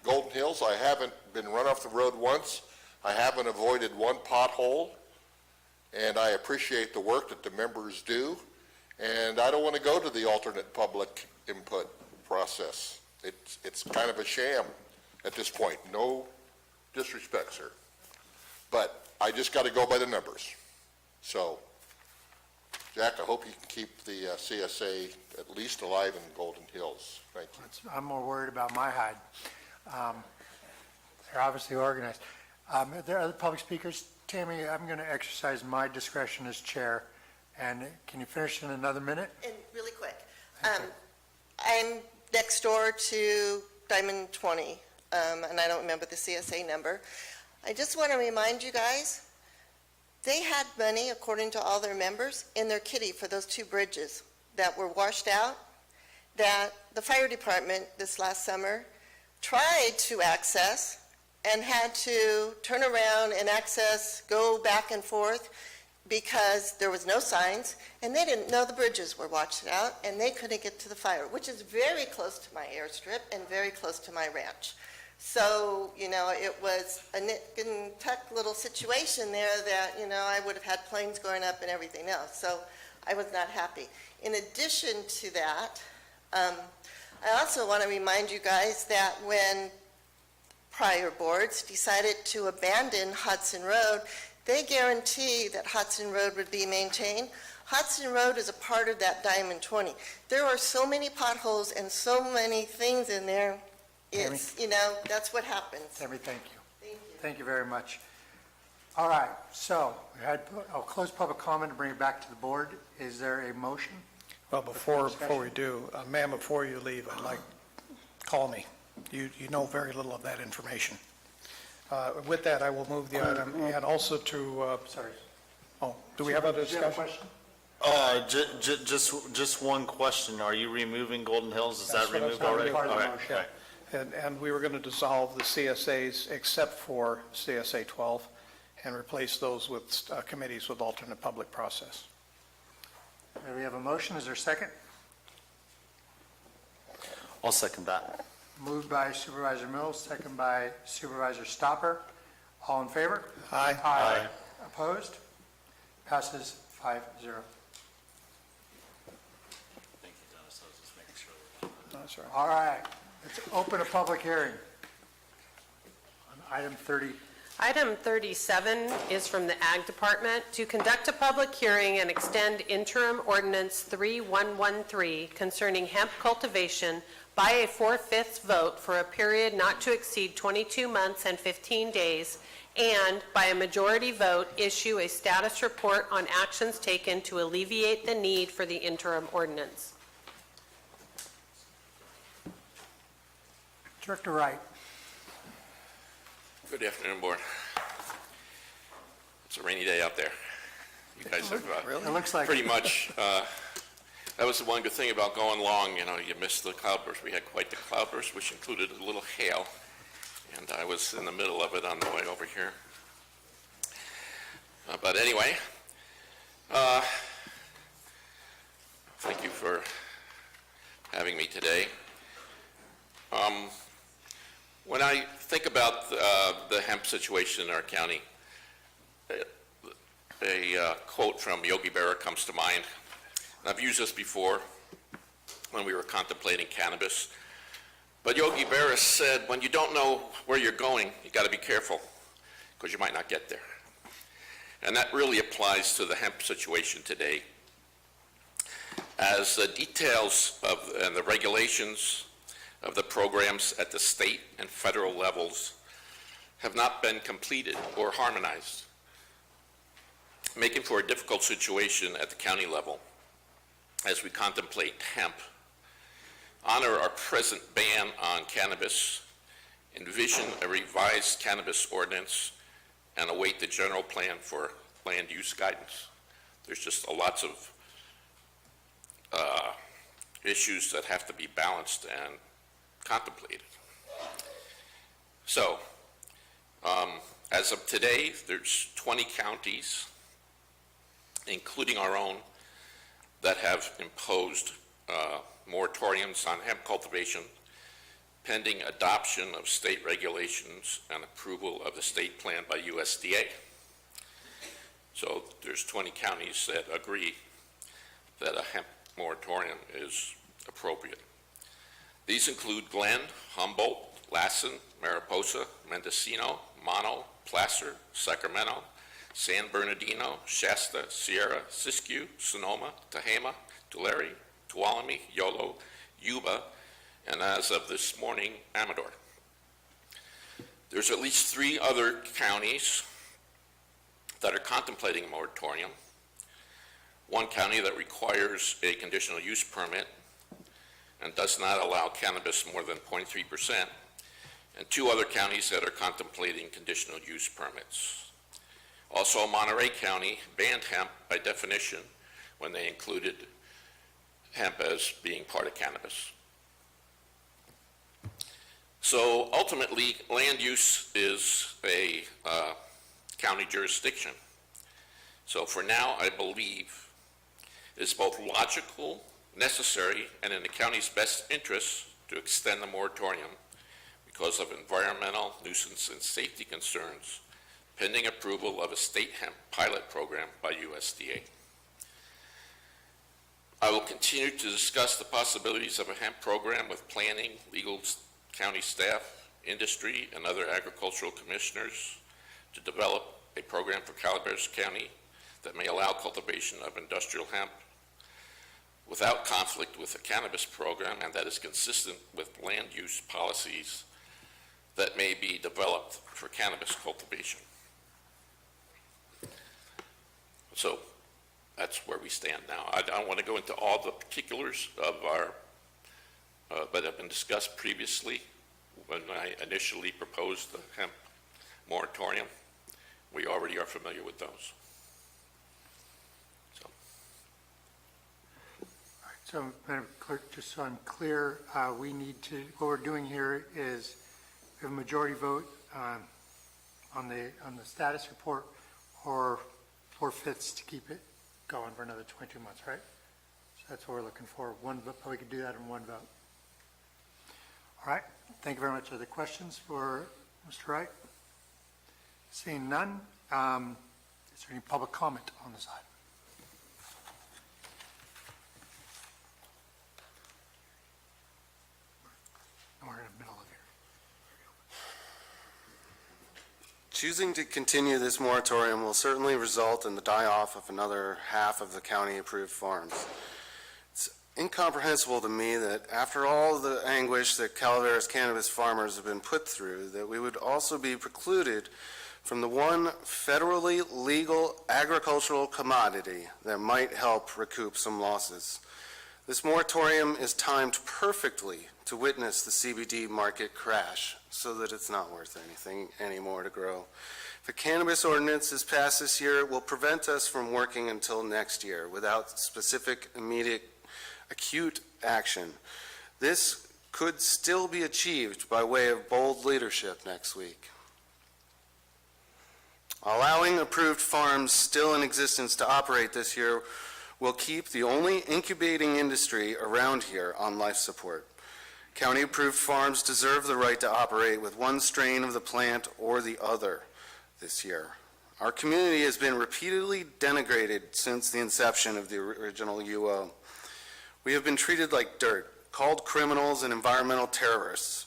Golden Hills, I haven't been run off the road once. I haven't avoided one pothole, and I appreciate the work that the members do, and I don't want to go to the alternate public input process. It's kind of a sham at this point. No disrespect, sir. But I just got to go by the numbers. So, Jack, I hope you can keep the CSA at least alive in Golden Hills. Thank you. I'm more worried about my hide. They're obviously organized. Are there other public speakers? Tammy, I'm going to exercise my discretion as chair, and can you finish in another minute? And really quick, I'm next door to Diamond 20, and I don't remember the CSA number. I just want to remind you guys, they had money, according to all their members, in their kitty for those two bridges that were washed out, that the fire department this last summer tried to access and had to turn around and access, go back and forth, because there was no signs, and they didn't know the bridges were washed out, and they couldn't get to the fire, which is very close to my airstrip and very close to my ranch. So, it was a nit and tuck little situation there that, I would have had planes going up and everything else. So I was not happy. In addition to that, I also want to remind you guys that when prior boards decided to abandon Hudson Road, they guaranteed that Hudson Road would be maintained. Hudson Road is a part of that Diamond 20. There are so many potholes and so many things in there. It's, that's what happens. Tammy, thank you. Thank you. Thank you very much. All right, so I'll close public comment and bring it back to the board. Is there a motion? Well, before we do, ma'am, before you leave, I'd like, call me. You know very little of that information. With that, I will move the item, and also to, Sorry. oh, do we have a Did you have a discussion? question? Just one question. Are you removing Golden Hills? Is That's that what I was removed gonna already? be part of the All right, motion. all right. And we were going to dissolve the CSAs except for CSA 12 and replace those with committees with alternate public process. Okay, we have a motion. Is there a second? I'll second that. Moved by Supervisor Mills, second by Supervisor Stopper. All in favor? Aye. Aye. Opposed? Passes 5-0. Thank you, Dennis. I was just making sure. That's right. All right, let's open a public hearing on item 30. Item 37 is from the Ag Department to conduct a public hearing and extend interim ordinance 3113 concerning hemp cultivation by a 4/5 vote for a period not to exceed 22 months and 15 days, and by a majority vote issue a status report on actions taken to alleviate the need for the interim ordinance. Director Wright. Good afternoon, Board. It's a rainy day out there. You guys have It looks like. pretty much, that was the one good thing about going long, you know, you missed the cloudburst. We had quite the cloudburst, which included a little hail, and I was in the middle of it on the way over here. But anyway, thank you for having me today. When I think about the hemp situation in our county, a quote from Yogi Berra comes to mind. And I've used this before when we were contemplating cannabis. But Yogi Berra said, when you don't know where you're going, you got to be careful, because you might not get there. And that really applies to the hemp situation today. As the details of and the regulations of the programs at the state and federal levels have not been completed or harmonized, making for a difficult situation at the county level as we contemplate hemp, honor our present ban on cannabis, envision a revised cannabis ordinance, and await the general plan for land use guidance. There's just lots of issues that have to be balanced and contemplated. So, as of today, there's 20 counties, including our own, that have imposed moratoriums on hemp cultivation pending adoption of state regulations and approval of the state plan by USDA. So there's 20 counties that agree that a hemp moratorium is appropriate. These include Glenn, Humboldt, Lassen, Mariposa, Mendocino, Mono, Placer, Sacramento, San Bernardino, Shasta, Sierra, Siskiyou, Sonoma, Tehama, Tulare, Tuolumne, Yolo, Yuba, and as of this morning, Amador. There's at least 3 other counties that are contemplating a moratorium. One county that requires a conditional use permit and does not allow cannabis more than 0.3%, and 2 other counties that are contemplating conditional use permits. Also, Monterey County banned hemp by definition when they included hemp as being part of cannabis. So ultimately, land use is a county jurisdiction. So for now, I believe it's both logical, necessary, and in the county's best interest to extend the moratorium because of environmental, nuisance, and safety concerns pending approval of a state hemp pilot program by USDA. I will continue to discuss the possibilities of a hemp program with planning, legal, county staff, industry, and other agricultural commissioners to develop a program for Calaveras County that may allow cultivation of industrial hemp without conflict with the cannabis program and that is consistent with land use policies that may be developed for cannabis cultivation. So that's where we stand now. I don't want to go into all the particulars of our, but have been discussed previously when I initially proposed the hemp moratorium. We already are familiar with those. So, Madam Clerk, just so I'm clear, we need to, what we're doing here is we have a majority vote on the status report or 4/5 to keep it going for another 22 months, right? So that's what we're looking for. One vote, we could do that in one vote. All right, thank you very much. Other questions for Mr. Wright? Seeing none, is there any public comment on this item? We're in the middle of here. Choosing to continue this moratorium will certainly result in the die-off of another half of the county-approved farms. It's incomprehensible to me that after all the anguish that Calaveras cannabis farmers have been put through, that we would also be precluded from the one federally legal agricultural commodity that might help recoup some losses. This moratorium is timed perfectly to witness the CBD market crash so that it's not worth anything anymore to grow. If a cannabis ordinance is passed this year, it will prevent us from working until next year without specific, immediate, acute action. This could still be achieved by way of bold leadership next week. Allowing approved farms still in existence to operate this year will keep the only incubating industry around here on life support. County-approved farms deserve the right to operate with one strain of the plant or the other this year. Our community has been repeatedly denigrated since the inception of the original UO. We have been treated like dirt, called criminals and environmental terrorists,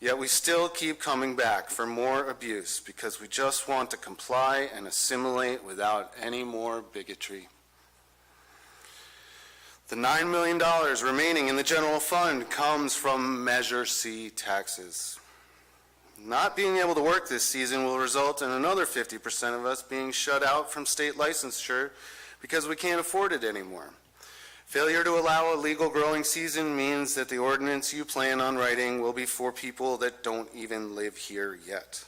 yet we still keep coming back for more abuse because we just want to comply and assimilate without any more bigotry. The $9 million remaining in the general fund comes from Measure C taxes. Not being able to work this season will result in another 50% of us being shut out from state licensure because we can't afford it anymore. Failure to allow a legal growing season means that the ordinance you plan on writing will be for people that don't even live here yet.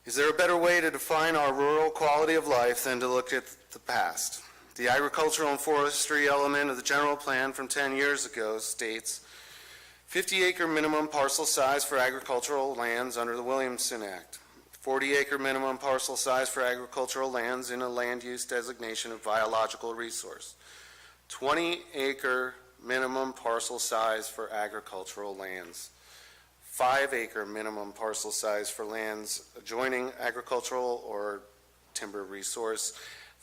Is there a better way to define our rural quality of life than to look at the past? The agricultural and forestry element of the general plan from 10 years ago states 50-acre minimum parcel size for agricultural lands under the Williamson Act, 40-acre minimum parcel size for agricultural lands in a land use designation of biological resource, 20-acre minimum parcel size for agricultural lands, 5-acre minimum parcel size for lands adjoining agricultural or timber resource,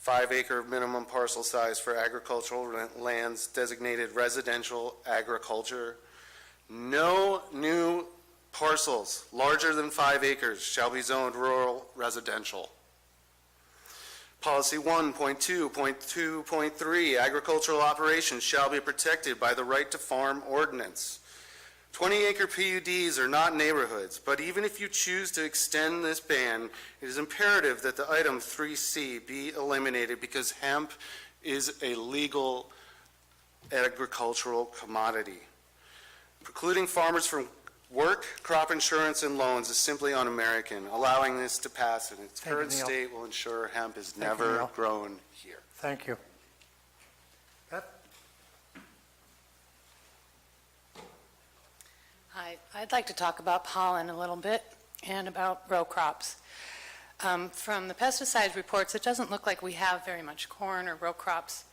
5-acre minimum parcel size for agricultural lands designated residential agriculture. No new parcels larger than 5 acres shall be zoned rural residential. Policy 1.2.2.3, agricultural operations shall be protected by the right to farm ordinance. 20-acre PUDs are not neighborhoods, but even if you choose to extend this ban, it is imperative that the item 3C be eliminated because hemp is a legal agricultural commodity. Precluding farmers from work, crop insurance, and loans is simply un-American. Allowing this to pass in its current state will ensure hemp is never grown here. Thank you. Hi, I'd like to talk about pollen a little bit and about row crops. From the pesticide reports, it doesn't look like we have very much corn or row crops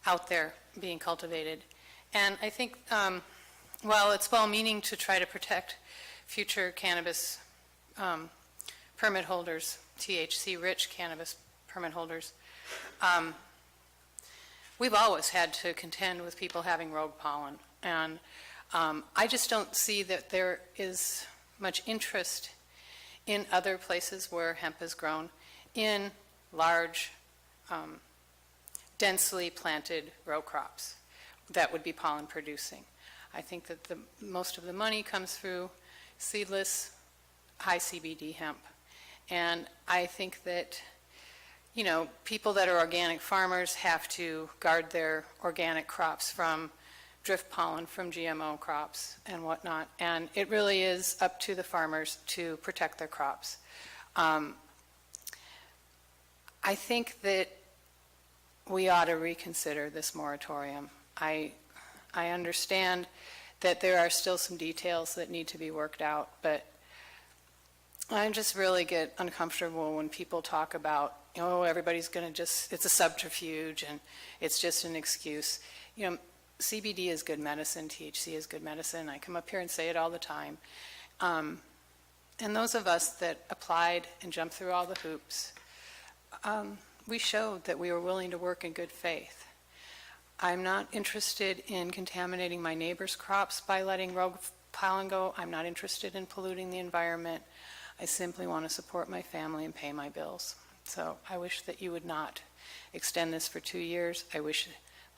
out there being cultivated. And I think while it's well-meaning to try to protect future cannabis permit holders, THC-rich cannabis permit holders, we've always had to contend with people having rogue pollen. And I just don't see that there is much interest in other places where hemp is grown in large, densely planted row crops that would be pollen producing. I think that most of the money comes through seedless, high CBD hemp. And I think that, you know, people that are organic farmers have to guard their organic crops from drift pollen from GMO crops and whatnot, and it really is up to the farmers to protect their crops. I think that we ought to reconsider this moratorium. I understand that there are still some details that need to be worked out, but I just really get uncomfortable when people talk about, oh, everybody's going to just, it's a subterfuge and it's just an excuse. You know, CBD is good medicine, THC is good medicine. I come up here and say it all the time. And those of us that applied and jumped through all the hoops, we showed that we were willing to work in good faith. I'm not interested in contaminating my neighbor's crops by letting rogue pollen go. I'm not interested in polluting the environment. I simply want to support my family and pay my bills. So I wish that you would not extend this for 2 years. I wish,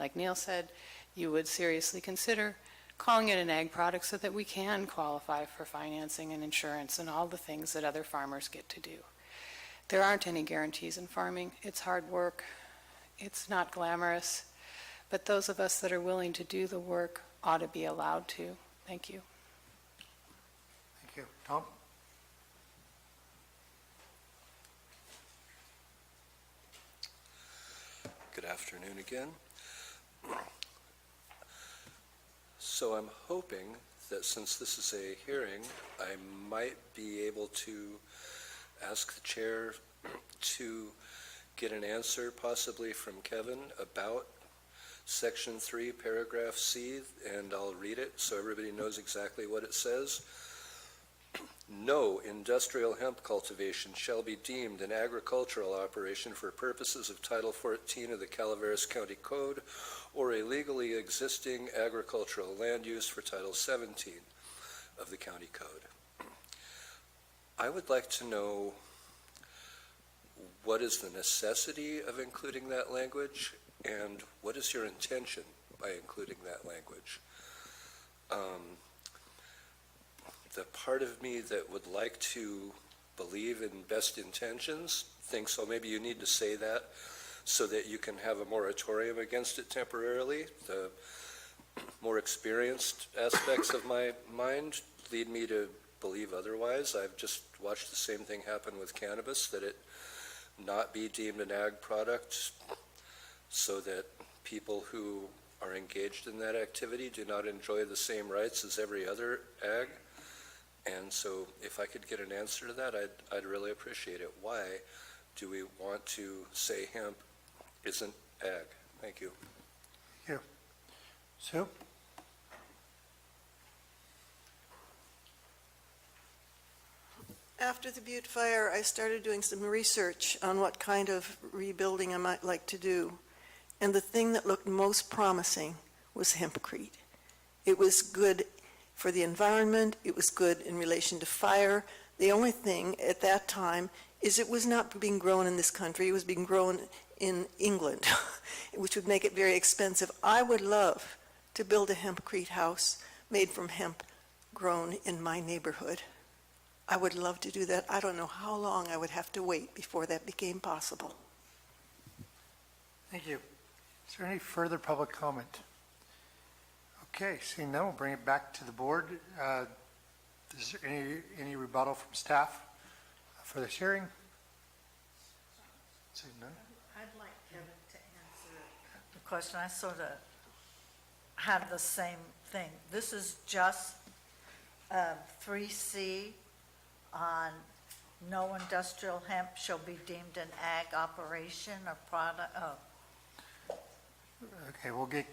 like Neil said, you would seriously consider calling it an ag product so that we can qualify for financing and insurance and all the things that other farmers get to do. There aren't any guarantees in farming. It's hard work. It's not glamorous. but those of us that are willing to do the work ought to be allowed to. Thank you. Thank you. Tom? Good afternoon again. So I'm hoping that since this is a hearing, I might be able to ask the chair to get an answer possibly from Kevin about Section 3, Paragraph C, and I'll read it so everybody knows exactly what it says. No industrial hemp cultivation shall be deemed an agricultural operation for purposes of Title 14 of the Calaveras County Code or a legally existing agricultural land use for Title 17 of the County Code. I would like to know what is the necessity of including that language and what is your intention by including that language? The part of me that would like to believe in best intentions thinks, oh, maybe you need to say that so that you can have a moratorium against it temporarily. The more experienced aspects of my mind lead me to believe otherwise. I've just watched the same thing happen with cannabis, that it not be deemed an ag product so that people who are engaged in that activity do not enjoy the same rights as every other ag. And so if I could get an answer to that, I'd really appreciate it. Why do we want to say hemp isn't ag? Thank you. Thank you. Sue? After the Butte fire, I started doing some research on what kind of rebuilding I might like to do. And the thing that looked most promising was hempcrete. It was good for the environment. It was good in relation to fire. The only thing at that time is it was not being grown in this country. It was being grown in England, which would make it very expensive. I would love to build a hempcrete house made from hemp grown in my neighborhood. I would love to do that. I don't know how long I would have to wait before that became possible. Thank you. Is there any further public comment? Okay, seeing none, we'll bring it back to the board. Is there any rebuttal from staff for this hearing? Seeing none? I'd like Kevin to answer the question. I sort of had the same thing. This is just 3C on no industrial hemp shall be deemed an ag operation or product. Okay, we'll get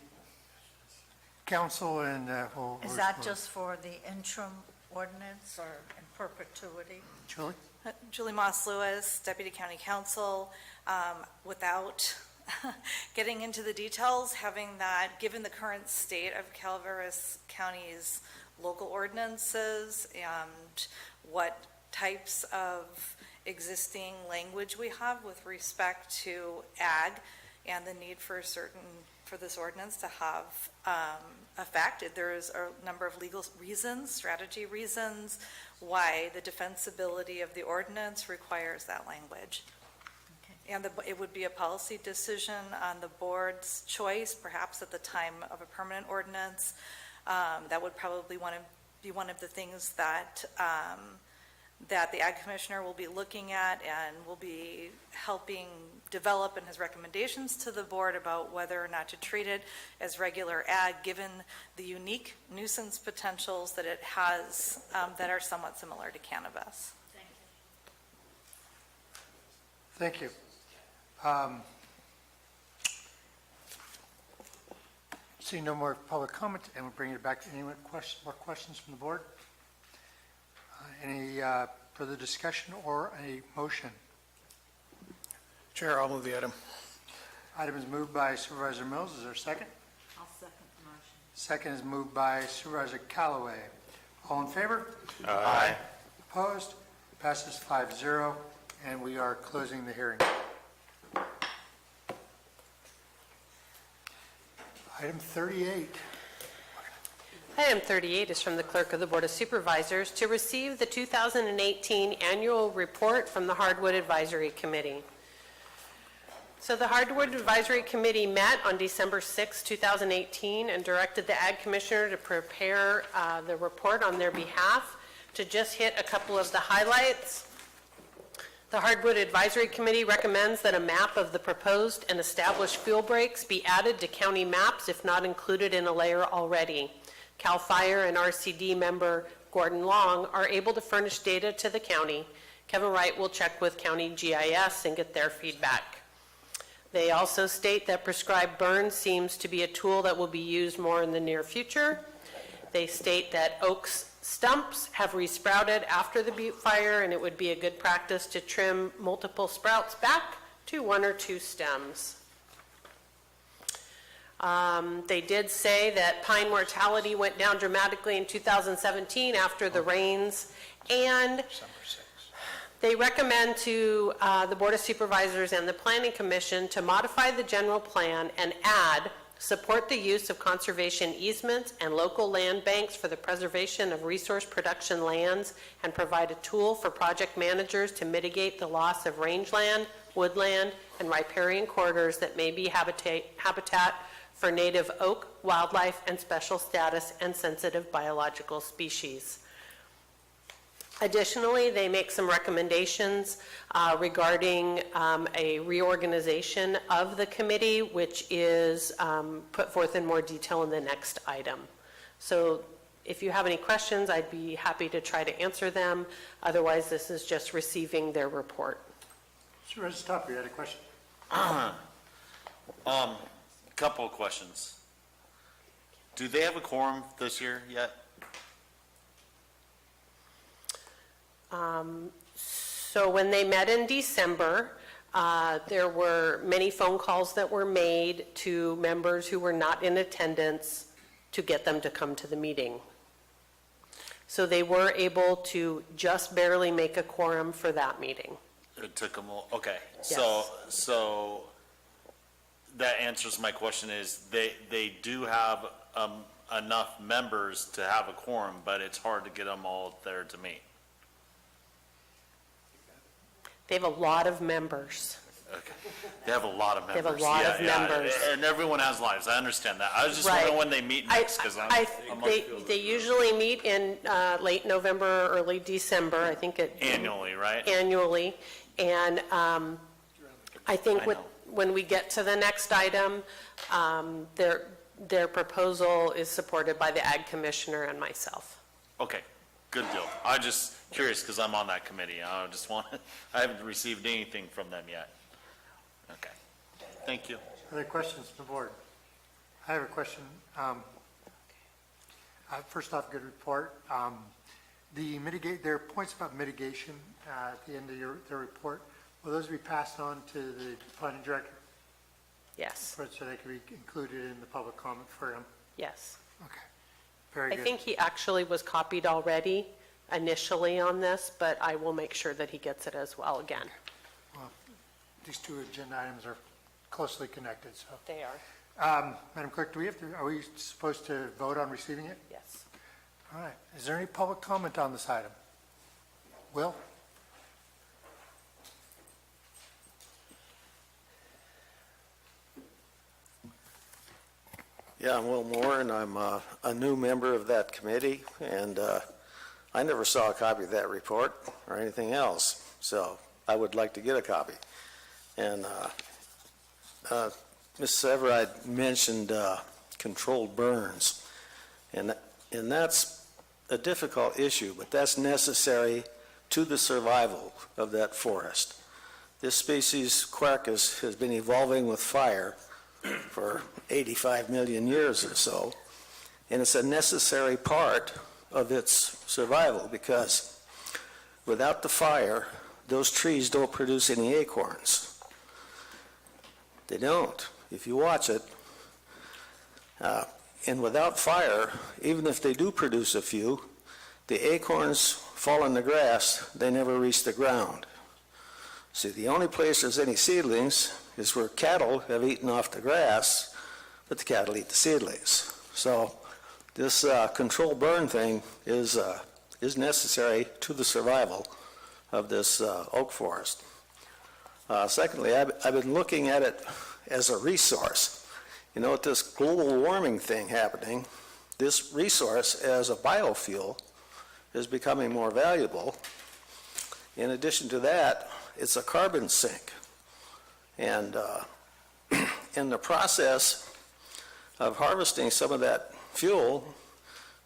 counsel and we'll... Is that just for the interim ordinance or in perpetuity? Julie? Julie Moss Lewis, Deputy County Counsel. Without getting into the details, having that, given the current state of Calaveras County's local ordinances and what types of existing language we have with respect to ag and the need for this ordinance to have effect. There is a number of legal reasons, strategy reasons, why the defensibility of the ordinance requires that language. Okay. And it would be a policy decision on the board's choice, perhaps at the time of a permanent ordinance. That would probably be one of the things that that the Ag Commissioner will be looking at and will be helping develop in his recommendations to the board about whether or not to treat it as regular ag, given the unique nuisance potentials that it has that are somewhat similar to cannabis. Thank you. Seeing no more public comment, and we'll bring it back to any more questions from the board. Any further discussion or a motion? Chair, I'll move the item. Item is moved by Supervisor Mills. Is there a second? I'll second the motion. Second is moved by Supervisor Callaway. All in favor? Aye. Opposed? Passes 5-0, and we are closing the hearing. Item 38. Item 38 is from the Clerk of the Board of Supervisors to receive the 2018 Annual Report from the Hardwood Advisory Committee. So the Hardwood Advisory Committee met on December 6, 2018, and directed the Ag Commissioner to prepare the report on their behalf. To just hit a couple of the highlights, the Hardwood Advisory Committee recommends that a map of the proposed and established fuel breaks be added to county maps if not included in a layer already. CAL FIRE and RCD member Gordon Long are able to furnish data to the county. Kevin Wright will check with county GIS and get their feedback. They also state that prescribed burn seems to be a tool that will be used more in the near future. They state that oaks stumps have resprouted after the Butte fire, and it would be a good practice to trim multiple sprouts back to 1 or 2 stems. They did say that pine mortality went down dramatically in 2017 after the rains, and they recommend to the Board of Supervisors and the Planning Commission to modify the general plan and add, support the use of conservation easements and local land banks for the preservation of resource production lands, and provide a tool for project managers to mitigate the loss of rangeland, woodland, and riparian corridors that may be habitat for native oak, wildlife, and special status and sensitive biological species. Additionally, they make some recommendations regarding a reorganization of the committee, which is put forth in more detail in the next item. So if you have any questions, I'd be happy to try to answer them. Otherwise, this is just receiving their report. Sure, stop. You had a question? Couple of questions. Do they have a quorum this year yet? So when they met in December, there were many phone calls that were made to members who were not in attendance to get them to come to the meeting. So they were able to just barely make a quorum for that meeting. It took them, okay. Yes. So that answers my question is they do have enough members to have a quorum, but it's hard to get them all there to meet. They have a lot of members. Okay. They have a lot of members. They have a lot of members. And everyone has lives. I understand that. I was just Right. wondering when they meet next, because They usually meet in late November, early December, I think annually, right? Annually. And I think when we get to the next item, their proposal is supported by the Ag Commissioner and myself. Okay, good deal. I'm just curious because I'm on that committee. I haven't received anything from them yet. Okay, thank you. Other questions from the board? I have a question. First off, good report. There are points about mitigation at the end of their report. Will those be passed on to the planning director? Yes. So they can be included in the public comment for him? Yes. Okay, very I good. think he actually was copied already initially on this, but I will make sure that he gets it as well again. Well, these two agenda items are closely connected, so. They are. Madam Clerk, are we supposed to vote on receiving it? Yes. All right. Is there any public comment on this item? Will? Yeah, I'm Will Moore, and I'm a new member of that committee, and I never saw a copy of that report or anything else, so I would like to get a copy. And Ms. Severide mentioned controlled burns, and that's a difficult issue, but that's necessary to the survival of that forest. This species, quercus, has been evolving with fire for 85 million years or so, and it's a necessary part of its survival because without the fire, those trees don't produce any acorns. They don't. If you watch it, and without fire, even if they do produce a few, the acorns fall in the grass, they never reach the ground. See, the only place there's any seedlings is where cattle have eaten off the grass, but the cattle eat the seedlings. So this control burn thing is necessary to the survival of this oak forest. Secondly, I've been looking at it as a resource. You know, with this global warming thing happening, this resource as a biofuel is becoming more valuable. In addition to that, it's a carbon sink. And in the process of harvesting some of that fuel,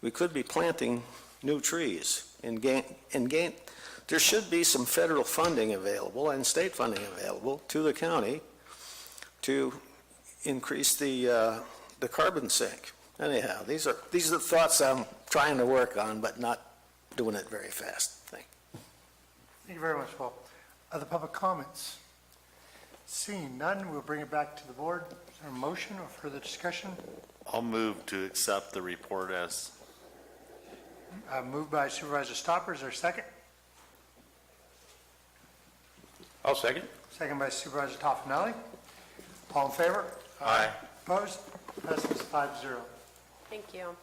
we could be planting new trees and there should be some federal funding available and state funding available to the county to increase the carbon sink. Anyhow, these are the thoughts I'm trying to work on, but not doing it very fast. Thank you. Thank you very much, Paul. Other public comments? Seeing none, we'll bring it back to the board. Is there a motion or further discussion? I'll move to accept the report as. Moved by Supervisor Stopper. Is there a second? I'll second. Second by Supervisor Toffenelli. All in favor? Aye. Opposed? Passes 5-0. Thank you.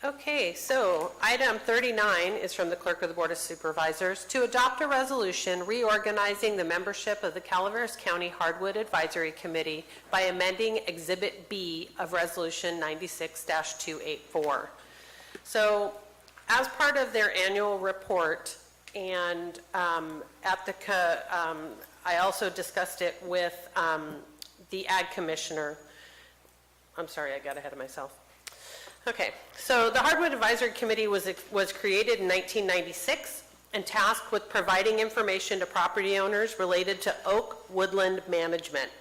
Okay, so item 39 is from the Clerk of the Board of Supervisors to adopt a resolution reorganizing the membership of the Calaveras County Hardwood Advisory Committee by amending Exhibit B of Resolution 96-284. So, as part of their annual report, and I also discussed it with the Ag Commissioner. I'm sorry, I got ahead of myself. Okay, so the Hardwood Advisory Committee was created in 1996 and tasked with providing information to property owners related to oak woodland management.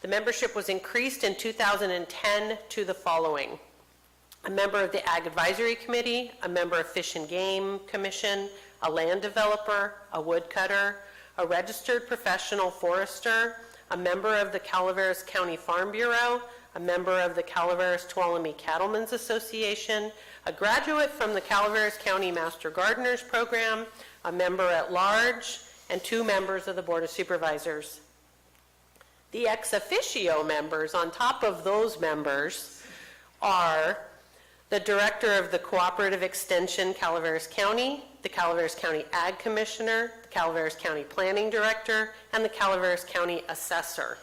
The membership was increased in 2010 to the following: a member of the Ag Advisory Committee, a member of Fish and Game Commission, a land developer, a woodcutter, a registered professional forester, a member of the Calaveras County Farm Bureau, a member of the Calaveras Tuolumne Cattlemen's Association, a graduate from the Calaveras County Master Gardeners Program, a member at large, and 2 members of the Board of Supervisors. The ex officio members on top of those members are the Director of the Cooperative Extension Calaveras County, the Calaveras County Ag Commissioner, the Calaveras County Planning Director, and the Calaveras County Assessor.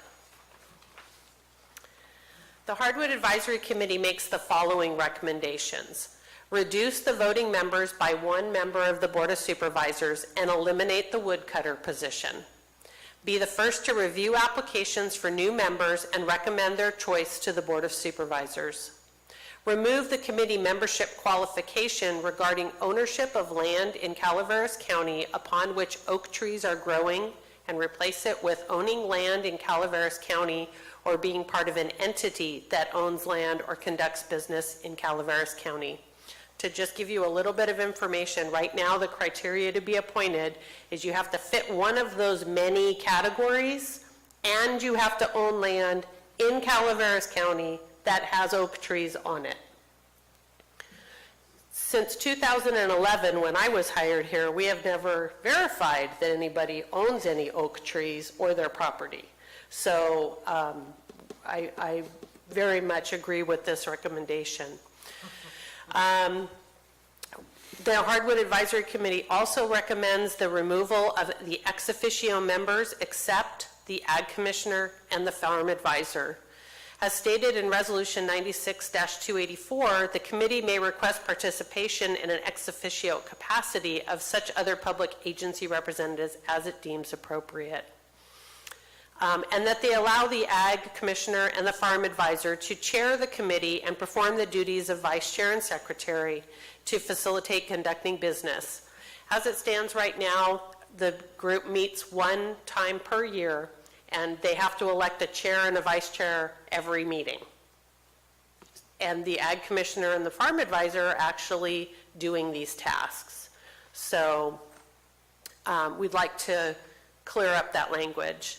The Hardwood Advisory Committee makes the following recommendations: reduce the voting members by 1 member of the Board of Supervisors and eliminate the woodcutter position. Be the first to review applications for new members and recommend their choice to the Board of Supervisors. Remove the committee membership qualification regarding ownership of land in Calaveras County upon which oak trees are growing and replace it with owning land in Calaveras County or being part of an entity that owns land or conducts business in Calaveras County. To just give you a little bit of information, right now the criteria to be appointed is you have to fit one of those many categories and you have to own land in Calaveras County that has oak trees on it. Since 2011, when I was hired here, we have never verified that anybody owns any oak trees or their property. So I very much agree with this recommendation. The Hardwood Advisory Committee also recommends the removal of the ex officio members except the Ag Commissioner and the Farm Advisor. As stated in Resolution 96-284, the committee may request participation in an ex officio capacity of such other public agency representatives as it deems appropriate. And that they allow the Ag Commissioner and the Farm Advisor to chair the committee and perform the duties of Vice Chair and Secretary to facilitate conducting business. As it stands right now, the group meets 1 time per year, and they have to elect a chair and a vice chair every meeting. And the Ag Commissioner and the Farm Advisor are actually doing these tasks. So we'd like to clear up that language.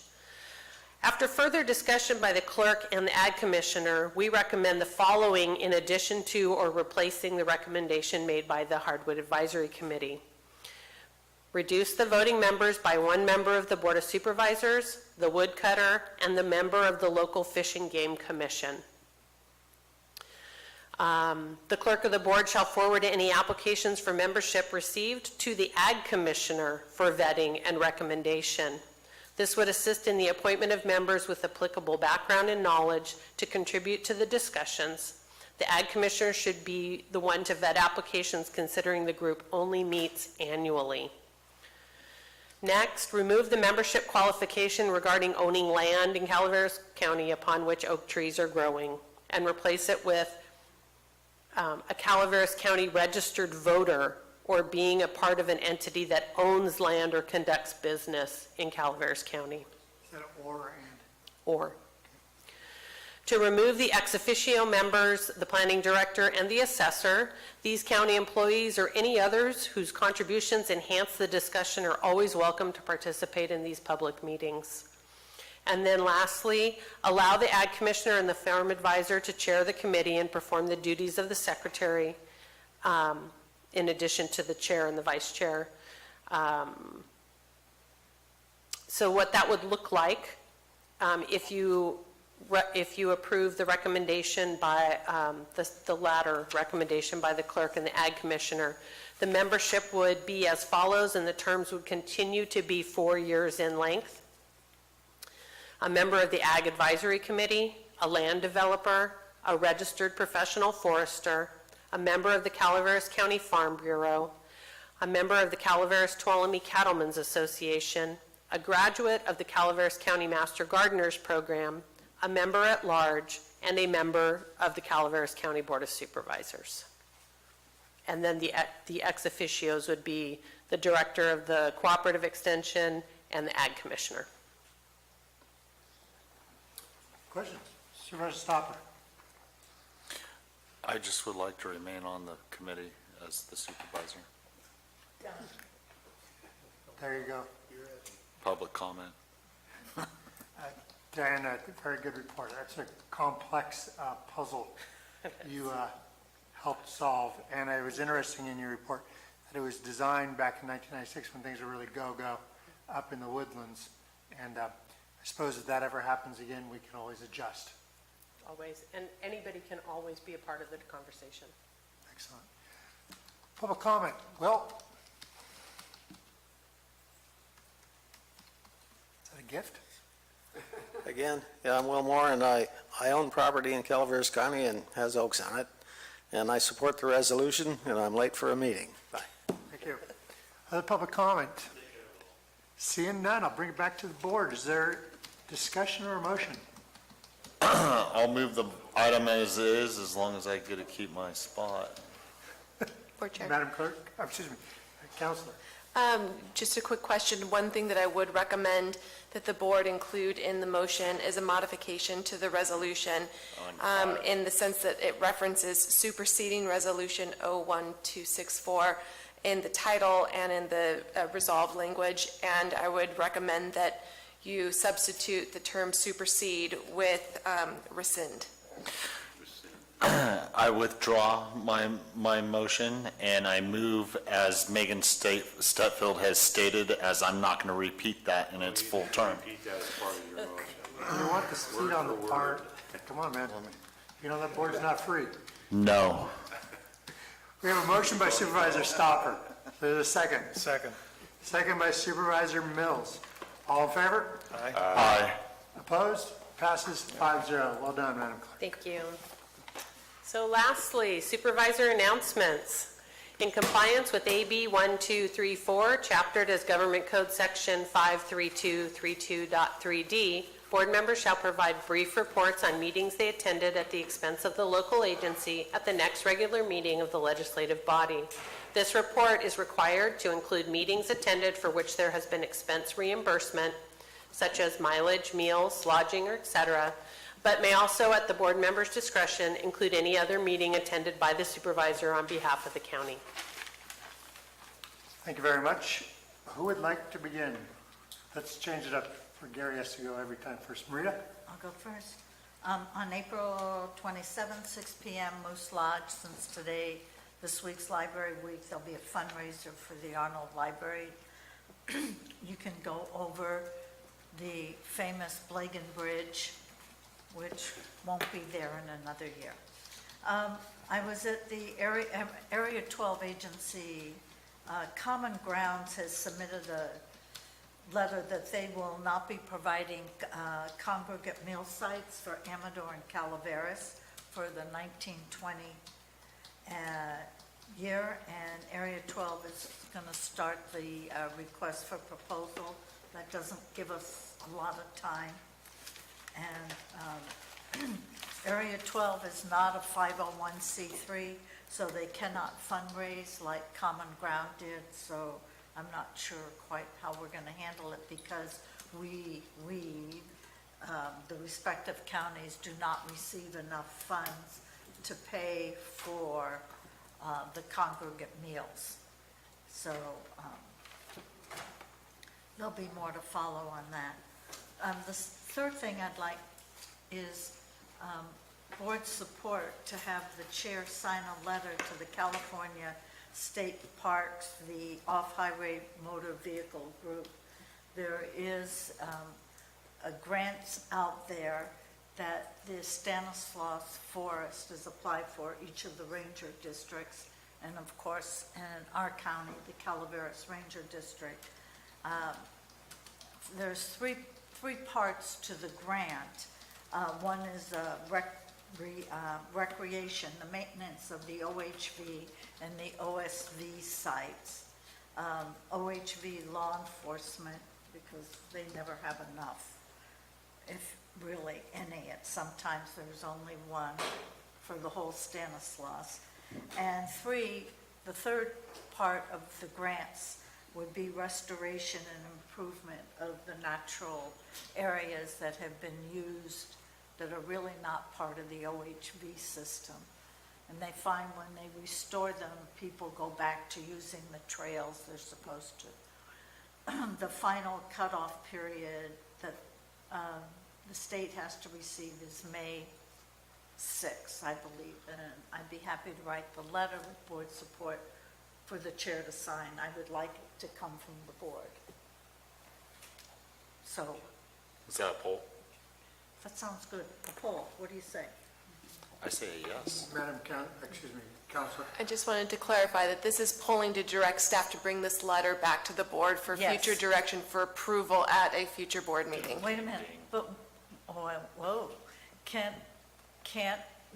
After further discussion by the clerk and the Ag Commissioner, we recommend the following in addition to or replacing the recommendation made by the Hardwood Advisory Committee. Reduce the voting members by 1 member of the Board of Supervisors, the woodcutter, and the member of the local Fish and Game Commission. The clerk of the board shall forward any applications for membership received to the Ag Commissioner for vetting and recommendation. This would assist in the appointment of members with applicable background and knowledge to contribute to the discussions. The Ag Commissioner should be the one to vet applications, considering the group only meets annually. Next, remove the membership qualification regarding owning land in Calaveras County upon which oak trees are growing, and replace it with a Calaveras County registered voter or being a part of an entity that owns land or conducts business in Calaveras County. Is that or and? Or. To remove the ex officio members, the planning director, and the assessor, these county employees or any others whose contributions enhance the discussion are always welcome to participate in these public meetings. And then lastly, allow the Ag Commissioner and the Farm Advisor to chair the committee and perform the duties of the secretary, in addition to the chair and the vice chair. So what that would look like, if you approve the recommendation by, the latter recommendation by the clerk and the Ag Commissioner, the membership would be as follows, and the terms would continue to be 4 years in length. A member of the Ag Advisory Committee, a land developer, a registered professional forester, a member of the Calaveras County Farm Bureau, a member of the Calaveras Tuolumne Cattlemen's Association, a graduate of the Calaveras County Master Gardeners Program, a member at large, and a member of the Calaveras County Board of Supervisors. And then the ex officios would be the director of the Cooperative Extension and the Ag Commissioner. Questions? Supervisor Stopper? I just would like to remain on the committee as the supervisor. There you go. Public comment. Diana, very good report. That's a complex puzzle you helped solve. And it was interesting in your report that it was designed back in 1996 when things were really go-go up in the woodlands. And I suppose if that ever happens again, we can always adjust. Always, and anybody can always be a part of the conversation. Excellent. Public comment. Well, is that a gift? Again, yeah, I'm Will Moore, and I own property in Calaveras County and has oaks on it, and I support the resolution, and I'm late for a meeting. Bye. Thank you. Other public comment? Seeing none, I'll bring it back to the board. Is there discussion or a motion? I'll move the item as is, as long as I get to keep my spot. Board Chair. Madam Clerk, excuse me, Counselor. Just a quick question. One thing that I would recommend that the board include in the motion is a modification to the resolution in the sense that it references superseding Resolution 01264 in the title and in the resolved language. And I would recommend that you substitute the term supersede with rescind. I withdraw my motion, and I move as Megan Stutfield has stated, as I'm not going to repeat that in its full term. Repeat that as part of your motion. You want the seat on the part? Come on, man. You know that board's not free. No. We have a motion by Supervisor Stopper. There's a second. Second. Second by Supervisor Mills. All in favor? Aye. Aye. Opposed? Passes 5-0. Well done, Madam Clerk. Thank you. So lastly, supervisor announcements. In compliance with AB 1234, chaptered as Government Code Section 53232.3D, board members shall provide brief reports on meetings they attended at the expense of the local agency at the next regular meeting of the legislative body. This report is required to include meetings attended for which there has been expense reimbursement, such as mileage, meals, lodging, or etc., but may also, at the board member's discretion, include any other meeting attended by the supervisor on behalf of the county. Thank you very much. Who would like to begin? Let's change it up. For Gary has to go every time first. Marita? I'll go first. On April 27th, 6 p.m., Moose Lodge, since today, this week's Library Week, there'll be a fundraiser for the Arnold Library. You can go over the famous Blagan Bridge, which won't be there in another year. I was at the Area 12 agency. Common Grounds has submitted a letter that they will not be providing congregate meal sites for Amador and Calaveras for the 1920 year, and Area 12 is going to start the request for proposal. That doesn't give us a lot of time. And Area 12 is not a 501c3, so they cannot fundraise like Common Ground did, so I'm not sure quite how we're going to handle it because the respective counties do not receive enough funds to pay for the congregate meals. So there'll be more to follow on that. The third thing I'd like is board support to have the chair sign a letter to the California State Parks, the Off-Highway Motor Vehicle Group. There is a grant out there that the Stanislaus Forest is applied for each of the ranger districts, and of course in our county, the Calaveras Ranger District. There's three parts to the grant. One is recreation, the maintenance of the OHV and the OSV sites. OHV law enforcement, because they never have enough, if really any. Sometimes there's only one for the whole Stanislaus. And the third part of the grants would be restoration and improvement of the natural areas that have been used that are really not part of the OHV system. And they find when they restore them, people go back to using the trails they're supposed to. The final cutoff period that the state has to receive is May 6th, I believe. And I'd be happy to write the letter with board support for the chair to sign. I would like it to come from the board. So. Is that a poll? That sounds good. Paul, what do you say? I say yes. Madam Counselor. I just wanted to clarify that this is polling to direct staff to bring this letter back to the board for Yes. future direction for approval at a future board meeting. Wait a minute, but, whoa, can't,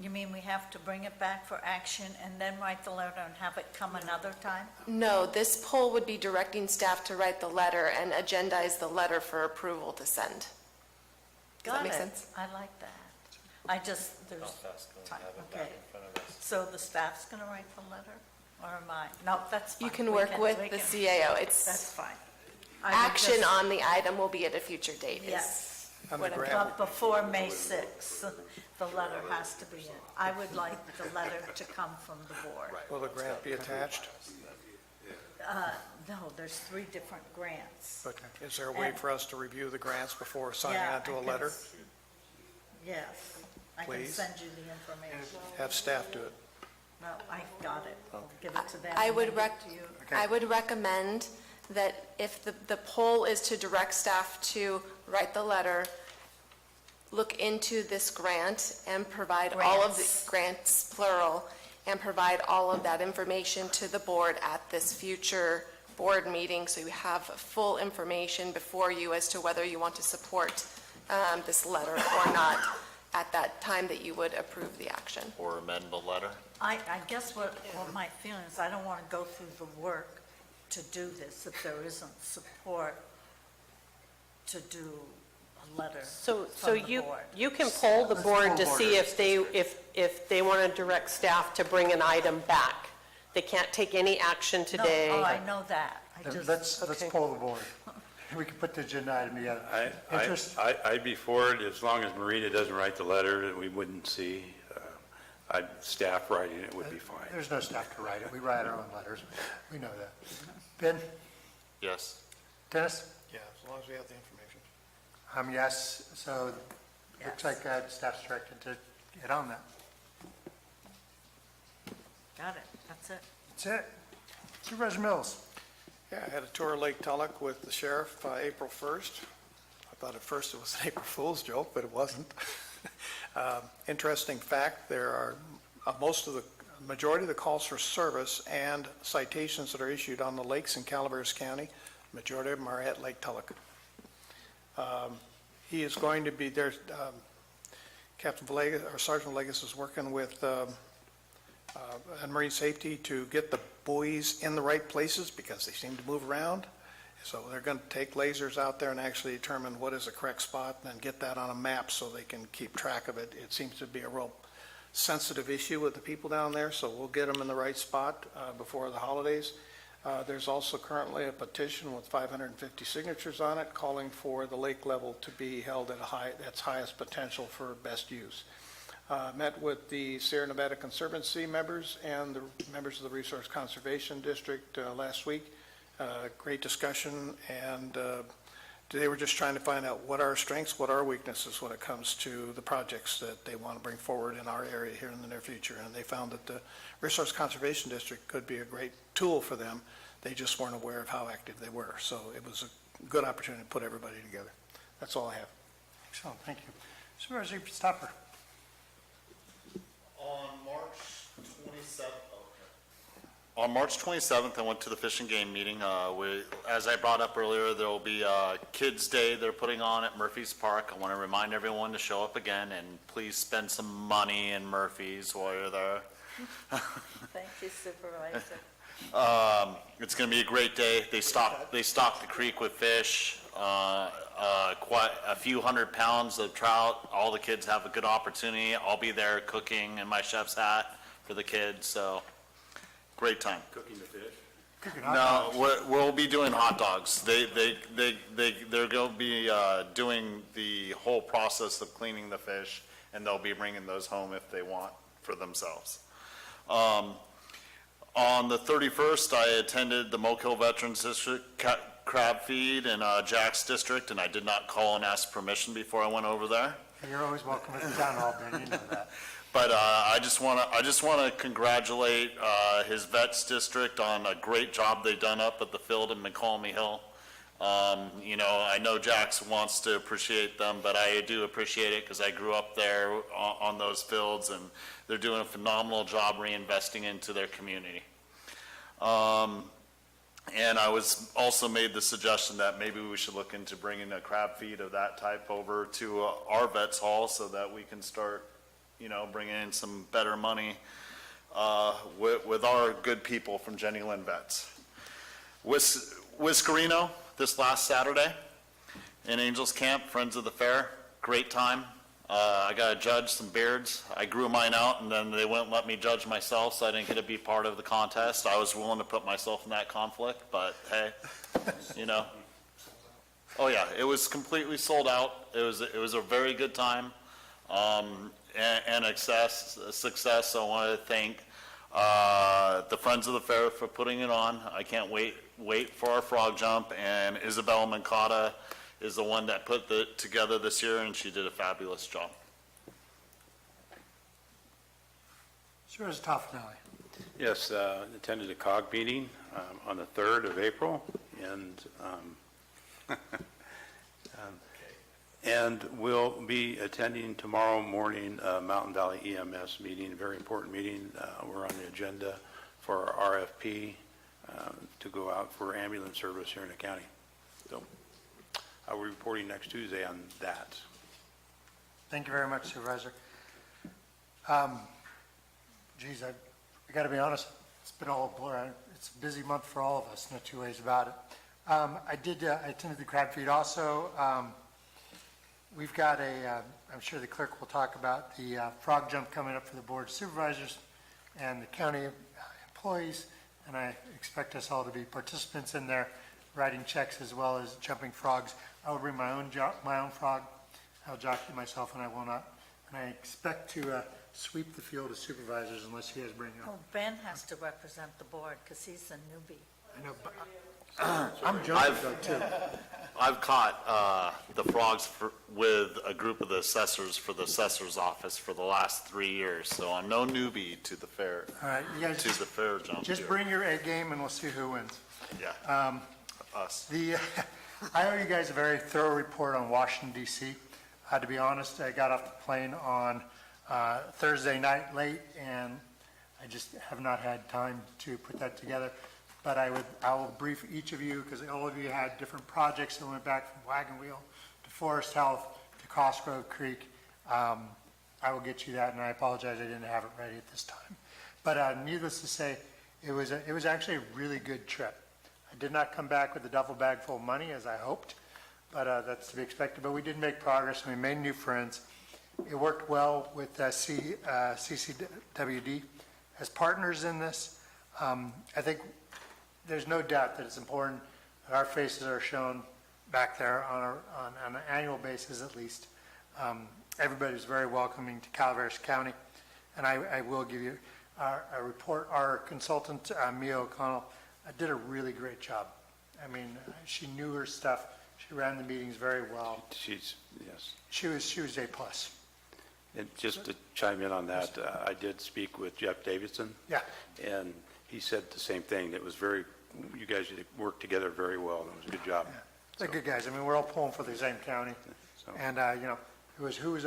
you mean we have to bring it back for action and then write the letter and have it come another time? No, this poll would be directing staff to write the letter and agendize the letter for approval to send. Does that make sense? I like that. There's time, okay. So the staff's gonna write the letter, or am I? No, that's fine. You can We work with we the can- CAO. That's fine. I would Action just- on the item will be at a future date. is Yes. On the what I'm- grant. But before May 6th, the letter has to be in. I would like the letter to come from the board. Will the grant be attached? No, there's 3 different grants. But is there a way for us to review the grants before signing Yeah, onto I a can letter? Yes, I can Please. send you the information. Have staff do it. No, I got it. I'll give it to them. I would and give it to you. I would recommend that if the poll is to direct staff to write the letter, look into this grant and provide all of the grants, plural, and provide all of that information to the board at this future board meeting, so you have full information before you as to whether you want to support this letter or not at that time that you would approve the action. Or amend the letter? I guess what my feeling is, I don't want to go through the work to do this if there isn't support to do a letter So from the you board. can poll the Let's board poll to board. see if they want to direct staff to bring an item back. They can't take any action today. No, I know that. I just, Let's Okay. poll the board. We can put the agenda item together. Interest? I'd be for it as long as Marita doesn't write the letter that we wouldn't see. Staff writing it would be fine. There's no staff to write it. We write our own letters. We know that. Ben? Yes. Dennis? Yeah, as long as we have the information. Yes, so looks like staff's directed to get on that. got it. That's it. That's it. Supervisor Mills? Yeah, I had a tour of Lake Tulloch with the sheriff April 1st. I thought at first it was an April Fool's joke, but it wasn't. Interesting fact, there are, most of the majority of the calls for service and citations that are issued on the lakes in Calaveras County, majority of them are at Lake Tulloch. He is going to be there, Captain Villegas, or Sergeant Villegas is working with and Marine Safety to get the buoys in the right places because they seem to move around. So they're going to take lasers out there and actually determine what is the correct spot and then get that on a map so they can keep track of it. It seems to be a real sensitive issue with the people down there, so we'll get them in the right spot before the holidays. There's also currently a petition with 550 signatures on it calling for the lake level to be held at its highest potential for best use. Met with the Sierra Nevada Conservancy members and the members of the Resource Conservation District last week. Great discussion, and they were just trying to find out what are our strengths, what are our weaknesses when it comes to the projects that they want to bring forward in our area here in the near future. And they found that the Resource Conservation District could be a great tool for them. They just weren't aware of how active they were. So it was a good opportunity to put everybody together. That's all I have. Excellent, thank you. Supervisor Stopper. On March 27th, I went to the Fish and Game meeting. As I brought up earlier, there will be a Kids Day they're putting on at Murphy's Park. I want to remind everyone to show up again, and please spend some money in Murphy's while you're there. Thank you, Supervisor. It's going to be a great day. They stock the creek with fish, quite a few 100 pounds of trout. All the kids have a good opportunity. I'll be there cooking in my chef's hat for the kids, so great time. Cooking the fish? No, we'll be doing hot dogs. They're going to be doing the whole process of cleaning the fish, and they'll be bringing those home if they want for themselves. On the 31st, I attended the Moke Hill Veterans District crab feed in Jack's district, and I did not call and ask permission before I went over there. You're always welcome at the town hall, Ben, you know that. But I just want to congratulate his vets district on a great job they've done up at the field in McCalmy Hill. I know Jax wants to appreciate them, but I do appreciate it because I grew up there on those fields, and they're doing a phenomenal job reinvesting into their community. And I was also made the suggestion that maybe we should look into bringing a crab feed of that type over to our vets hall so that we can start bringing in some better money with our good people from Jenny Lynn Vets. Whiskerino this last Saturday in Angels Camp, Friends of the Fair, great time. I got to judge some beards. I grew mine out, and then they wouldn't let me judge myself, so I didn't get to be part of the contest. I was willing to put myself in that conflict, but hey, Oh yeah, it was completely sold out. It was a very good time. And success. So I want to thank the Friends of the Fair for putting it on. I can't wait for our frog jump, and Isabella Mancata is the one that put it together this year, and she did a fabulous job. Supervisor Toffenali. Yes, attended a COG meeting on the 3rd of April, and we'll be attending tomorrow morning Mountain Valley EMS meeting, a very important meeting. We're on the agenda for our RFP to go out for ambulance service here in the county. So I'll be reporting next Tuesday on that. Thank you very much, Supervisor. Geez, I got to be honest, it's been all a blur. It's a busy month for all of us, no two ways about it. I attended the crab feed also. We've got I'm sure the clerk will talk about the frog jump coming up for the Board of Supervisors and the county employees, and I expect us all to be participants in there, writing checks as well as jumping frogs. I will bring my own frog. I'll jockey myself, and I will not. And I expect to sweep the field of supervisors unless you guys bring up. Well, Ben has to represent the board because he's a newbie. I know, but I'm jumping though, too. I've caught the frogs with a group of the assessors for the assessor's office for the last 3 years, so I'm no newbie to the fair. All right, you guys to the fair jump. just here. bring your A game and we'll see who wins. Yeah. Us. I owe you guys a very thorough report on Washington D.C. To be honest, I got off the plane on Thursday night late, and I just have not had time to put that together. But I will brief each of you, because all of you had different projects that went back from Wagon Wheel to Forest Health to Cosgrove Creek. I will get you that, and I apologize I didn't have it ready at this time. But needless to say, it was actually a really good trip. I did not come back with a duffel bag full of money, as I hoped, but that's to be expected. But we did make progress, and we made new friends. It worked well with CCWD as partners in this. I think there's no doubt that it's important that our faces are shown back there on an annual basis at least. Everybody's very welcoming to Calaveras County, and I will give you a report. Our consultant, Mia O'Connell, did a really great job. I mean, she knew her stuff. She ran the meetings very well. She's, yes. She was A+. And just to chime in on that, I did speak with Jeff Davidson. Yeah. And he said the same thing. It was you guys worked together very well. It was a good job. Yeah. They're good guys. I mean, we're all pulling for the same county. So. And, it was who was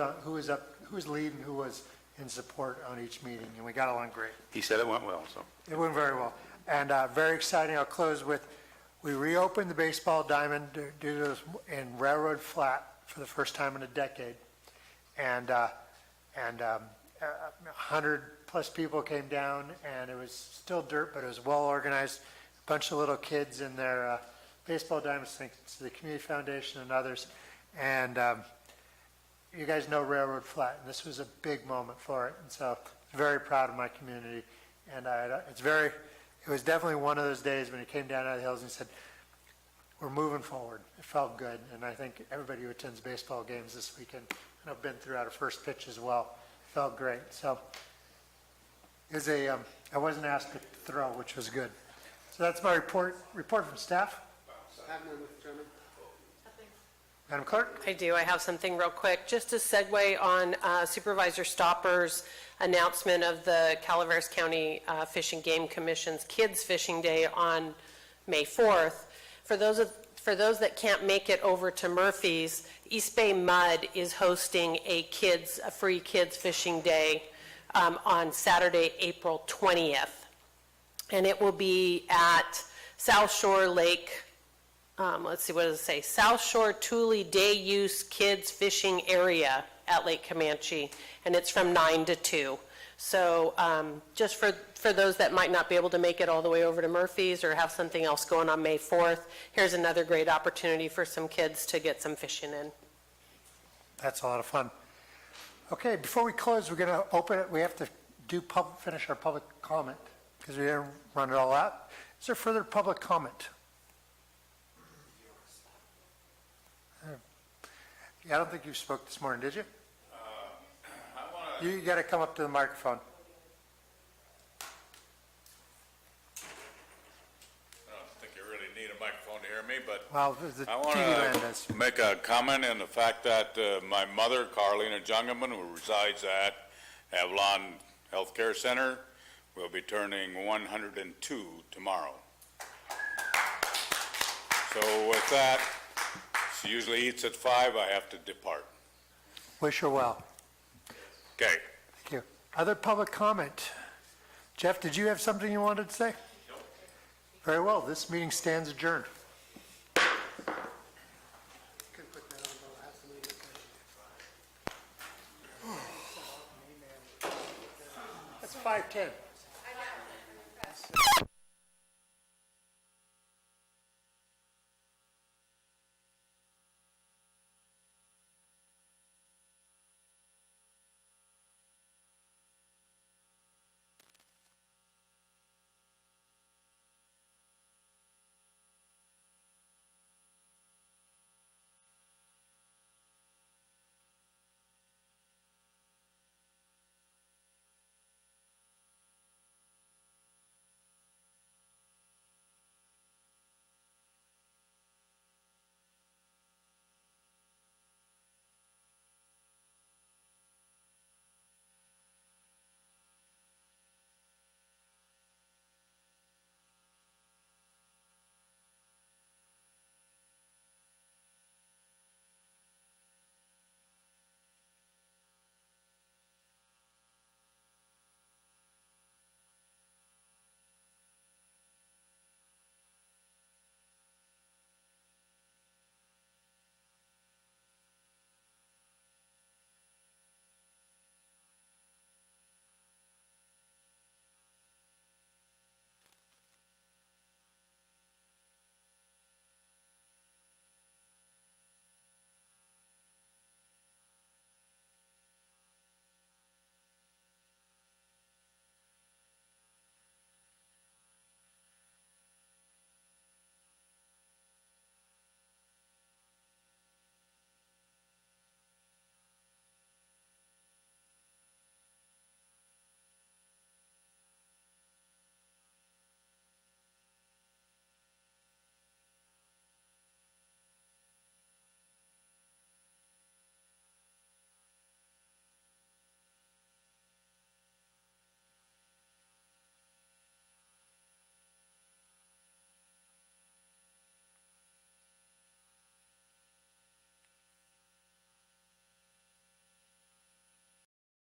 leading, who was in support on each meeting, and we got along great. He said it went well, so. It went very well. And very exciting, I'll close with, we reopened the baseball diamond due to in Railroad Flat for the first time in a decade. And 100+ people came down, and it was still dirt, but it was well organized. A bunch of little kids in their baseball diamonds, thanks to the Community Foundation and others. And you guys know Railroad Flat, and this was a big moment for it. And so very proud of my community. And it was definitely one of those days when he came down out of the hills and he said, we're moving forward. It felt good. And I think everybody who attends baseball games this weekend, and I've been throughout a first pitch as well, felt great. So it was I wasn't asked to throw, which was good. So that's my report from staff. Madam Clerk? I do. I have something real quick. Just to segue on Supervisor Stopper's announcement of the Calaveras County Fish and Game Commission's Kids Fishing Day on May 4th. For those that can't make it over to Murphy's, East Bay Mud is hosting a free kids fishing day on Saturday, April 20th. And it will be at South Shore Lake, let's see, what does it say? South Shore Thule Day Use Kids Fishing Area at Lake Comanche, and it's from 9 to 2. So just for those that might not be able to make it all the way over to Murphy's or have something else going on May 4th, here's another great opportunity for some kids to get some fishing in. That's a lot of fun. Okay, before we close, we're going to open it. We have to finish our public comment because we didn't run it all out. Is there further public comment? Yeah, I don't think you spoke this morning, did you? You got to come up to the microphone. I don't think you really need a microphone to hear me, but Well, the I TV land does. want to make a comment on the fact that my mother, Carlina Jungerman, who resides at Avalon Healthcare Center, will be turning 102 tomorrow. So with that, she usually eats at 5. I have to depart. Wish her well. Okay. Thank you. Other public comment? Jeff, did you have something you wanted to say? No. Very well. This meeting stands adjourned. That's 5:10.